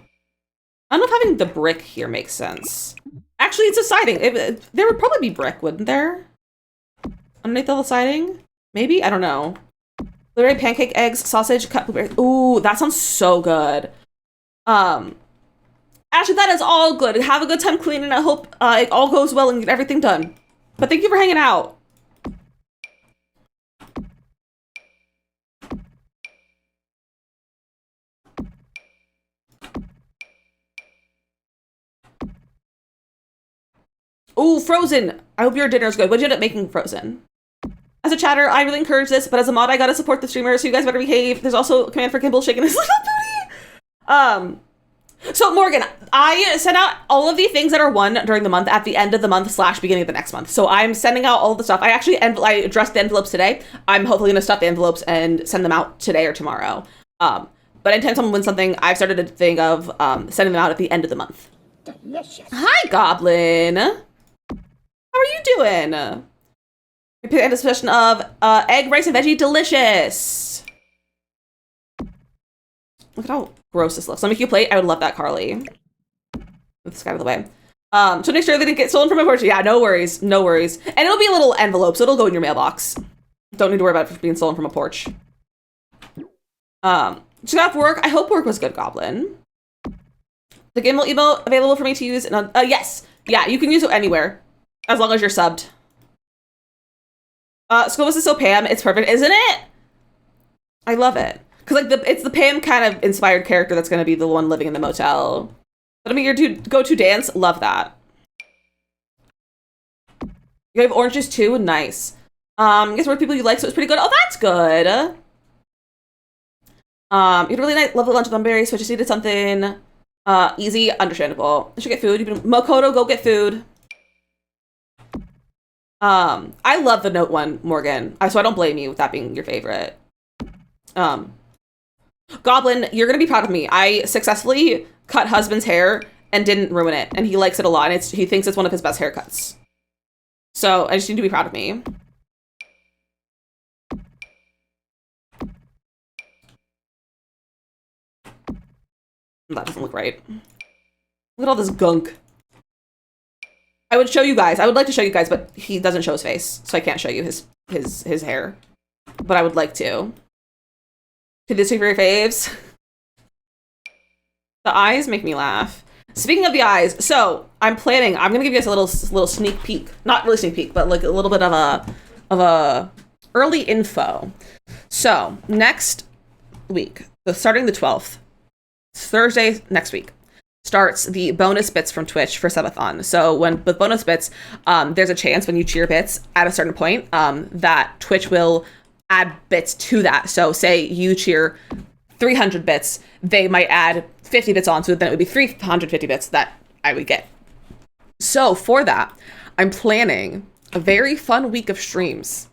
[SPEAKER 1] I don't know if having the brick here makes sense. Actually, it's a siding. There would probably be brick, wouldn't there? Underneath all the siding? Maybe? I don't know. Blueberry pancake, eggs, sausage, cut blueberries. Ooh, that sounds so good. Actually, that is all good. Have a good time cleaning. I hope it all goes well and get everything done. But thank you for hanging out. Ooh, Frozen. I hope your dinner's good. What'd you end up making, Frozen? As a chatter, I really encourage this, but as a mod, I gotta support the streamers, so you guys better behave. There's also a command for Kimball shaking his little booty. So Morgan, I sent out all of the things that are won during the month at the end of the month / beginning of the next month. So I'm sending out all of the stuff. I addressed the envelopes today. I'm hopefully gonna stuff the envelopes and send them out today or tomorrow. But anytime someone wins something, I've started a thing of sending them out at the end of the month. Delicious. Hi, Goblin. How are you doing? Anticipation of egg, rice, and veggie delicious. Look at how gross this looks. Let me make you a plate. I would love that, Carly. Move this guy out of the way. So make sure they didn't get stolen from my porch. Yeah, no worries. No worries. And it'll be a little envelope, so it'll go in your mailbox. Don't need to worry about it being stolen from a porch. She got off work. I hope work was good, Goblin. The Gimbal emote available for me to use. Yes. Yeah, you can use it anywhere as long as you're subbed. Scopus is so Pam. It's perfect, isn't it? I love it. Because like it's the Pam kind of inspired character that's going to be the one living in the motel. But I mean, your go-to dance, love that. You have oranges too, nice. Guess what people you like, so it's pretty good. Oh, that's good. You had a really nice, lovely lunch with Bunbury, so I just needed something easy, understandable. I should get food. Makoto, go get food. I love the note one, Morgan. So I don't blame you with that being your favorite. Goblin, you're gonna be proud of me. I successfully cut husband's hair and didn't ruin it, and he likes it a lot, and he thinks it's one of his best haircuts. So I just need to be proud of me. That doesn't look right. Look at all this gunk. I would show you guys. I would like to show you guys, but he doesn't show his face, so I can't show you his hair. But I would like to. Could this be for your faves? The eyes make me laugh. Speaking of the eyes, so I'm gonna give you guys a little sneak peek. Not really sneak peek, but like a little bit of a early info. So next week, starting the 12th, Thursday next week, starts the bonus bits from Twitch for Subathon. So with bonus bits, there's a chance when you cheer bits at a certain point that Twitch will add bits to that. So say you cheer 300 bits, they might add 50 bits on, so then it would be 350 bits that I would get. So for that, I'm planning a very fun week of streams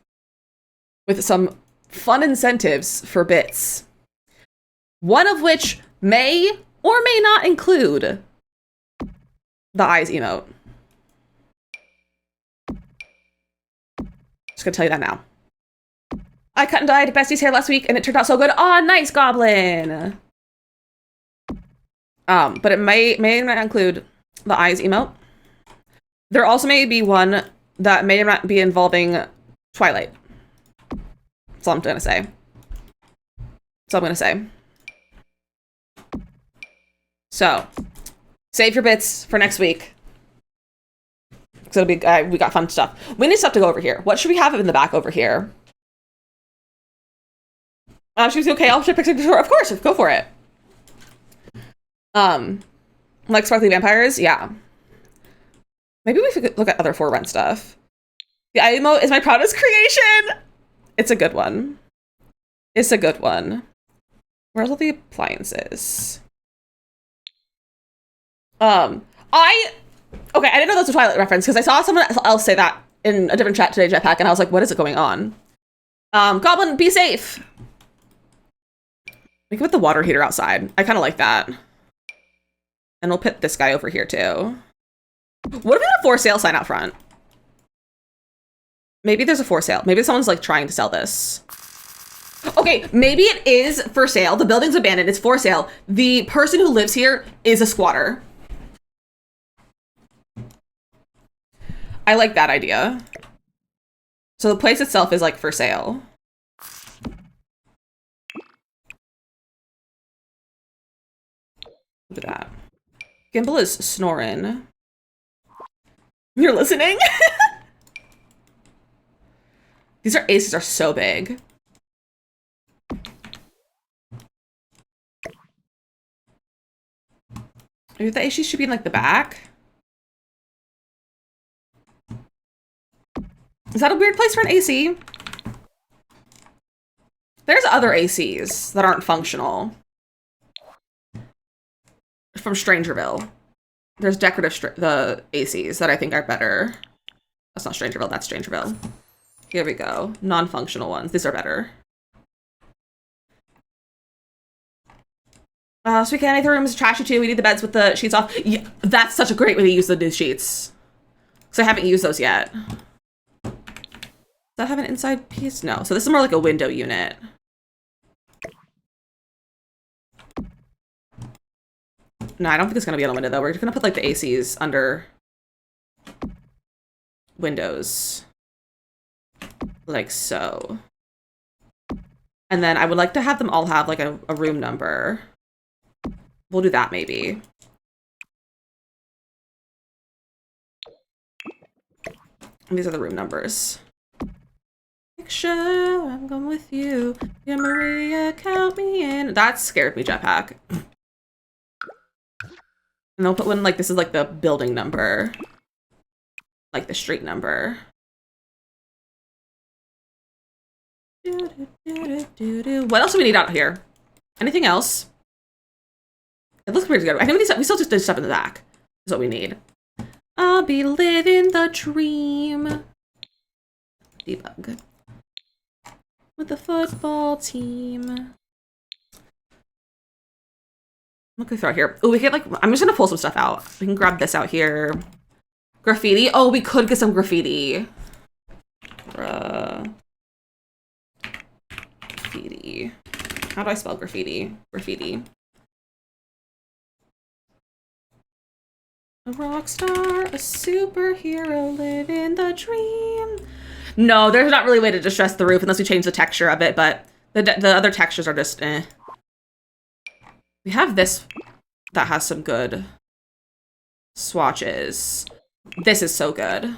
[SPEAKER 1] with some fun incentives for bits. One of which may or may not include the eyes emote. Just gonna tell you that now. I cut and dyed Bestie's hair last week and it turned out so good. Aw, nice, Goblin! But it may not include the eyes emote. There also may be one that may not be involving Twilight. That's all I'm gonna say. That's all I'm gonna say. So, save your bits for next week. So it'll be, we got fun stuff. We need stuff to go over here. What should we have in the back over here? She was okay. I'll pick a Of course, go for it. Like sparkly vampires, yeah. Maybe we could look at other For Rent stuff. The eye emote is my proudest creation. It's a good one. It's a good one. Where's all the appliances? Okay, I didn't know that was a Twilight reference because I saw someone else say that in a different chat today, Jetpack, and I was like, what is it going on? Goblin, be safe. We can put the water heater outside. I kind of like that. And we'll put this guy over here too. What if we had a for sale sign out front? Maybe there's a for sale. Maybe someone's like trying to sell this. Okay, maybe it is for sale. The building's abandoned. It's for sale. The person who lives here is a squatter. I like that idea. So the place itself is like for sale. Look at that. Gimbal is snoring. You're listening? These aces are so big. Maybe the aces should be in like the back. Is that a weird place for an AC? There's other ACs that aren't functional. From Strangerville. There's decorative the ACs that I think are better. That's not Strangerville, that's Strangerville. Here we go. Non-functional ones. These are better. So we can't make the rooms trashy too. We need the beds with the sheets off. Yeah, that's such a great way to use the new sheets. Because I haven't used those yet. Does that have an inside piece? No. So this is more like a window unit. No, I don't think it's going to be on a window, though. We're just going to put, like, the ACs under windows. Like so. And then I would like to have them all have, like, a room number. We'll do that, maybe. And these are the room numbers. Show, I'm going with you. Yeah, Maria, count me in. That scared me, Jetpack. And they'll put one like this is like the building number, like the street number. What else do we need out here? Anything else? It looks pretty good. I think we still just did stuff in the back. Is what we need. I'll be living the dream. Debug. With the football team. What can we throw out here? Oh, we get like, I'm just gonna pull some stuff out. We can grab this out here. Graffiti. Oh, we could get some graffiti. Graffiti. How do I spell graffiti? Graffiti. A rock star, a superhero, living the dream. No, there's not really a way to distress the roof unless we change the texture of it, but the other textures are just eh. We have this that has some good swatches. This is so good.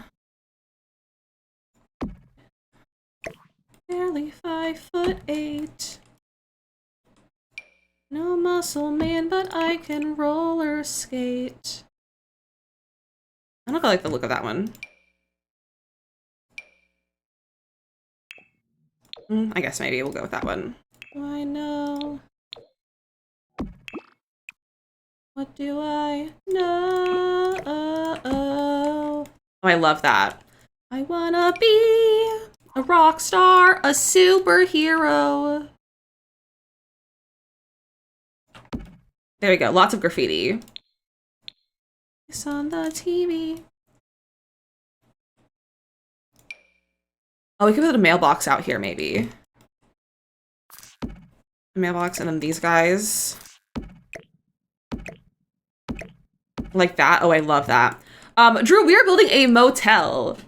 [SPEAKER 1] Barely 5'8". No muscle man, but I can roller skate. I don't know if I like the look of that one. I guess maybe we'll go with that one. I know. What do I know? Oh, I love that. I wanna be a rock star, a superhero. There we go. Lots of graffiti. It's on the TV. Oh, we could put a mailbox out here, maybe. A mailbox, and then these guys. Like that. Oh, I love that. Drew, we are building a motel.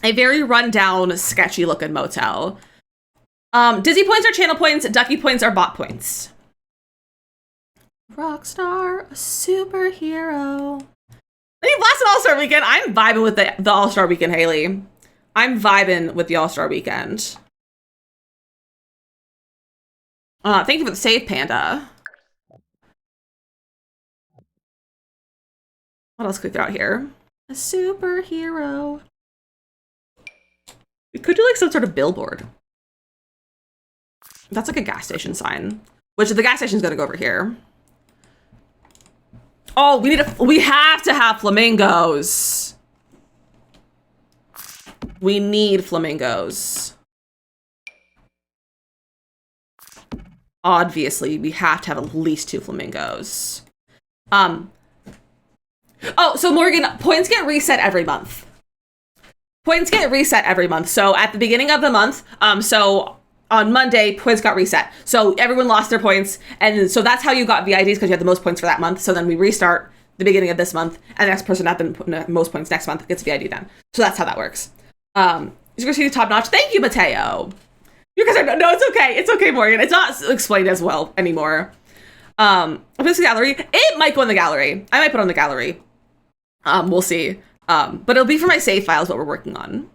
[SPEAKER 1] A very rundown, sketchy looking motel. Dizzy points are channel points. Ducky points are bot points. Rockstar, a superhero. Any Blast All-Star Weekend? I'm vibing with the All-Star Weekend, Haley. I'm vibing with the All-Star Weekend. Thank you for the save, Panda. What else could we throw out here? A superhero. We could do like some sort of billboard. That's like a gas station sign, which the gas station's gonna go over here. Oh, we have to have flamingos. We need flamingos. Obviously, we have to have at least 2 flamingos. Oh, so Morgan, points get reset every month. Points get reset every month. So at the beginning of the month, so on Monday, points got reset. So everyone lost their points. And so that's how you got VIDs, because you had the most points for that month. So then we restart the beginning of this month, and the next person at the most points next month gets VID then. So that's how that works. Is Christina top notch? Thank you, Mateo. You guys are, no, it's okay. It's okay, Morgan. It's not explained as well anymore. This gallery, it might go in the gallery. I might put it on the gallery. We'll see. But it'll be for my save files, what we're working on.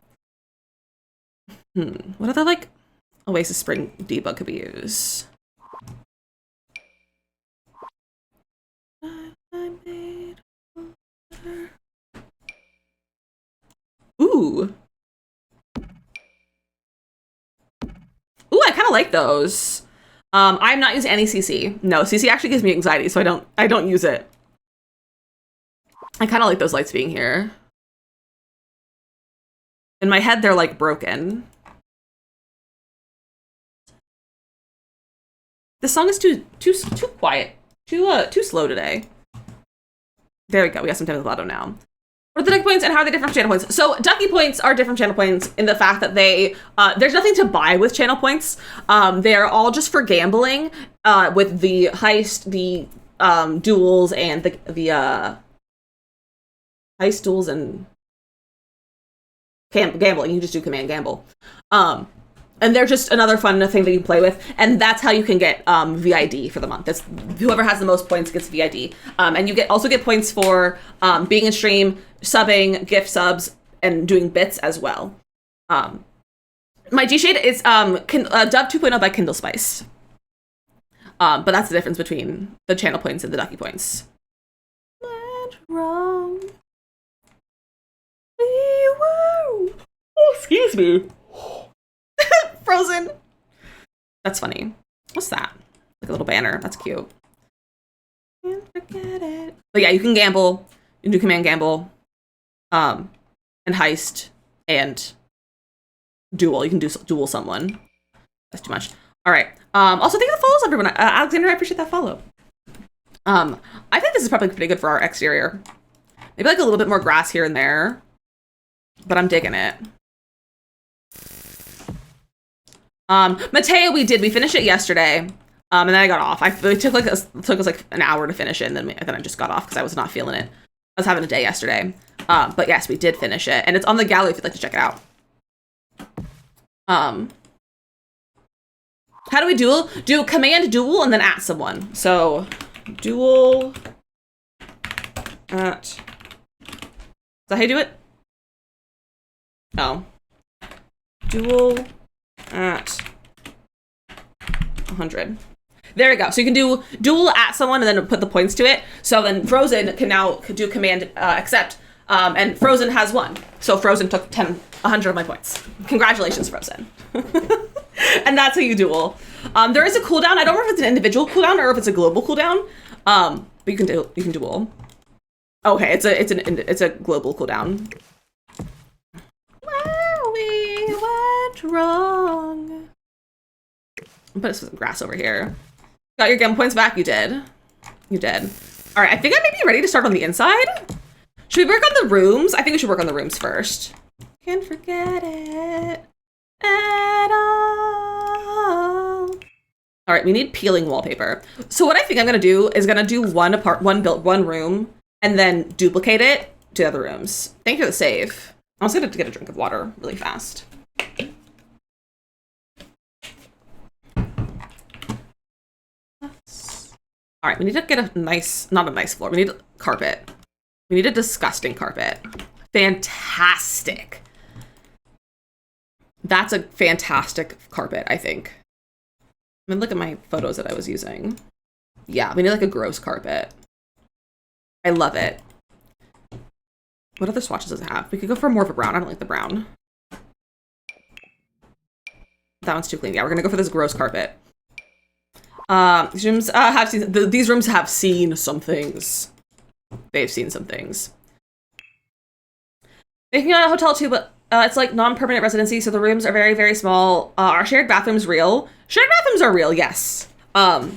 [SPEAKER 1] What other like Oasis Spring debug could we use? Ooh. Ooh, I kind of like those. I'm not using any CC. No, CC actually gives me anxiety, so I don't use it. I kind of like those lights being here. In my head, they're like broken. This song is too quiet, too slow today. There we go. We got some Demi Lovato now. What are the ducky points and how are they different from channel points? So ducky points are different channel points in the fact that they there's nothing to buy with channel points. They are all just for gambling with the heist, the duels, and the heist, duels, and gambling. You just do command gamble. And they're just another fun thing that you can play with. And that's how you can get VID for the month. That's whoever has the most points gets VID. And you also get points for being in stream, subbing, gift subs, and doing bits as well. My G shade is Dove 2.0 by Kindle Spice. But that's the difference between the channel points and the Ducky points. Went wrong. We were. Oh, excuse me. Frozen. That's funny. What's that? Like a little banner. That's cute. Can't forget it. But yeah, you can gamble. You can do command gamble. And heist. And duel. You can do duel someone. That's too much. All right. Also, thank you for the follows, everyone. Alexander, I appreciate that follow. I think this is probably pretty good for our exterior. Maybe like a little bit more grass here and there. But I'm digging it. Mateo, we finished it yesterday. And then I got off. It took us like an hour to finish it, and then I just got off because I was not feeling it. I was having a day yesterday. But yes, we did finish it, and it's on the gallery if you'd like to check it out. How do we duel? Do command duel and then at someone. So duel at. Is that how you do it? Oh. Duel at 100. There we go. So you can do duel at someone and then put the points to it. So then Frozen can now do command accept. And Frozen has won. So Frozen took 100 of my points. Congratulations, Frozen. And that's how you duel. There is a cooldown. I don't remember if it's an individual cooldown or if it's a global cooldown. But you can duel. Okay, it's a global cooldown. Where we went wrong. I'll put some grass over here. Got your gun points back? You did. You did. All right, I think I may be ready to start on the inside. Should we work on the rooms? I think we should work on the rooms first. Can't forget it at all. All right, we need peeling wallpaper. So what I think I'm gonna do is one room and then duplicate it to other rooms. Thank you for the save. I'm also gonna get a drink of water really fast. All right, we need to get not a nice floor. We need carpet. We need a disgusting carpet. Fantastic. That's a fantastic carpet, I think. I mean, look at my photos that I was using. Yeah, we need like a gross carpet. I love it. What other swatches does it have? We could go for more of a brown. I don't like the brown. That one's too clean. Yeah, we're gonna go for this gross carpet. These rooms have seen some things. They've seen some things. Making a hotel too, but it's like non-permanent residency, so the rooms are very, very small. Are shared bathrooms real? Shared bathrooms are real, yes. Not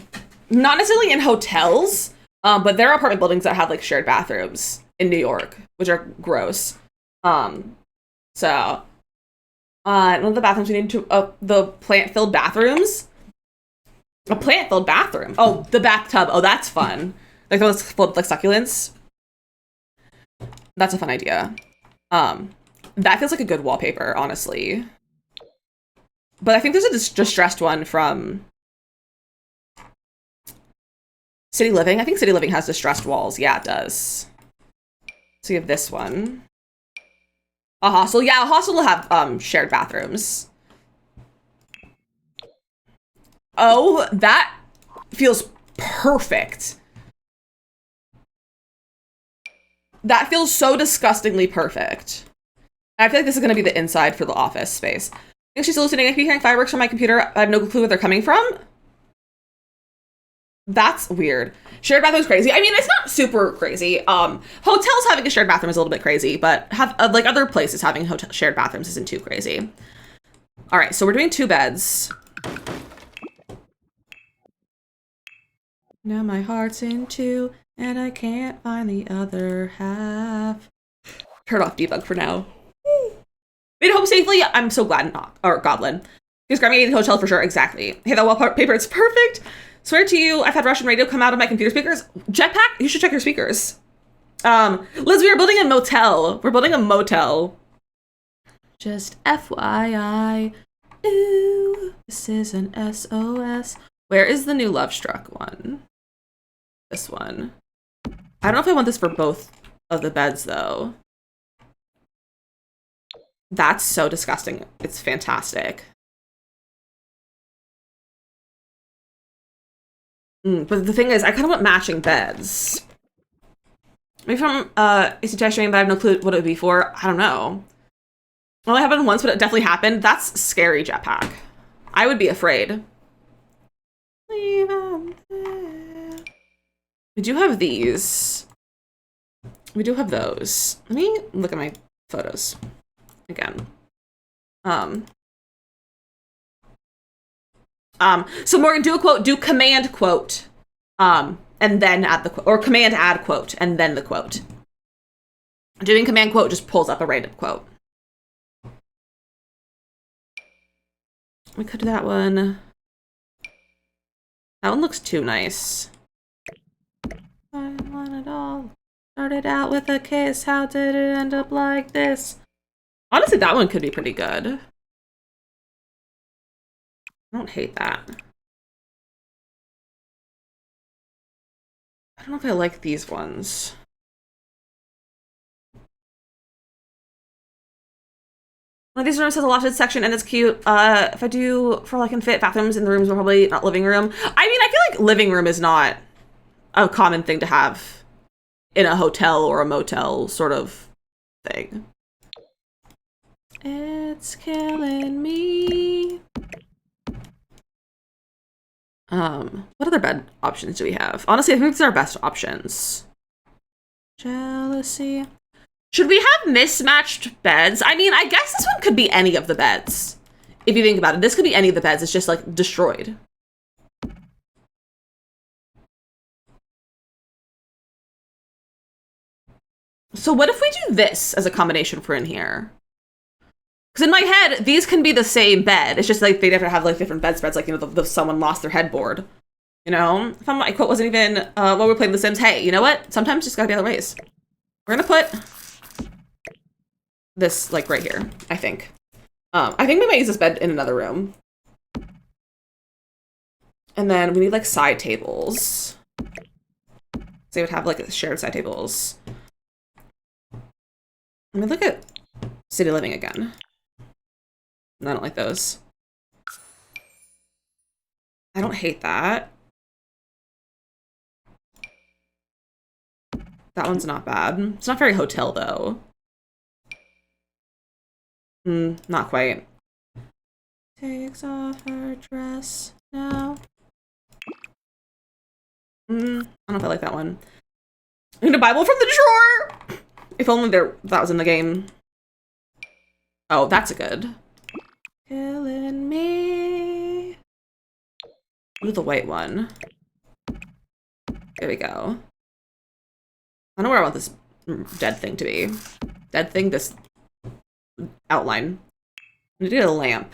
[SPEAKER 1] necessarily in hotels, but there are apartment buildings that have like shared bathrooms in New York, which are gross. One of the bathrooms we need to the plant-filled bathrooms. A plant-filled bathroom. Oh, the bathtub. Oh, that's fun. Like those full like succulents. That's a fun idea. That feels like a good wallpaper, honestly. But I think there's a distressed one from City Living. I think City Living has distressed walls. Yeah, it does. So you have this one. A hostel. Yeah, a hostel will have shared bathrooms. Oh, that feels perfect. That feels so disgustingly perfect. I feel like this is going to be the inside for the office space. I think she's hallucinating. I keep hearing fireworks from my computer. I have no clue where they're coming from. That's weird. Shared bathroom's crazy. I mean, it's not super crazy. Hotels having a shared bathroom is a little bit crazy, but like other places having shared bathrooms isn't too crazy. All right, so we're doing 2 beds. Now my heart's in 2, and I can't find the other half. Turn off debug for now. Made it home safely. I'm so glad not. Or Goblin. He's grabbing the hotel for sure. Exactly. Hey, that wallpaper, it's perfect. Swear to you, I've had Russian radio come out of my computer speakers. Jetpack, you should check your speakers. Liz, we are building a motel. We're building a motel. Just FYI. Ooh, this is an SOS. Where is the new Love Struck one? This one. I don't know if I want this for both of the beds, though. That's so disgusting. It's fantastic. But the thing is, I kind of want matching beds. Maybe from ACTI stream, but I have no clue what it would be for. I don't know. Well, it happened once, but it definitely happened. That's scary, Jetpack. I would be afraid. We do have these. We do have those. Let me look at my photos again. So Morgan, do a quote, do command quote, and then add the quote, or command add quote, and then the quote. Doing command quote just pulls up a random quote. We could do that one. That one looks too nice. I want it all. Started out with a kiss. How did it end up like this? Honestly, that one could be pretty good. I don't hate that. I don't know if I like these ones. One of these rooms has a lofted section and it's cute. If I do for like fit bathrooms in the rooms, are probably not living room. I mean, I feel like living room is not a common thing to have in a hotel or a motel sort of thing. It's killing me. What other bed options do we have? Honestly, I think these are our best options. Jealousy. Should we have mismatched beds? I mean, I guess this one could be any of the beds. If you think about it, this could be any of the beds. It's just like destroyed. So what if we do this as a combination for in here? Because in my head, these can be the same bed. It's just like they'd have to have like different bedspreads, like, you know, the someone lost their headboard. You know? If my quote wasn't even while we're playing The Sims, hey, you know what? Sometimes just gotta be other ways. We're gonna put this like right here, I think. I think we might use this bed in another room. And then we need like side tables. So they would have like shared side tables. Let me look at city living again. I don't like those. I don't hate that. That one's not bad. It's not very hotel though. Not quite. Takes off her dress now. I don't know if I like that one. I need a Bible from the drawer! If only that was in the game. Oh, that's a good. Killing me. Ooh, the white one. There we go. I don't know where I want this dead thing to be. Dead thing, this outline. I need to get a lamp.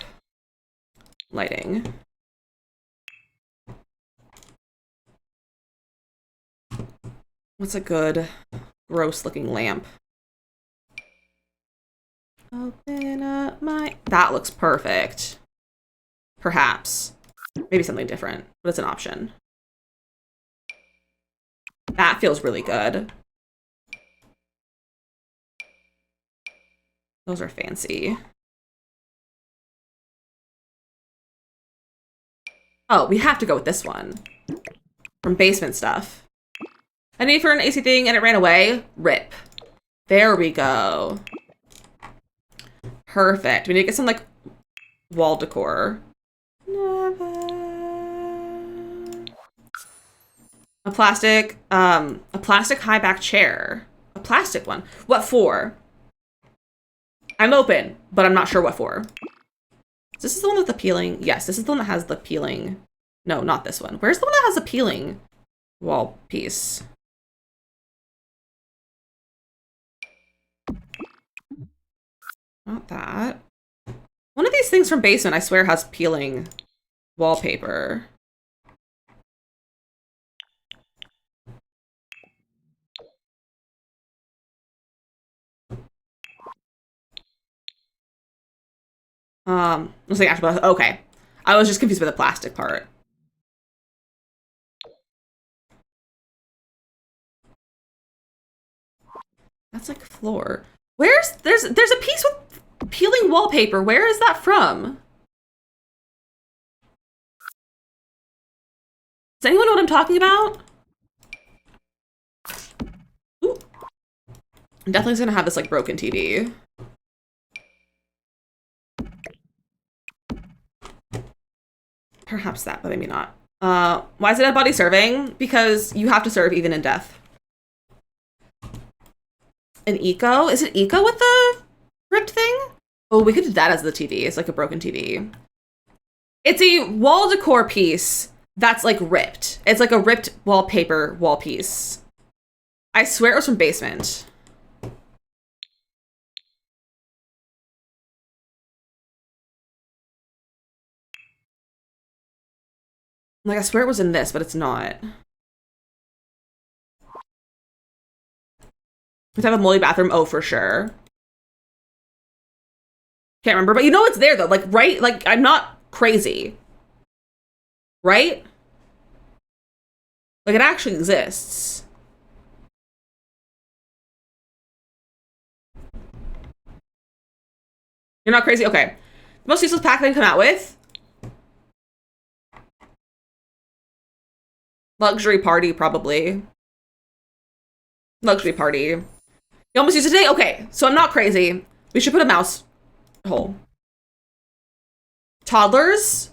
[SPEAKER 1] Lighting. What's a good, gross looking lamp? Open up my... That looks perfect. Perhaps. Maybe something different, but it's an option. That feels really good. Those are fancy. Oh, we have to go with this one. From basement stuff. I need for an AC thing and it ran away. RIP. There we go. Perfect. We need to get some like wall decor. A plastic high back chair. A plastic one. What for? I'm open, but I'm not sure what for. This is the one with the peeling. Yes, this is the one that has the peeling. No, not this one. Where's the one that has the peeling wall piece? Not that. One of these things from basement, I swear, has peeling wallpaper. Let's say actually, okay. I was just confused by the plastic part. That's like floor. There's a piece with Peeling wallpaper. Where is that from? Does anyone know what I'm talking about? Ooh. I'm definitely just gonna have this like broken TV. Perhaps that, but maybe not. Why is it dead body serving? Because you have to serve even in death. An eco? Is it eco with the ripped thing? Oh, we could do that as the TV. It's like a broken TV. It's a wall decor piece that's like ripped. It's like a ripped wallpaper wall piece. I swear it was from Basement. Like, I swear it was in this, but it's not. We have a moldy bathroom. Oh, for sure. Can't remember, but you know it's there though. Like, right? Like, I'm not crazy. Right? Like, it actually exists. You're not crazy? Okay. The most useless pack they come out with? Luxury party, probably. Luxury party. You almost used it today? Okay, so I'm not crazy. We should put a mouse hole. Toddlers?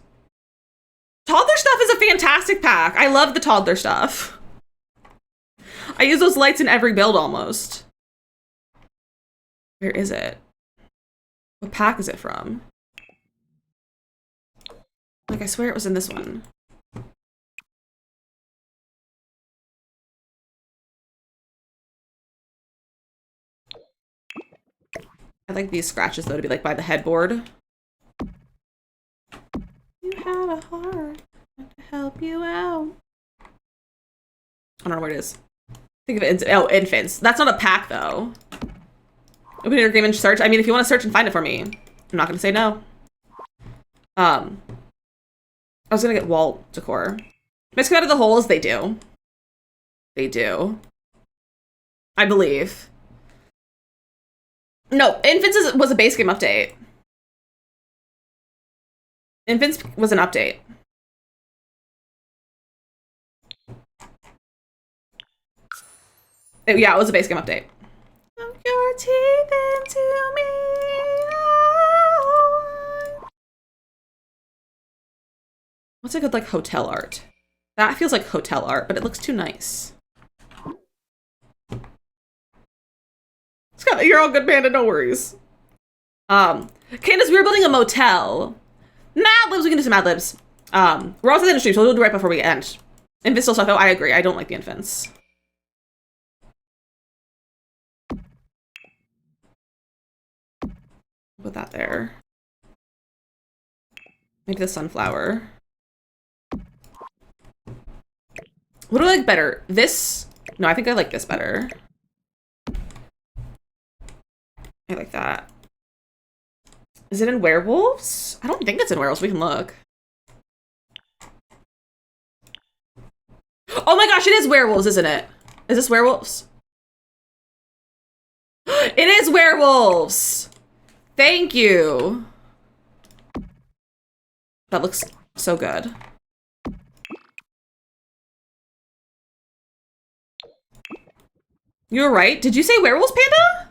[SPEAKER 1] Toddler stuff is a fantastic pack. I love the toddler stuff. I use those lights in every build almost. Where is it? What pack is it from? Like, I swear it was in this one. I like these scratches though to be like by the headboard. You had a heart to help you out. I don't know where it is. Think of it. Oh, infants. That's not a pack though. Open your game and search. I mean, if you want to search and find it for me, I'm not gonna say no. I was gonna get wall decor. Miss come out of the holes. They do. They do. I believe. No, Infants was a base game update. Infants was an update. Yeah, it was a base game update. Sunk your teeth into me. What's a good like hotel art? That feels like hotel art, but it looks too nice. You're all good, Panda, no worries. Candace, we were building a motel. Mad Libs, we can do some Mad Libs. We're also in the stream, so we'll do it right before we end. Infants still stuff, oh, I agree. I don't like the infants. Put that there. Maybe the sunflower. What do I like better? This? No, I think I like this better. I like that. Is it in werewolves? I don't think it's in werewolves. We can look. Oh my gosh, it is werewolves, isn't it? Is this werewolves? It is werewolves! Thank you. That looks so good. You're right. Did you say werewolves, Panda?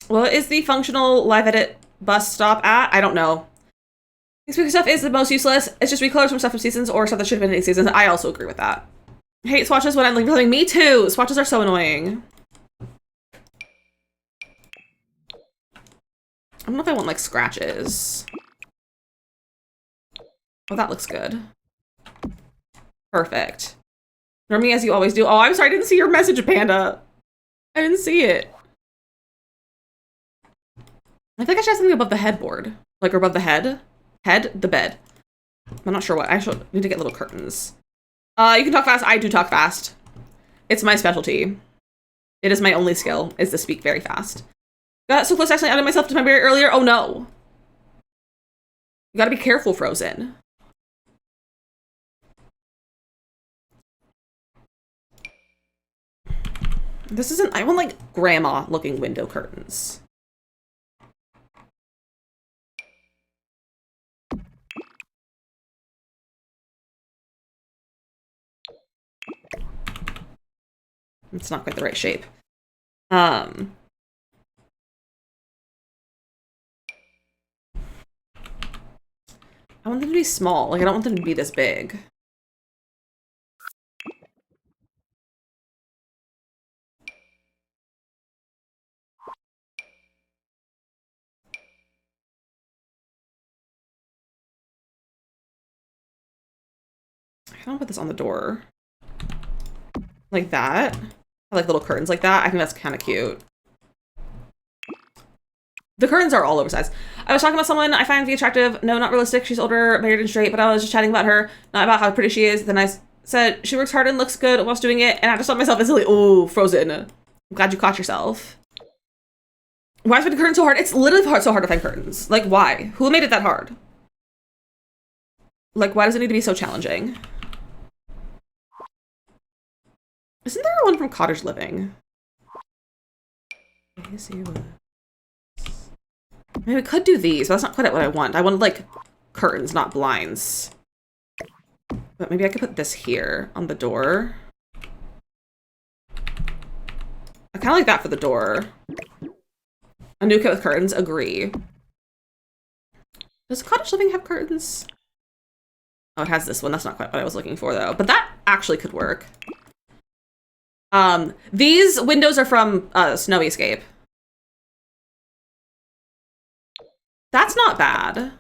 [SPEAKER 1] What is the functional live edit bus stop at? I don't know. Spooky stuff is the most useless. It's just recolors from stuff from seasons or stuff that should have been in seasons. I also agree with that. I hate swatches when I'm leaving something. Me too. Swatches are so annoying. I don't know if I want like scratches. Oh, that looks good. Perfect. Ignore me as you always do. Oh, I'm sorry. I didn't see your message, Panda. I didn't see it. I think I should have something above the headboard. Like, or above the head. The bed. I'm not sure what. I should need to get little curtains. You can talk fast. I do talk fast. It's my specialty. It is my only skill, is to speak very fast. Got so close to actually adding myself to my barrier earlier. Oh no. You gotta be careful, Frozen. This isn't, I want like grandma looking window curtains. It's not quite the right shape. I want them to be small. Like, I don't want them to be this big. I don't put this on the door. Like that. I like little curtains like that. I think that's kind of cute. The curtains are all oversized. I was talking about someone I find to be attractive. No, not realistic. She's older, married and straight, but I was just chatting about her, not about how pretty she is. Then I said, she works hard and looks good whilst doing it, and I just thought myself instantly, oh, Frozen. I'm glad you caught yourself. Why is the curtain so hard? It's literally so hard to find curtains. Like, why? Who made it that hard? Like, why does it need to be so challenging? Isn't there one from Cottage Living? Maybe we could do these, but that's not quite what I want. I wanted, like, curtains, not blinds. But maybe I could put this here on the door. I kind of like that for the door. A new kit with curtains, agree. Does Cottage Living have curtains? Oh, it has this one. That's not quite what I was looking for, though. But that actually could work. These windows are from Snowy Escape. That's not bad.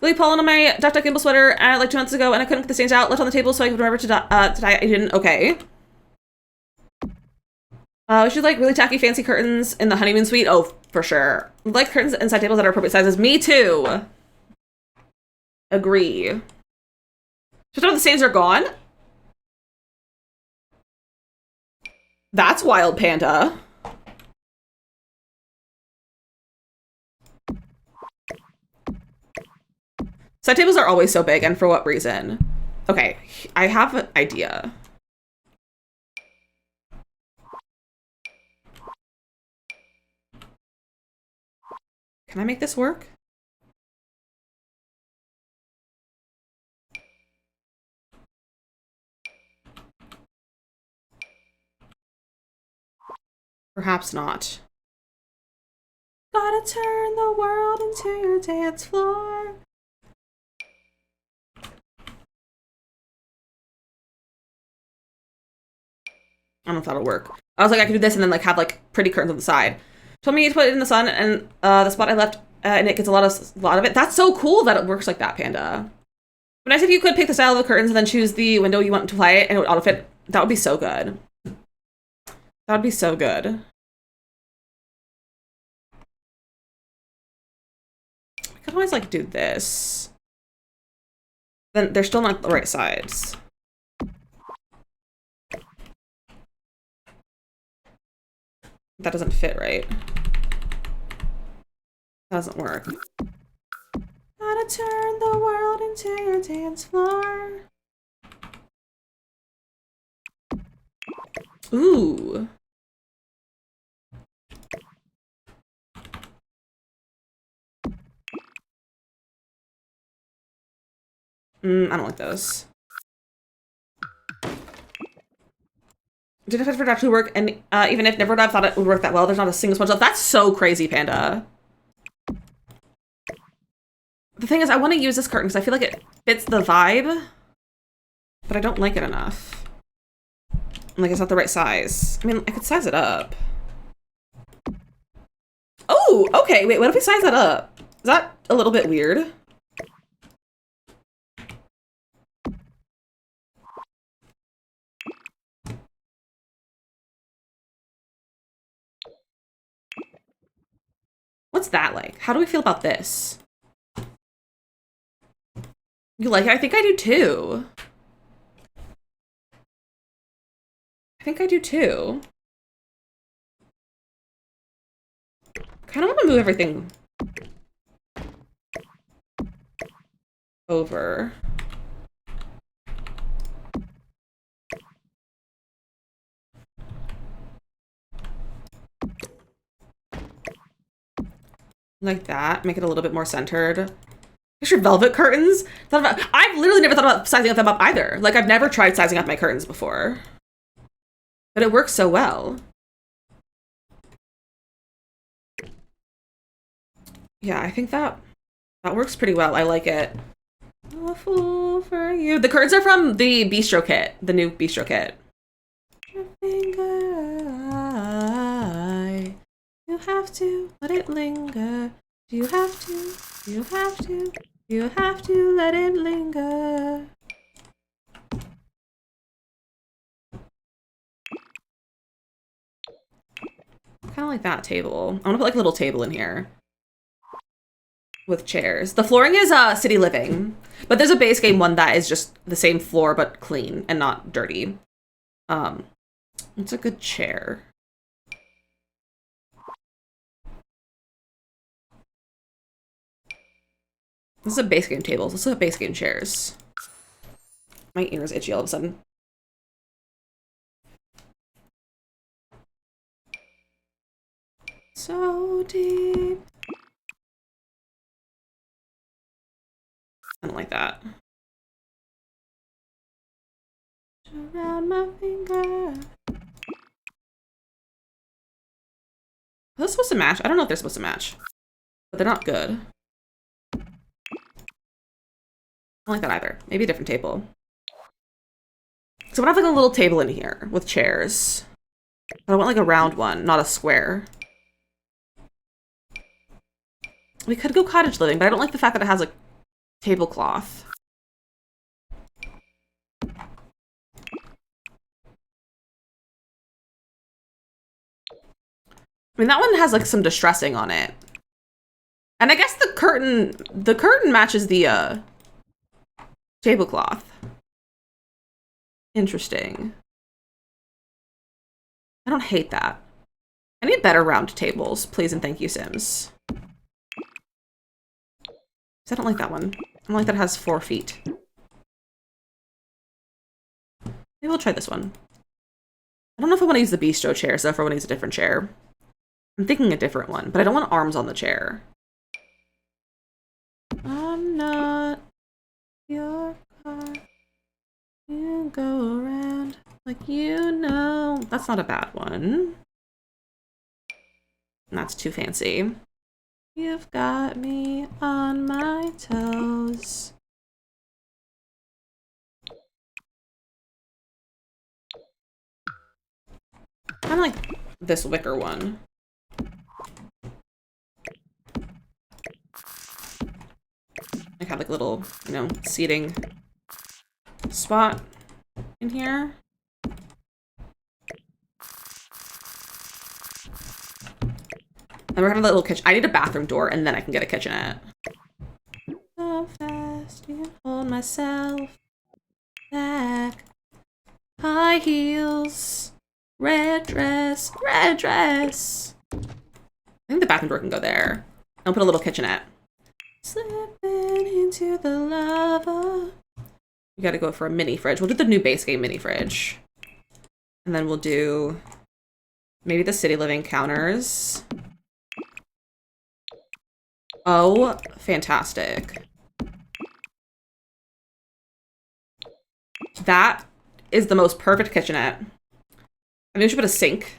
[SPEAKER 1] Glee pollen on my Duck Duck Gimbal sweater like 2 months ago, and I couldn't put the stains out. Left on the table so I could remember to dye. I didn't. Okay. We should like really tacky fancy curtains in the honeymoon suite. Oh, for sure. Like curtains inside tables that are appropriate sizes. Me too. Agree. Just when the stains are gone. That's wild, Panda. Side tables are always so big, and for what reason? Okay, I have an idea. Can I make this work? Perhaps not. Gotta turn the world into your dance floor. I don't know if that'll work. I was like, I could do this and then like have like pretty curtains on the side. Told me to put it in the sun, and the spot I left, and it gets a lot of it. That's so cool that it works like that, Panda. But nice if you could pick the style of the curtains and then choose the window you want to apply it, and it would auto fit. That would be so good. That would be so good. I could always like do this. Then they're still not the right sides. That doesn't fit right. That doesn't work. Gotta turn the world into your dance floor. Ooh. I don't like those. Did it fit for it actually work? And even if never would have thought it would work that well, there's not a single sponge left. That's so crazy, Panda. The thing is, I want to use this curtain because I feel like it fits the vibe, but I don't like it enough. Like, it's not the right size. I mean, I could size it up. Oh, okay. Wait, what if we size that up? Is that a little bit weird? What's that like? How do we feel about this? You like it? I think I do too. I think I do too. Kind of want to move everything over. Like that. Make it a little bit more centered. Picture velvet curtains. I've literally never thought about sizing them up either. Like, I've never tried sizing up my curtains before. But it works so well. Yeah, I think that works pretty well. I like it. A fool for you. The curtains are from the bistro kit, the new bistro kit. Your finger, you have to let it linger. Do you have to? Do you have to? Do you have to let it linger? Kind of like that table. I want to put like a little table in here with chairs. The flooring is City Living, but there's a base game one that is just the same floor but clean and not dirty. It's a good chair. This is a base game table. This is a base game chairs. My ears itchy all of a sudden. So deep. I don't like that. Around my finger. Are those supposed to match? I don't know if they're supposed to match, but they're not good. I don't like that either. Maybe a different table. So I want to have like a little table in here with chairs. But I want like a round one, not a square. We could go cottage living, but I don't like the fact that it has like tablecloth. I mean, that one has like some distressing on it. And I guess the curtain matches the tablecloth. Interesting. I don't hate that. I need better round tables, please and thank you, Sims. I don't like that one. I don't like that it has 4 feet. Maybe we'll try this one. I don't know if I want to use the bistro chair, so if I want to use a different chair. I'm thinking a different one, but I don't want arms on the chair. I'm not your car. You go around like you know. That's not a bad one. That's too fancy. You've got me on my toes. I like this wicker one. I have like a little, you know, seating spot in here. And we're having a little kitchen. I need a bathroom door, and then I can get a kitchenette. So fast, you can hold myself back. High heels, red dress, red dress. I think the bathroom door can go there. I'll put a little kitchenette. Slipping into the lava. We gotta go for a mini fridge. We'll do the new base game mini fridge. And then we'll do maybe the City Living counters. Oh, fantastic. That is the most perfect kitchenette. I mean, we should put a sink.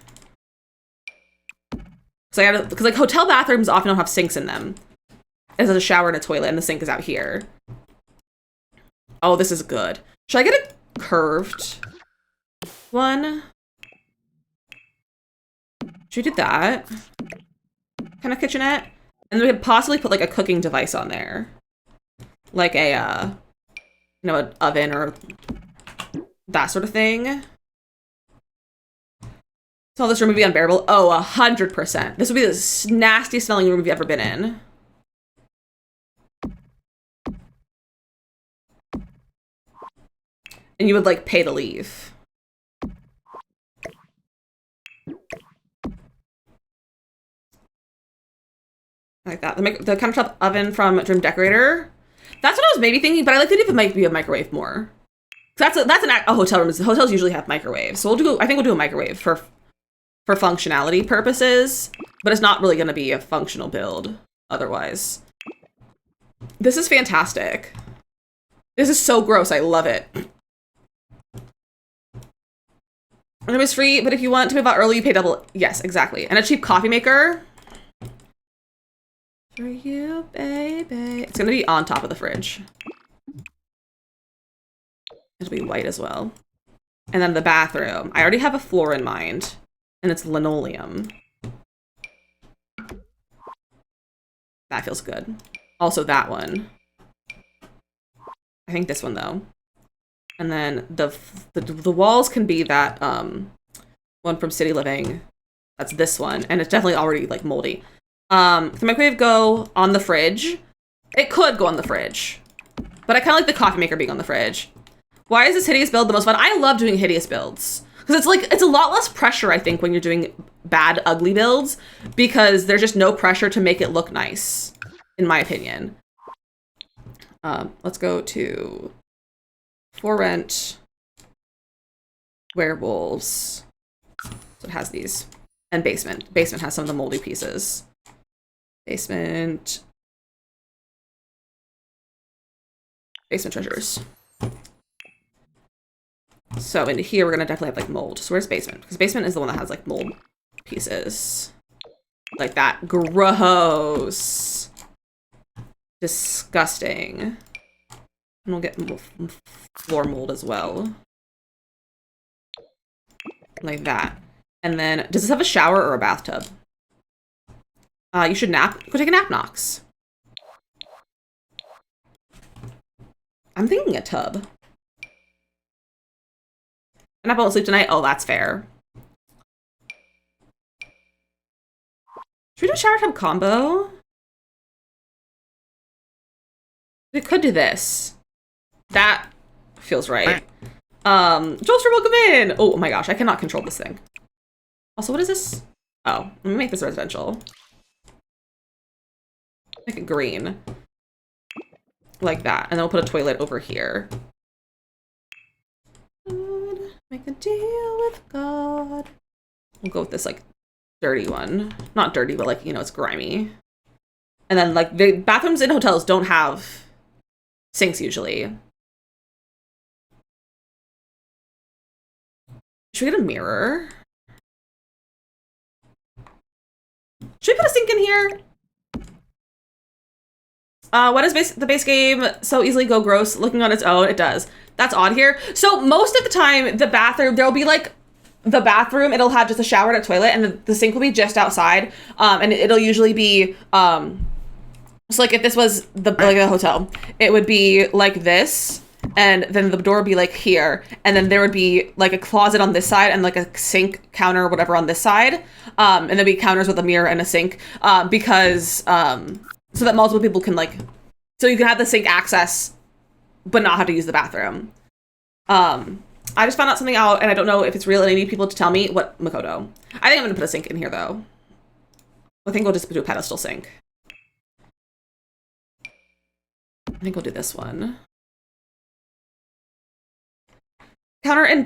[SPEAKER 1] Because like hotel bathrooms often don't have sinks in them. There's a shower and a toilet, and the sink is out here. Oh, this is good. Should I get a curved one? Should we do that? Kind of kitchenette? And then we could possibly put like a cooking device on there. Like a, you know, an oven or that sort of thing. So this room would be unbearable. Oh, 100%. This would be the nastiest smelling room you've ever been in. And you would like pay to leave. Like that. The countertop oven from Dream Decorator. That's what I was maybe thinking, but I like the idea of it might be a microwave more. That's a hotel room. Hotels usually have microwaves, so I think we'll do a microwave for functionality purposes, but it's not really going to be a functional build. otherwise. This is fantastic. This is so gross. I love it. And it was free, but if you want to move out early, you pay double. Yes, exactly. And a cheap coffee maker. For you, baby. It's gonna be on top of the fridge. It'll be white as well. And then the bathroom. I already have a floor in mind, and it's linoleum. That feels good. Also that one. I think this one though. And then the walls can be that one from City Living. That's this one, and it's definitely already like moldy. The microwave go on the fridge. It could go on the fridge, but I kind of like the coffee maker being on the fridge. Why is this hideous build the most fun? I love doing hideous builds because it's a lot less pressure, I think, when you're doing bad, ugly builds, because there's just no pressure to make it look nice, in my opinion. Let's go to For Rent, Werewolves. So it has these. And Basement. Basement has some of the moldy pieces. Basement Treasures. So into here, we're gonna definitely have like mold. So where's Basement? Because Basement is the one that has like mold pieces. Like that. Gross. Disgusting. And we'll get floor mold as well. Like that. And then, does this have a shower or a bathtub? You should nap. Go take a nap, Nox. I'm thinking a tub. And I won't sleep tonight. Oh, that's fair. Should we do a shower tub combo? We could do this. That feels right. Jolster, welcome in. Oh my gosh, I cannot control this thing. Also, what is this? Oh, let me make this residential. Make it green. Like that. And then we'll put a toilet over here. Make a deal with God. We'll go with this like dirty one. Not dirty, but like, you know, it's grimy. And then like the bathrooms in hotels don't have sinks usually. Should we get a mirror? Should we put a sink in here? Why does the base game so easily go gross looking on its own? It does. That's odd here. So most of the time, the bathroom, there'll be like the bathroom, it'll have just a shower and a toilet, and the sink will be just outside. And it'll usually be, so like if this was like a hotel, it would be like this, and then the door would be like here, and then there would be like a closet on this side and like a sink counter or whatever on this side. And there'd be counters with a mirror and a sink, because, so that multiple people can like, so you can have the sink access, but not have to use the bathroom. I just found out something out, and I don't know if it's real, and I need people to tell me what Makoto. I think I'm gonna put a sink in here though. I think we'll just do a pedestal sink. I think we'll do this one. Counter in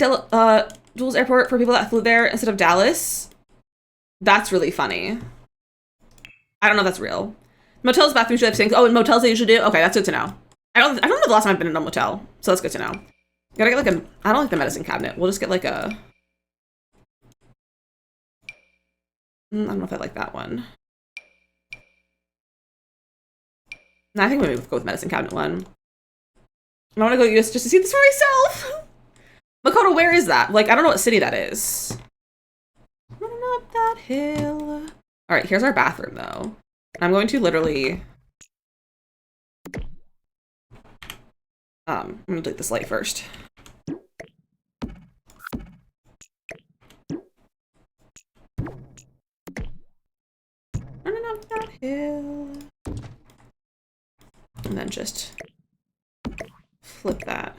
[SPEAKER 1] Jules Airport for people that flew there instead of Dallas. That's really funny. I don't know if that's real. Motels, bathrooms should have sinks. Oh, in motels they usually do? Okay, that's good to know. I don't know the last time I've been in a motel, so that's good to know. Gotta get like a, I don't like the medicine cabinet. We'll just get like a, I don't know if I like that one. No, I think maybe we'll go with medicine cabinet one. I want to go US just to see this for myself. Makoto, where is that? Like, I don't know what city that is. Running up that hill. All right, here's our bathroom though. I'm going to literally, I'm gonna delete this light first. Running up that hill. And then just flip that.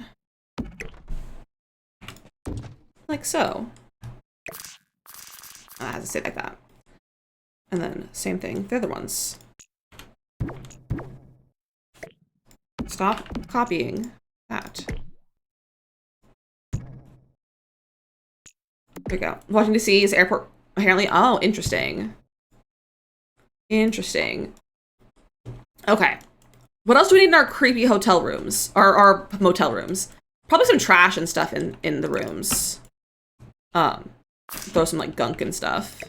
[SPEAKER 1] Like so. I have to say it like that. And then same thing, the other ones. Stop copying that. There we go. Washington DC is airport apparently. Oh, interesting. Interesting. Okay. What else do we need in our creepy hotel rooms? Or our motel rooms? Probably some trash and stuff in the rooms. Throw some like gunk and stuff.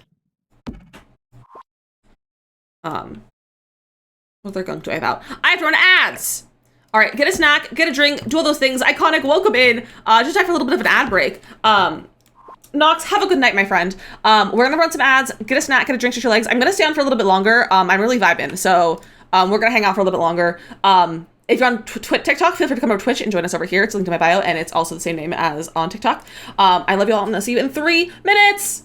[SPEAKER 1] What other gunk do I have out? I have to run ads! All right, get a snack, get a drink, do all those things. Iconic, welcome in. Just time for a little bit of an ad break. Nox, have a good night, my friend. We're gonna run some ads, get a snack, get a drink, stretch your legs. I'm gonna stay on for a little bit longer. I'm really vibing, so we're gonna hang out for a little bit longer. If you're on TikTok, feel free to come over to Twitch and join us over here. It's linked in my bio, and it's also the same name as on TikTok. I love you all, and I'll see you in 3 minutes.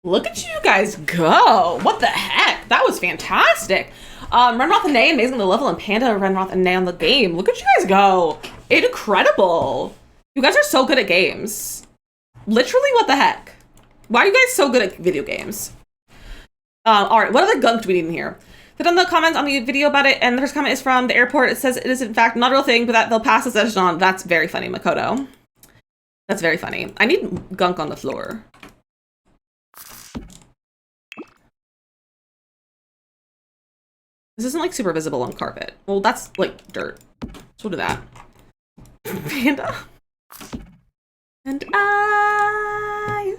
[SPEAKER 1] Look at you guys go. What the heck? That was fantastic. Renroth and Nay, amazing the level, and Panda, Renroth, and Nay on the game. Look at you guys go. Incredible. You guys are so good at games. Literally, what the heck? Why are you guys so good at video games? All right, what other gunk do we need in here? Put on the comments on the video about it, and the first comment is from the airport. It says it is in fact not a real thing, but that they'll pass the session on. That's very funny, Makoto. That's very funny. I need gunk on the floor. This isn't like super visible on carpet. Well, that's like dirt. So we'll do that. Panda. And I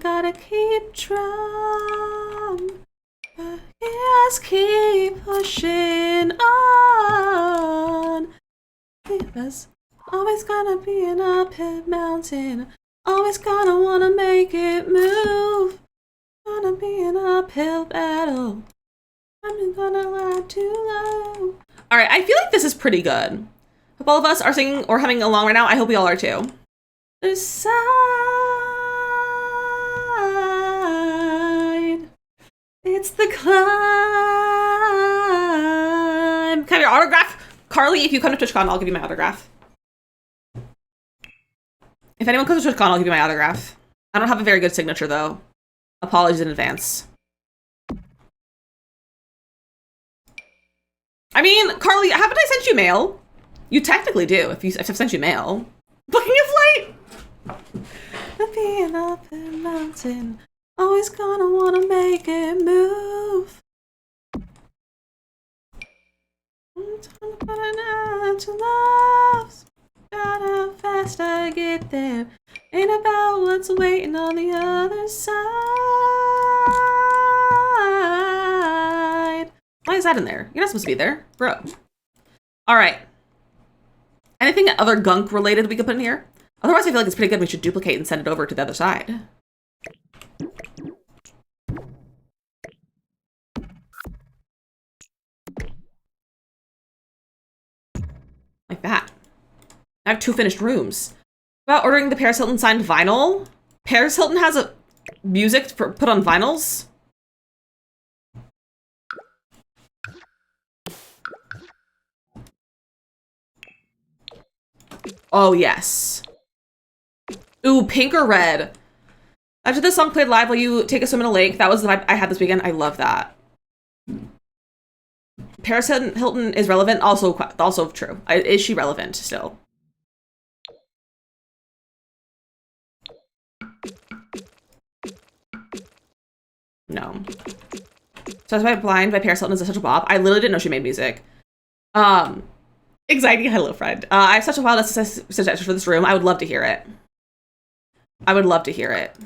[SPEAKER 1] gotta keep trying. Just keep pushing on. There's always gonna be an uphill mountain. Always gonna wanna make it move. Gonna be an uphill battle. I'm gonna lie too low. All right, I feel like this is pretty good. Hope all of us are singing or humming along right now. I hope we all are too. The side. It's the climb. Can I have your autograph? Carly, if you come to TwitchCon, I'll give you my autograph. If anyone comes to TwitchCon, I'll give you my autograph. I don't have a very good signature though. Apologies in advance. I mean, Carly, haven't I sent you mail? You technically do, if I've sent you mail. Booking a flight! Being up in the mountain, always gonna wanna make it move. To love, about how fast I get there. Ain't about what's waiting on the other side. Why is that in there? You're not supposed to be there, bro. All right. Anything other gunk related we could put in here? Otherwise, I feel like it's pretty good. We should duplicate and send it over to the other side. Like that. I have 2 finished rooms. About ordering the Paris Hilton signed vinyl. Paris Hilton has a music for put on vinyls. Oh, yes. Ooh, pink or red. After this song played live while you take a swim in a lake, that was the vibe I had this weekend. I love that. Paris Hilton is relevant. Also true. Is she relevant still? No. So that's why Blind by Paris Hilton is such a bop. I literally didn't know she made music. Anxiety, hello friend. I have such a wild suggestion for this room. I would love to hear it. I would love to hear it.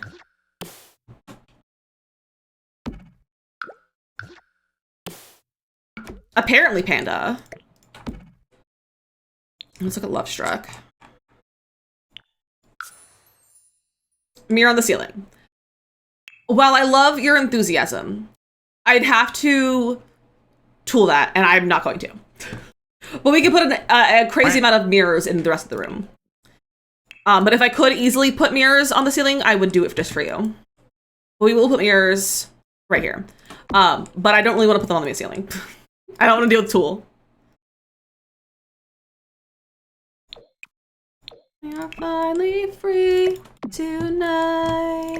[SPEAKER 1] Apparently Panda. Let's look at Love Struck. Mirror on the ceiling. While I love your enthusiasm, I'd have to tool that, and I'm not going to. But we can put a crazy amount of mirrors in the rest of the room. But if I could easily put mirrors on the ceiling, I would do it just for you. But we will put mirrors right here. But I don't really want to put them on the ceiling. I don't want to deal with Tool. You're finally free tonight.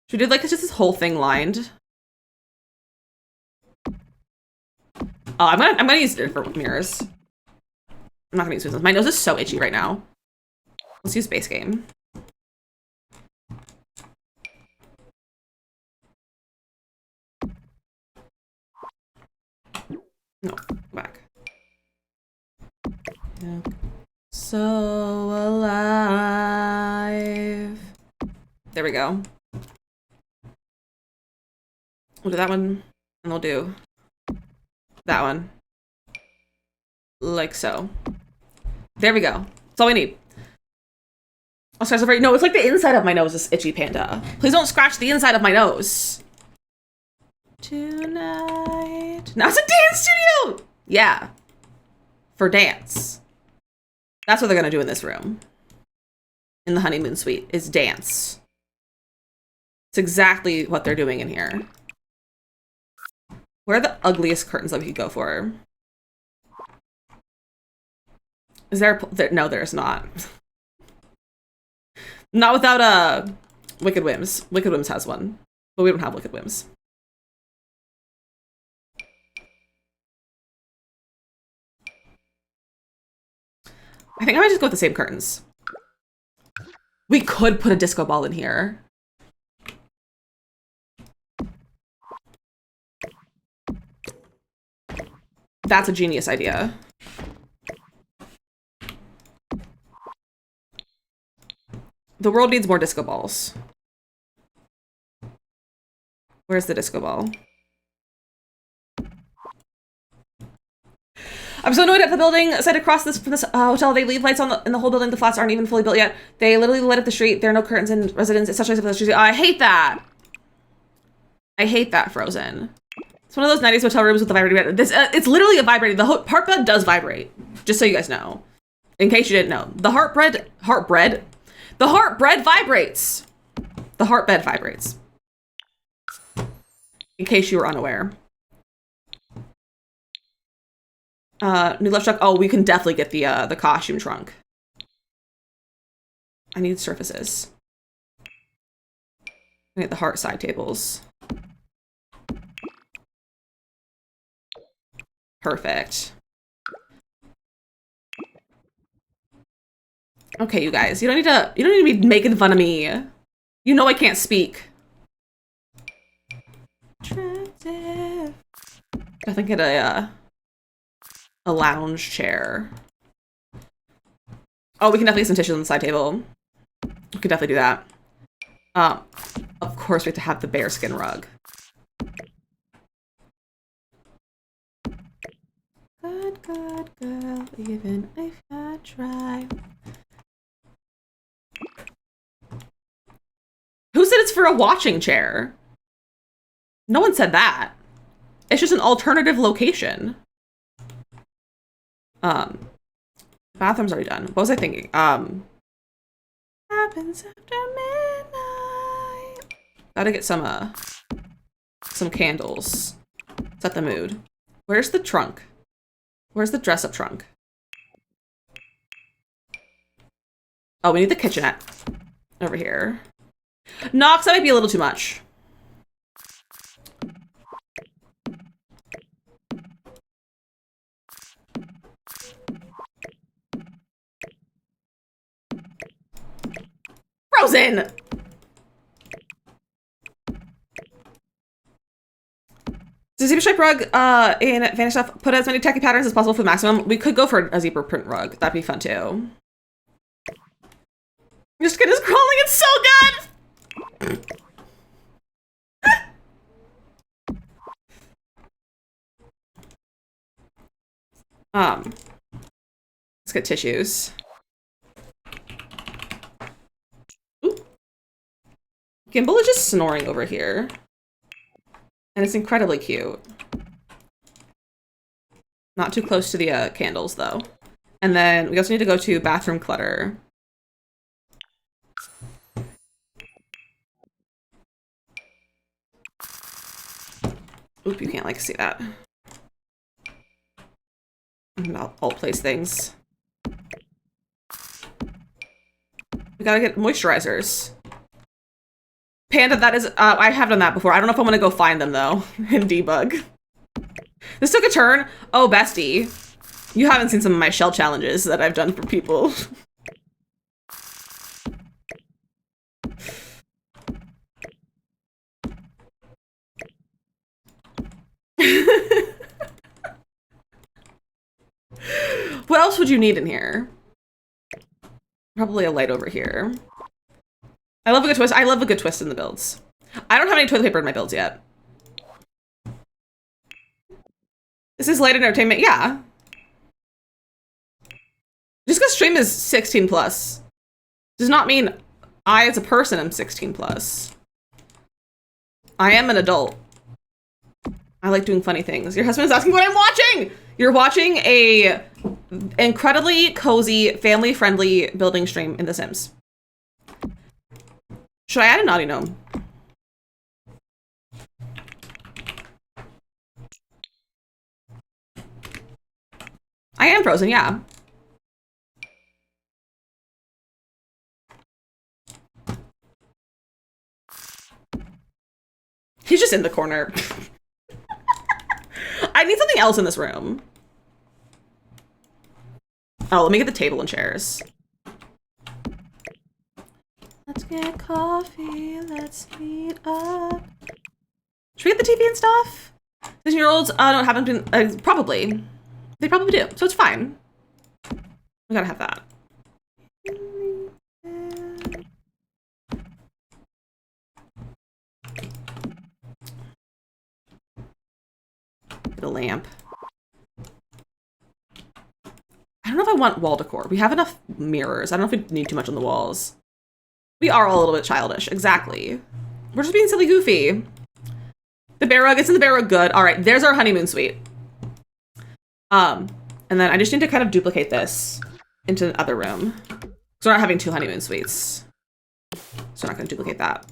[SPEAKER 1] Should we do like just this whole thing lined? Oh, I'm gonna use different mirrors. I'm not gonna use this. My nose is so itchy right now. Let's use base game. No, back. Yeah. So alive. There we go. We'll do that one, and we'll do that one. Like so. There we go. That's all we need. I'll scratch over. No, it's like the inside of my nose is itchy, Panda. Please don't scratch the inside of my nose. Tonight. Now it's a dance studio! Yeah. For dance. That's what they're gonna do in this room. In the honeymoon suite, is dance. It's exactly what they're doing in here. Where are the ugliest curtains that we could go for? Is there no, there's not. Not without Wicked Whims. Wicked Whims has one, but we don't have Wicked Whims. I think I might just go with the same curtains. We could put a disco ball in here. That's a genius idea. The world needs more disco balls. Where's the disco ball? I'm so annoyed at the building site across this from this hotel. They leave lights on in the whole building. The flats aren't even fully built yet. They literally lit up the street. There are no curtains in residence. It's such a nice place. I hate that. I hate that, Frozen. It's one of those 90s hotel rooms with the vibrating bed. This it's literally a vibrating. The park bed does vibrate. Just so you guys know, in case you didn't know, the the heart bread vibrates. The heart bed vibrates. In case you were unaware. New left truck. Oh, we can definitely get the costume trunk. I need surfaces. I need the heart side tables. Perfect. Okay, you guys, you don't need to be making fun of me. You know I can't speak. Attractive. I think get a lounge chair. Oh, we can definitely get some tissues on the side table. We could definitely do that. Of course we have to have the bearskin rug. Good girl, even if I try. Who said it's for a watching chair? No one said that. It's just an alternative location. Bathroom's already done. What was I thinking? Happens after midnight. Gotta get some candles. Set the mood. Where's the trunk? Where's the dress-up trunk? Oh, we need the kitchenette over here. Knox, that might be a little too much. Frozen! So zebra stripe rug in Vanish Stuff. Put as many tacky patterns as possible for the maximum. We could go for a zebra print rug. That'd be fun too. Your skin is crawling. It's so good. Let's get tissues. Ooh. Gimbal is just snoring over here. And it's incredibly cute. Not too close to the candles, though. And then we also need to go to bathroom clutter. Oop, you can't, like, see that. I'll alt place things. We gotta get moisturizers. Panda, that is, I have done that before. I don't know if I'm gonna go find them though, in debug. This took a turn. Oh, bestie. You haven't seen some of my shell challenges that I've done for people. What else would you need in here? Probably a light over here. I love a good twist. I love a good twist in the builds. I don't have any toilet paper in my builds yet. This is light entertainment. Yeah. Just because stream is 16 plus does not mean I as a person am 16 plus. I am an adult. I like doing funny things. Your husband is asking what I'm watching. You're watching a incredibly cozy, family-friendly building stream in The Sims. Should I add a naughty gnome? I am frozen, yeah. He's just in the corner. I need something else in this room. Oh, let me get the table and chairs. Let's get coffee. Let's meet up. Should we get the TV and stuff? 16-year-olds haven't been, probably. They probably do, so it's fine. We gotta have that. Get a lamp. I don't know if I want wall decor. We have enough mirrors. I don't know if we need too much on the walls. We are all a little bit childish. Exactly. We're just being silly goofy. The bear rug, it's in the bear rug, good. All right, there's our honeymoon suite. And then I just need to kind of duplicate this into the other room. So we're not having 2 honeymoon suites. So I'm not gonna duplicate that.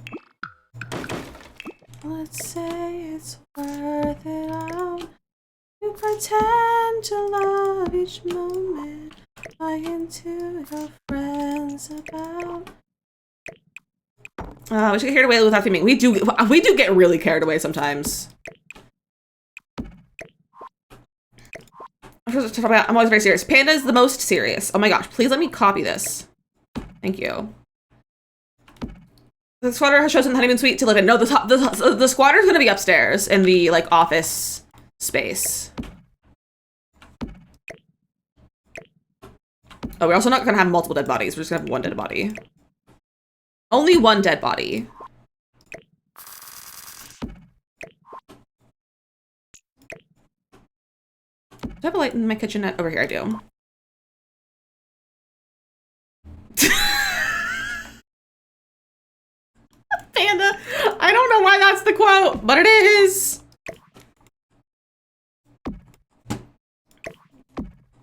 [SPEAKER 1] Let's say it's worth it out. You pretend to love each moment, lying to your friends about. We should get carried away with our theming. We do get really carried away sometimes. I'm always very serious. Panda is the most serious. Oh my gosh, please let me copy this. Thank you. The squatter has chosen the honeymoon suite to live in. No, the squatter's gonna be upstairs in the like office space. Oh, we're also not gonna have multiple dead bodies. We're just gonna have 1 dead body. Only 1 dead body. Do I have a light in my kitchenette? Over here, I do. Panda. I don't know why that's the quote, but it is.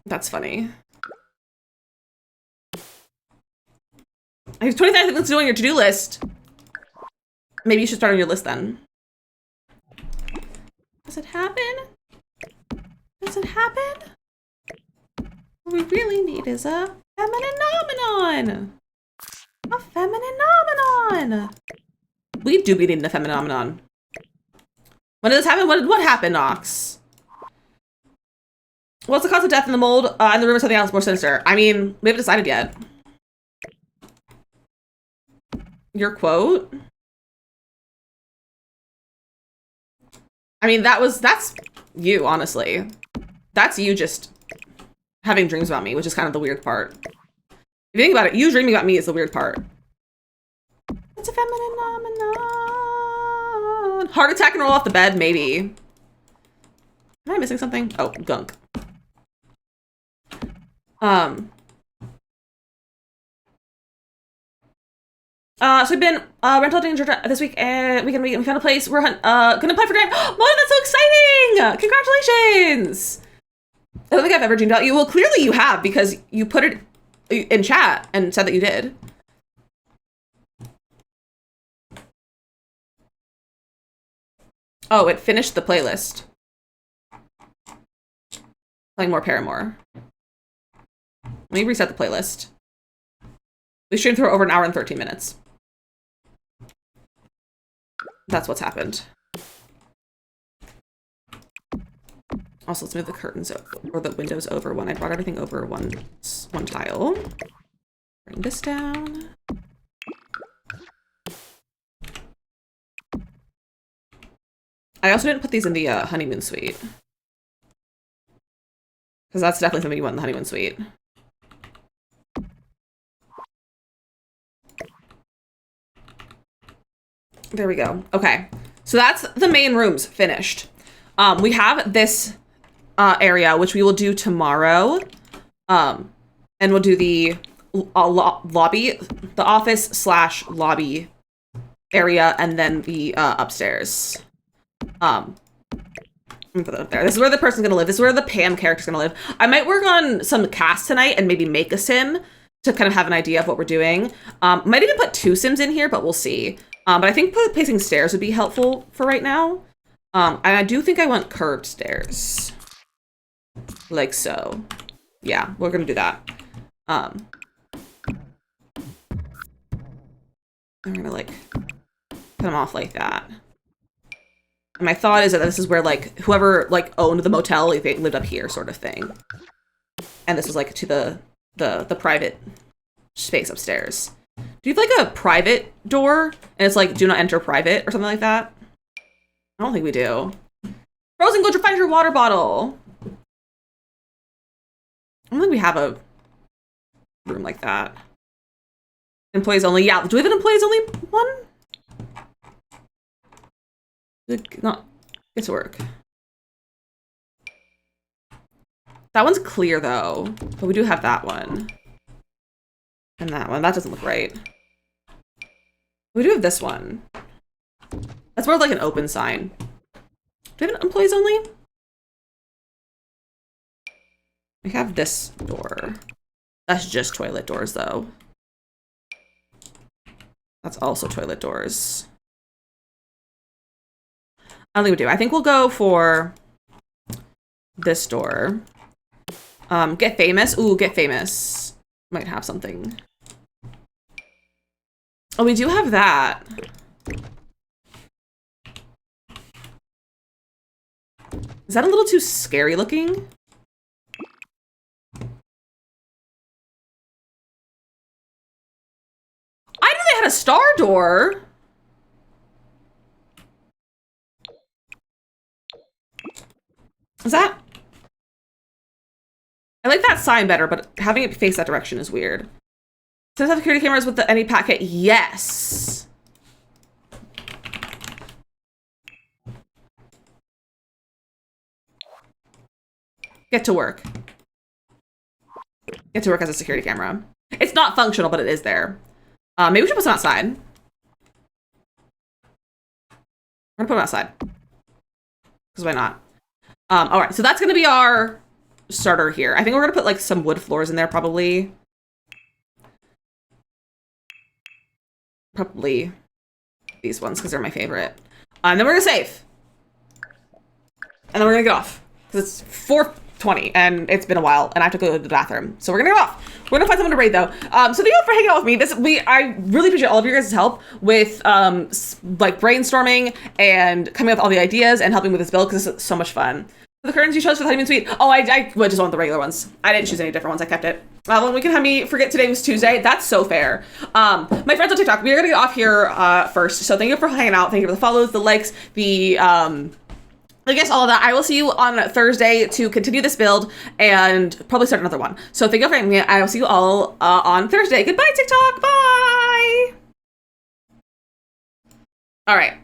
[SPEAKER 1] That's funny. I have 25 things to do on your to-do list. Maybe you should start on your list then. Does it happen? Does it happen? What we really need is a feminine nomenon. A feminine nomenon. We do be needing a feminine nomenon. When did this happen? What happened, Nox? What's the cause of death in the mold? And the rumor something else more sinister. I mean, we haven't decided yet. Your quote? I mean, that's you, honestly. That's you just having dreams about me, which is kind of the weird part. If you think about it, you dreaming about me is the weird part. It's a feminine nomenon. Heart attack and roll off the bed, maybe. Am I missing something? Oh, gunk. So we've been rental hunting in Georgia this week, and we found a place. We're gonna apply for grant. Mona, that's so exciting! Congratulations! I don't think I've ever dreamed about you. Well, clearly you have, because you put it in chat and said that you did. Oh, it finished the playlist. Playing more Paramore. Let me reset the playlist. We streamed for over an hour and 13 minutes. That's what's happened. Also, let's move the curtains or the windows over one. I brought everything over one tile. Bring this down. I also didn't put these in the honeymoon suite. Because that's definitely something you want in the honeymoon suite. There we go. Okay. So that's the main rooms finished. We have this area, which we will do tomorrow. And we'll do the lobby, the office / lobby area, and then the upstairs. Let me put that up there. This is where the person's gonna live. This is where the Pam character's gonna live. I might work on some cast tonight and maybe make a sim to kind of have an idea of what we're doing. Might even put 2 sims in here, but we'll see. But I think placing stairs would be helpful for right now. And I do think I want curved stairs. Like so. Yeah, we're gonna do that. And we're gonna like put them off like that. And my thought is that this is where like whoever like owned the motel, like, they lived up here, sort of thing. And this was like to the private space upstairs. Do you have like a private door? And it's like do not enter private or something like that? I don't think we do. Frozen, go to find your water bottle. I don't think we have a room like that. Employees only. Yeah, do we have an employees only one? Not get to work. That one's clear though, but we do have that one. And that one. That doesn't look right. We do have this one. That's more of like an open sign. Do we have an employees only? We have this door. That's just toilet doors though. That's also toilet doors. I don't think we do. I think we'll go for this door. Get famous. Ooh, get famous. Might have something. Oh, we do have that. Is that a little too scary looking? I knew they had a star door. Is that? I like that sign better, but having it face that direction is weird. Does it have security cameras with the any packet? Yes. Get to work. Get to work as a security camera. It's not functional, but it is there. Maybe we should put some outside. We're gonna put them outside. Because why not? All right, so that's gonna be our starter here. I think we're gonna put like some wood floors in there, probably. Probably these ones because they're my favorite. And then we're gonna save. And then we're gonna get off because it's 4:20 and it's been a while and I have to go to the bathroom. So we're gonna get off. We're gonna find someone to raid though. So thank you all for hanging out with me. I really appreciate all of your guys' help with like brainstorming and coming up with all the ideas and helping with this build because this is so much fun. The curtains you chose for the honeymoon suite. Oh, I just want the regular ones. I didn't choose any different ones. I kept it. When we can have me forget today was Tuesday. That's so fair. My friends on TikTok, we're gonna get off here first. So thank you for hanging out. Thank you for the follows, the likes, the I guess all of that. I will see you on Thursday to continue this build and probably start another one. So thank you for having me. I will see you all on Thursday. Goodbye, TikTok. Bye. All right.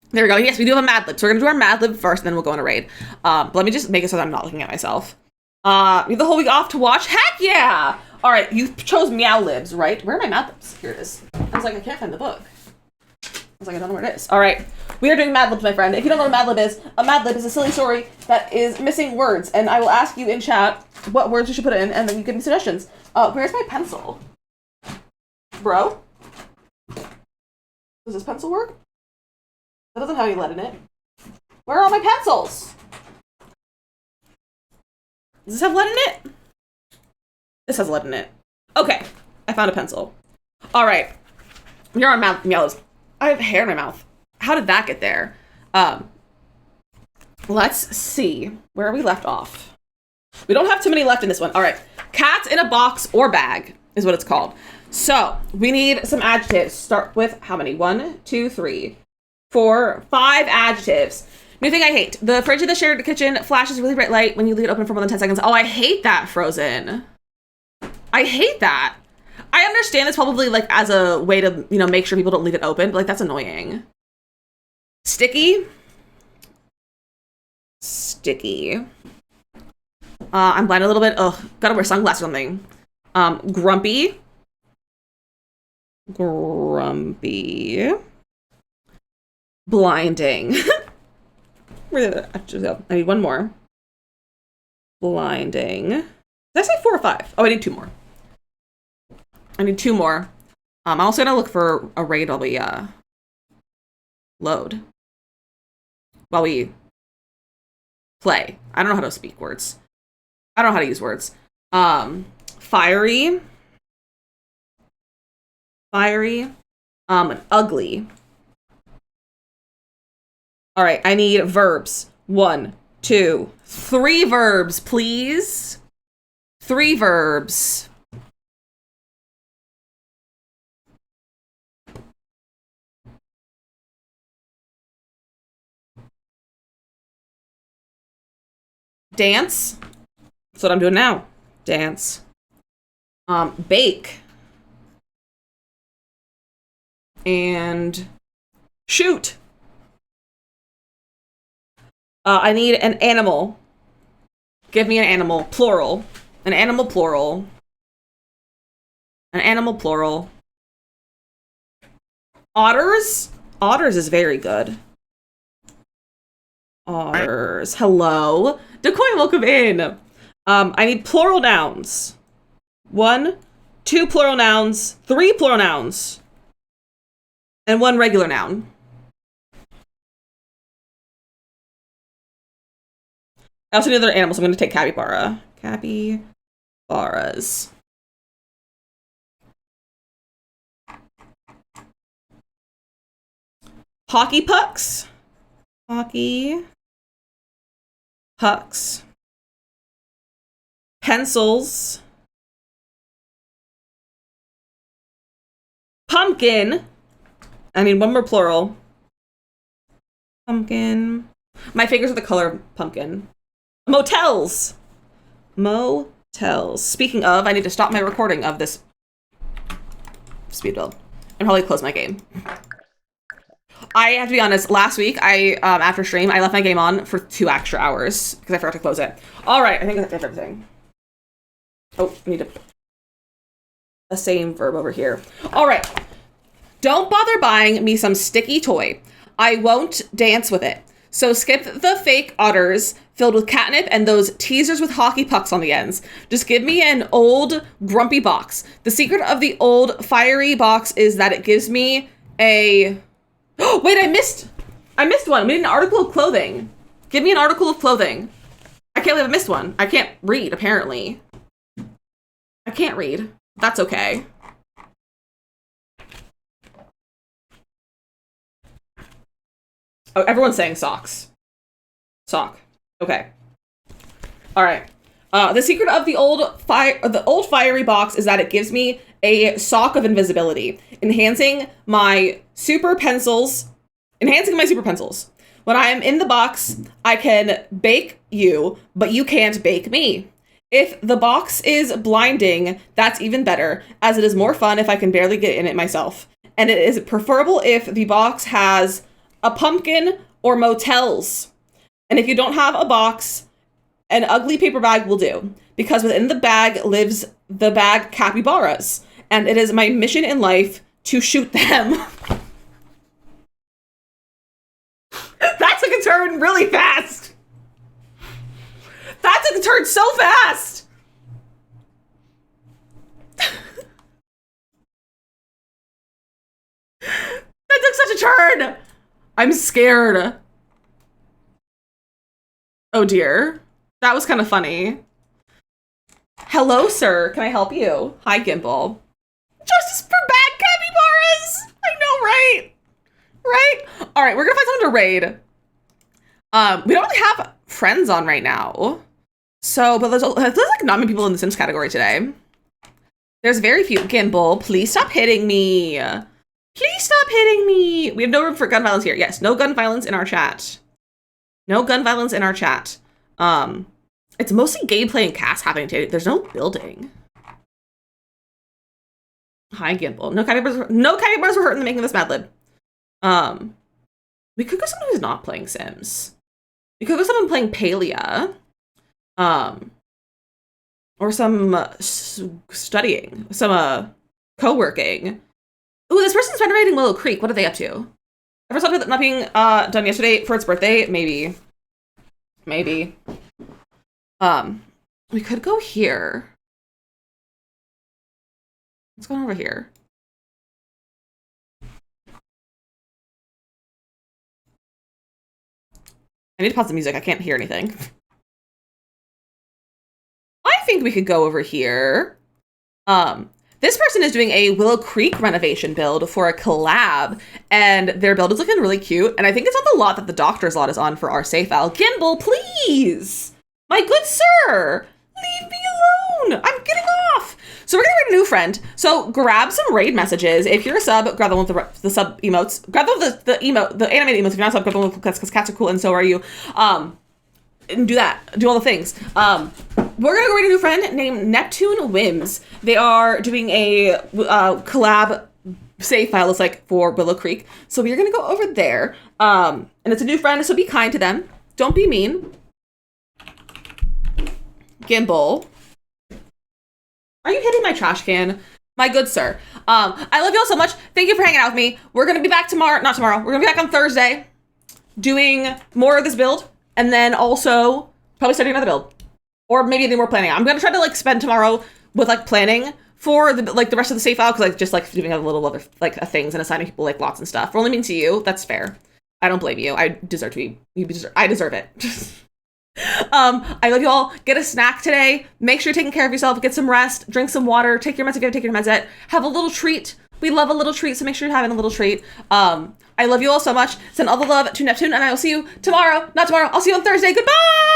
[SPEAKER 1] There we go. Yes, we do have a Mad Lib. So we're going to do our Mad Lib first, and then we'll go on a raid. But let me just make it so that I'm not looking at myself. We have the whole week off to watch. Heck yeah! All right, you chose Meow Libs, right? Where are my Mad Libs? Here it is. I was like, I can't find the book. I was like, I don't know where it is. All right, we are doing Mad Libs, my friend. If you don't know what a Mad Lib is a silly story that is missing words. And I will ask you in chat what words you should put in, and then you give me suggestions. Where's my pencil? Bro? Does this pencil work? That doesn't have any lead in it. Where are all my pencils? Does this have lead in it? This has lead in it. Okay, I found a pencil. All right, you're on Meows. I have hair in my mouth. How did that get there? Let's see. Where are we left off? We don't have too many left in this one. All right, cats in a box or bag is what it's called. So we need some adjectives. Start with how many? 1, 2, 3, 4, 5 adjectives. New thing I hate. The fridge in the shared kitchen flashes really bright light when you leave it open for more than 10 seconds. Oh, I hate that, Frozen. I hate that. I understand it's probably like as a way to, you know, make sure people don't leave it open, but like that's annoying. Sticky. Sticky. I'm blind a little bit. Ugh, gotta wear sunglasses or something. Grumpy. Grumpy. Blinding. Where did I go? I need one more. Blinding. Did I say 4 or 5? Oh, I need 2 more. I need 2 more. I'm also gonna look for a raid while we load. While we play. I don't know how to speak words. I don't know how to use words. Fiery. Fiery. And ugly. All right, I need verbs. 1, 2, 3 verbs, please. 3 verbs. Dance. That's what I'm doing now. Dance. Bake. And shoot. I need an animal. Give me an animal, plural. An animal, plural. An animal, plural. Otters? Otters is very good. Otters. Hello. Decoy, welcome in. I need plural nouns. 1, 2 plural nouns, 3 plural nouns, and 1 regular noun. I also need other animals. I'm going to take capybara. Capybaras. Hockey pucks. Hockey pucks. Pencils. Pumpkin. I need 1 more plural. Pumpkin. My fingers are the color of pumpkin. Motels. Motels. Speaking of, I need to stop my recording of this speed build and probably close my game. I have to be honest, last week, after stream, I left my game on for 2 extra hours because I forgot to close it. All right, I think that's everything. Oh, I need a same verb over here. All right. Don't bother buying me some sticky toy. I won't dance with it. So skip the fake otters filled with catnip and those teasers with hockey pucks on the ends. Just give me an old grumpy box. The secret of the old fiery box is that it gives me a... Oh, wait, I missed one. We need an article of clothing. Give me an article of clothing. I can't believe I missed one. I can't read, apparently. I can't read. That's okay. Oh, everyone's saying socks. Sock. Okay. All right. The secret of the old fiery box is that it gives me a sock of invisibility, enhancing my super pencils. When I am in the box, I can bake you, but you can't bake me. If the box is blinding, that's even better, as it is more fun if I can barely get in it myself. And it is preferable if the box has a pumpkin or motels. And if you don't have a box, an ugly paper bag will do, because within the bag lives the bag capybaras, and it is my mission in life to shoot them. That took a turn really fast. That took a turn so fast. That took such a turn. I'm scared. Oh dear. That was kind of funny. Hello, sir. Can I help you? Hi, Gimbal. Justice for bad capybaras! I know, right? Right? All right, we're gonna find someone to raid. We don't really have friends on right now. So, but there's like not many people in the Sims category today. There's very few. Gimbal, please stop hitting me. Please stop hitting me. We have no room for gun violence here. Yes, no gun violence in our chat. No gun violence in our chat. It's mostly gameplay and cast happening today. There's no building. Hi, Gimbal. No capybaras were hurt in the making of this Mad Lib. We could go someone who's not playing Sims. We could go someone playing Palia. Or some studying. Some co-working. Ooh, this person's renovating Willow Creek. What are they up to? Ever thought of it not being done yesterday for its birthday? Maybe. Maybe. We could go here. What's going on over here? I need to pause the music. I can't hear anything. I think we could go over here. This person is doing a Willow Creek renovation build for a collab, and their build is looking really cute. And I think it's on the lot that the doctor's lot is on for our save file. Gimbal, please! My good sir! Leave me alone! I'm getting off! So we're gonna raid a new friend. So grab some raid messages. If you're a sub, grab the one with the sub emotes. Grab the emote, the animated emotes. If you're not a sub, grab the one because cats are cool and so are you. And do that. Do all the things. We're gonna go raid a new friend named Neptune Whims. They are doing a collab save file, looks like, for Willow Creek. So we're gonna go over there. And it's a new friend, so be kind to them. Don't be mean. Gimbal. Are you hitting my trash can? My good sir. I love y'all so much. Thank you for hanging out with me. We're gonna be back tomorrow. Not tomorrow. We're gonna be back on Thursday doing more of this build. And then also probably starting another build. Or maybe any more planning. I'm gonna try to like spend tomorrow with like planning for the rest of the save file, because I just like doing a little other like things and assigning people like lots and stuff. We're only mean to you. That's fair. I don't blame you. I deserve to be. I deserve it. I love you all. Get a snack today. Make sure you're taking care of yourself. Get some rest. Drink some water. Take your meds if you have to take your meds at. Have a little treat. We love a little treat, so make sure you're having a little treat. I love you all so much. Send all the love to Neptune, and I will see you tomorrow. Not tomorrow. I'll see you on Thursday. Goodbye!